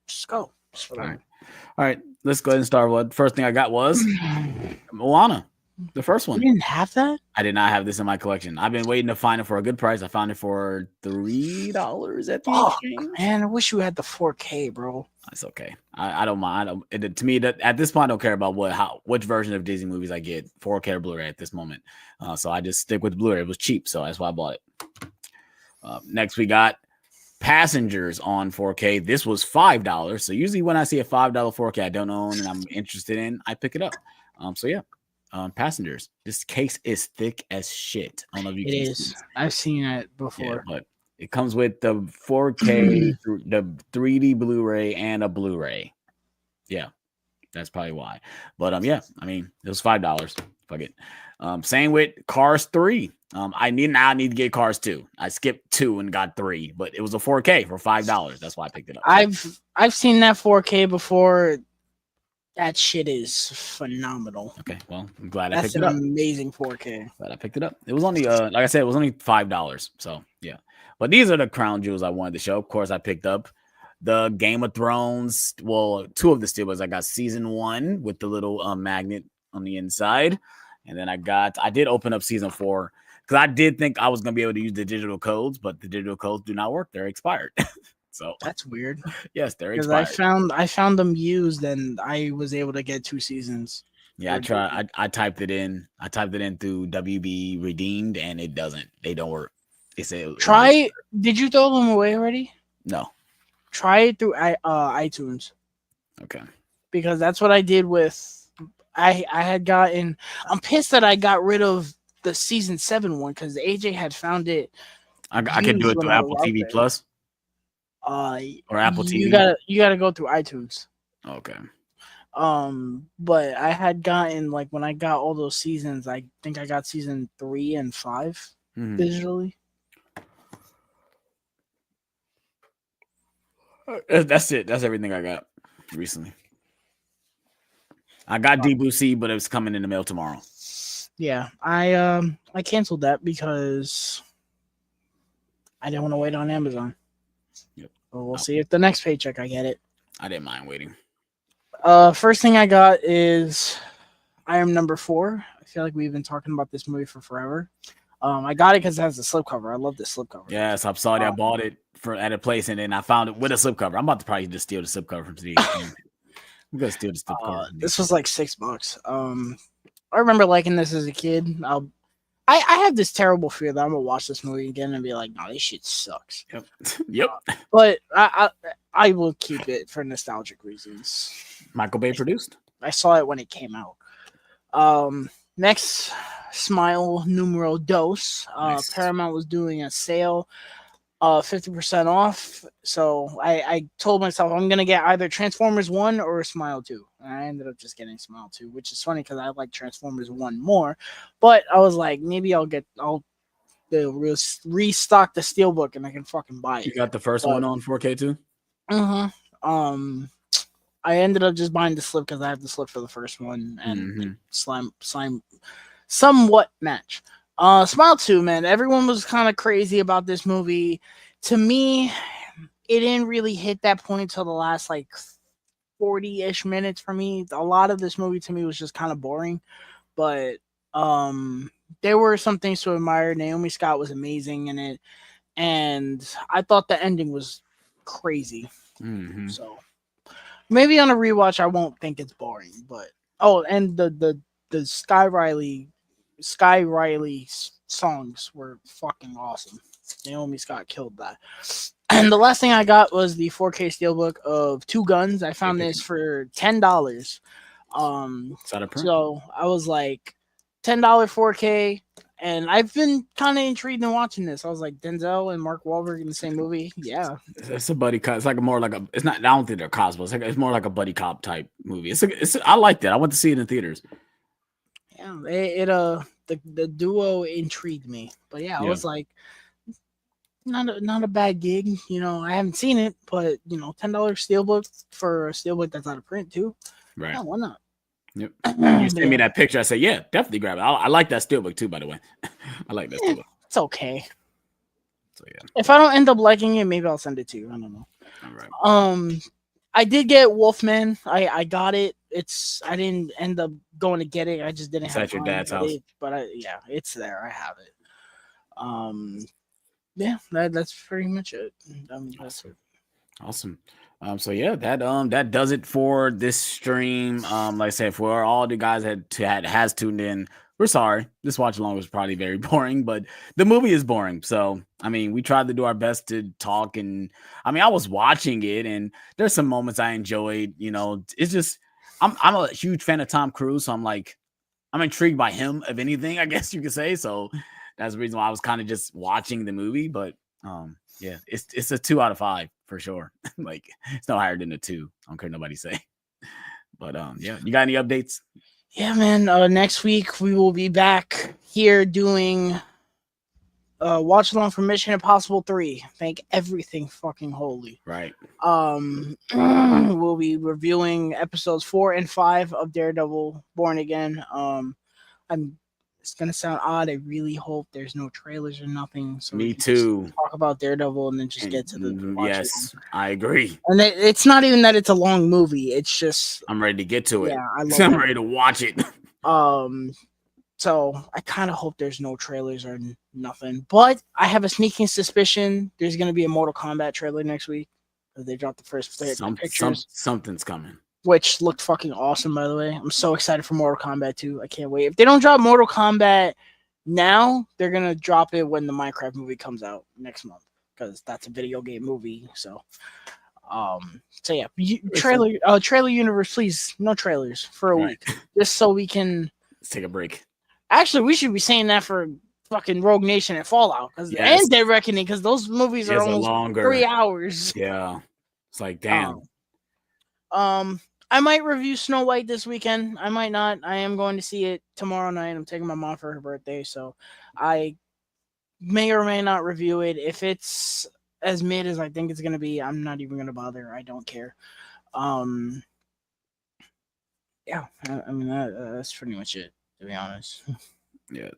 [SPEAKER 2] Just go.
[SPEAKER 1] All right. Let's go ahead and start. What first thing I got was Moana, the first one.
[SPEAKER 2] You didn't have that?
[SPEAKER 1] I did not have this in my collection. I've been waiting to find it for a good price. I found it for $3 at the exchange.
[SPEAKER 2] Man, I wish you had the 4K, bro.
[SPEAKER 1] That's okay. I don't mind. To me, at this point, I don't care about which version of Disney movies I get, 4K or Blu-ray at this moment. So I just stick with Blu-ray. It was cheap, so that's why I bought it. Next, we got Passengers on 4K. This was $5. So usually when I see a $5 4K I don't own and I'm interested in, I pick it up. So yeah. Passengers. This case is thick as shit. I don't know if you can see it.
[SPEAKER 2] I've seen it before.
[SPEAKER 1] Yeah, but it comes with the 4K, the 3D Blu-ray, and a Blu-ray. Yeah, that's probably why. But yeah, I mean, it was $5. Fuck it. Same with Cars 3. I need to get Cars 2. I skipped 2 and got 3, but it was a 4K for $5. That's why I picked it up.
[SPEAKER 2] I've seen that 4K before. That shit is phenomenal.
[SPEAKER 1] Okay, well, I'm glad I picked it
[SPEAKER 2] up.
[SPEAKER 1] That's
[SPEAKER 2] an amazing 4K.
[SPEAKER 1] Glad I picked it up. It was only, like I said, it was only $5. So, yeah. But these are the crown jewels I wanted to show. Of course, I picked up the Game of Thrones. Well, 2 of the steelbooks. I got season 1 with the little magnet on the inside. And then I did open up season 4 because I did think I was going to be able to use the digital codes, but the digital codes do not work. They're expired. So
[SPEAKER 2] that's weird.
[SPEAKER 1] Yes, they're expired.
[SPEAKER 2] Because I found them used and I was able to get 2 seasons.
[SPEAKER 1] Yeah, I typed it in. I typed it in through WB Redeemed and it doesn't. They don't work. They say
[SPEAKER 2] Did you throw them away already?
[SPEAKER 1] No.
[SPEAKER 2] Try it through iTunes.
[SPEAKER 1] Okay.
[SPEAKER 2] Because that's what I did with I had gotten. I'm pissed that I got rid of the season 7 one because AJ had found it.
[SPEAKER 1] I can do it through Apple TV Plus. Or Apple
[SPEAKER 2] TV. You gotta go through iTunes.
[SPEAKER 1] Okay.
[SPEAKER 2] But I had gotten, like, when I got all those seasons, I think I got season 3 and 5 digitally.
[SPEAKER 1] That's it. That's everything I got recently. I got Deep Blue Sea, but it's coming in the mail tomorrow.
[SPEAKER 2] Yeah, I canceled that because I didn't want to wait on Amazon.
[SPEAKER 1] Yep.
[SPEAKER 2] Well, we'll see if the next paycheck I get it.
[SPEAKER 1] I didn't mind waiting.
[SPEAKER 2] First thing I got is Iron number 4. I feel like we've been talking about this movie for forever. I got it because it has a slipcover. I love this slipcover.
[SPEAKER 1] Yes, I'm sorry. I bought it at a place and then I found it with a slipcover. I'm about to probably just steal the slipcover from today. I'm gonna steal the slipcover.
[SPEAKER 2] This was like $6. I remember liking this as a kid. I have this terrible fear that I'm gonna watch this movie again and be like, "No, this shit sucks."
[SPEAKER 1] Yep. Yep.
[SPEAKER 2] But I will keep it for nostalgic reasons.
[SPEAKER 1] Michael Bay produced.
[SPEAKER 2] I saw it when it came out. Next, Smile numero dos. Nice. Paramount was doing a sale. 50% off. So I told myself I'm gonna get either Transformers 1 or Smile 2. And I ended up just getting Smile 2, which is funny because I like Transformers 1 more. But I was like, maybe I'll restock the Steelbook and I can fucking buy
[SPEAKER 1] You
[SPEAKER 2] it.
[SPEAKER 1] got the first
[SPEAKER 2] But
[SPEAKER 1] one on 4K too?
[SPEAKER 2] um I ended up just buying the slip because I have the slip for the first one and
[SPEAKER 1] Mm-hmm.
[SPEAKER 2] slime somewhat match. Smile 2, man. Everyone was kind of crazy about this movie. To me, it didn't really hit that point until the last like 40-ish minutes for me. A lot of this movie to me was just kind of boring, but there were some things to admire. Naomi Scott was amazing in it, and I thought the ending was crazy.
[SPEAKER 1] Mm-hmm.
[SPEAKER 2] So maybe on a rewatch I won't think it's boring, but oh, and the Sky Riley songs were fucking awesome. Naomi Scott killed that. And the last thing I got was the 4K steelbook of Two Guns. I found this for $10.
[SPEAKER 1] Is that a print?
[SPEAKER 2] So I was like, $10 4K, and I've been kind of intrigued in watching this. I was like, Denzel and Mark Wahlberg in the same movie. Yeah,
[SPEAKER 1] It's a buddy cop. It's like more like a. It's not. I don't think they're cosplayers. It's more like a buddy cop type movie. I like that. I went to see it in theaters.
[SPEAKER 2] yeah. The duo intrigued me, but yeah, I
[SPEAKER 1] Yeah.
[SPEAKER 2] was like, not a bad gig. I haven't seen it, but $10 steelbook for a steelbook that's out of print too.
[SPEAKER 1] Right.
[SPEAKER 2] Yeah, why not?
[SPEAKER 1] Yep. When you
[SPEAKER 2] But
[SPEAKER 1] sent me
[SPEAKER 2] yeah,
[SPEAKER 1] that picture, I said, "Yeah, definitely grab it." I like that steelbook too, by the way. I like that steelbook.
[SPEAKER 2] it's okay.
[SPEAKER 1] So yeah.
[SPEAKER 2] If I don't end up liking it, maybe I'll send it to you. I don't know.
[SPEAKER 1] All right.
[SPEAKER 2] I did get Wolfman. I got it. I didn't end up going to get it. I just didn't
[SPEAKER 1] It's
[SPEAKER 2] have
[SPEAKER 1] at your
[SPEAKER 2] time.
[SPEAKER 1] dad's house.
[SPEAKER 2] Yeah, it's there. I have it. Um, yeah, that's pretty much it. That's it.
[SPEAKER 1] Awesome. So yeah, that does it for this stream. Like I said, for all the guys that has tuned in, we're sorry. This watch along was probably very boring, but the movie is boring. So I mean, we tried to do our best to talk, and I mean, I was watching it, and there's some moments I enjoyed. It's just I'm a huge fan of Tom Cruise, so I'm intrigued by him, if anything, I guess you could say. So that's the reason why I was kind of just watching the movie. But yeah, it's a 2 out of 5 for sure. Like it's no higher than a 2. I don't care what nobody say. But yeah, you got any updates?
[SPEAKER 2] Yeah, man. Next week we will be back here doing watch along for Mission Impossible 3. Thank everything fucking holy.
[SPEAKER 1] Right.
[SPEAKER 2] We'll be reviewing episodes 4 and 5 of Daredevil Born Again. It's gonna sound odd. I really hope there's no trailers or nothing, so
[SPEAKER 1] Me
[SPEAKER 2] we can just
[SPEAKER 1] too.
[SPEAKER 2] talk about Daredevil and then just get to the watch along.
[SPEAKER 1] Yes, I agree.
[SPEAKER 2] And it's not even that it's a long movie. It's just
[SPEAKER 1] I'm ready to get to it.
[SPEAKER 2] yeah, I love
[SPEAKER 1] I'm
[SPEAKER 2] that.
[SPEAKER 1] ready to watch it.
[SPEAKER 2] So I kind of hope there's no trailers or nothing. But I have a sneaking suspicion there's gonna be a Mortal Kombat trailer next week. They dropped the first pictures,
[SPEAKER 1] Something's coming.
[SPEAKER 2] which looked fucking awesome, by the way. I'm so excited for Mortal Kombat 2. I can't wait. If they don't drop Mortal Kombat now, they're gonna drop it when the Minecraft movie comes out next month because that's a video game movie. So yeah, trailer universe, please, no trailers for a week, just so we can.
[SPEAKER 1] Let's take a break.
[SPEAKER 2] Actually, we should be saying that for fucking Rogue Nation and Fallout and Dead Reckoning because those movies are almost longer. 3 hours.
[SPEAKER 1] Yeah, it's like damn.
[SPEAKER 2] I might review Snow White this weekend. I might not. I am going to see it tomorrow night. I'm taking my mom for her birthday, so I may or may not review it. If it's as mid as I think it's gonna be, I'm not even gonna bother. I don't care. Yeah, I mean that's pretty much it, to be honest.
[SPEAKER 1] Yeah.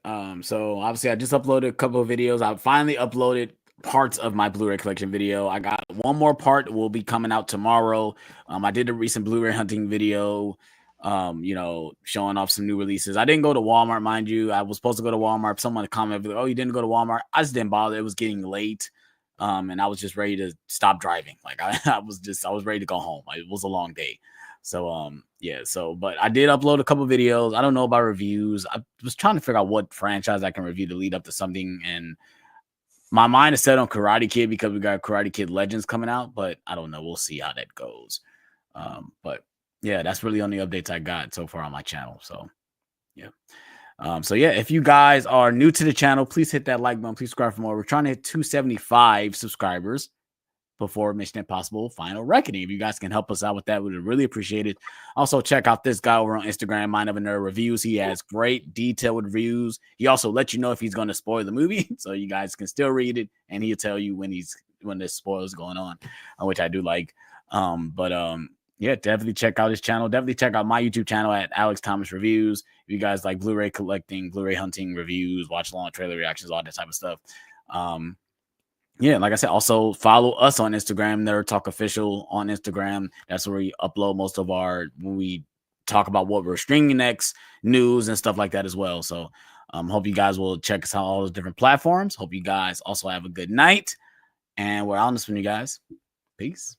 [SPEAKER 1] So obviously I just uploaded a couple of videos. I finally uploaded parts of my Blu-ray collection video. I got one more part will be coming out tomorrow. I did a recent Blu-ray hunting video, showing off some new releases. I didn't go to Walmart, mind you. I was supposed to go to Walmart. Someone commented, "Oh, you didn't go to Walmart." I just didn't bother. It was getting late. And I was just ready to stop driving. Like I was ready to go home. It was a long day. So but I did upload a couple videos. I don't know about reviews. I was trying to figure out what franchise I can review to lead up to something, and my mind is set on Karate Kid because we got Karate Kid Legends coming out, but I don't know. We'll see how that goes. But yeah, that's really the only updates I got so far on my channel. So yeah. So yeah, if you guys are new to the channel, please hit that like button. Please subscribe for more. We're trying to hit 275 subscribers before Mission Impossible Final Reckoning. If you guys can help us out with that, we would really appreciate it. Also, check out this guy over on Instagram, Mind of a Nerd Reviews. He has great detailed reviews. He also lets you know if he's going to spoil the movie, so you guys can still read it, and he'll tell you when there's spoilers going on, which I do like. Yeah, definitely check out his channel. Definitely check out my YouTube channel at Alex Thomas Reviews. If you guys like Blu-ray collecting, Blu-ray hunting reviews, watch along trailer reactions, all that type of stuff. Yeah, like I said, also follow us on Instagram, NerdTalk.Official on Instagram. That's where we upload most of when we talk about what we're streaming next, news and stuff like that as well. So hope you guys will check us out on all those different platforms. Hope you guys also have a good night. And we're on this one, you guys. Peace.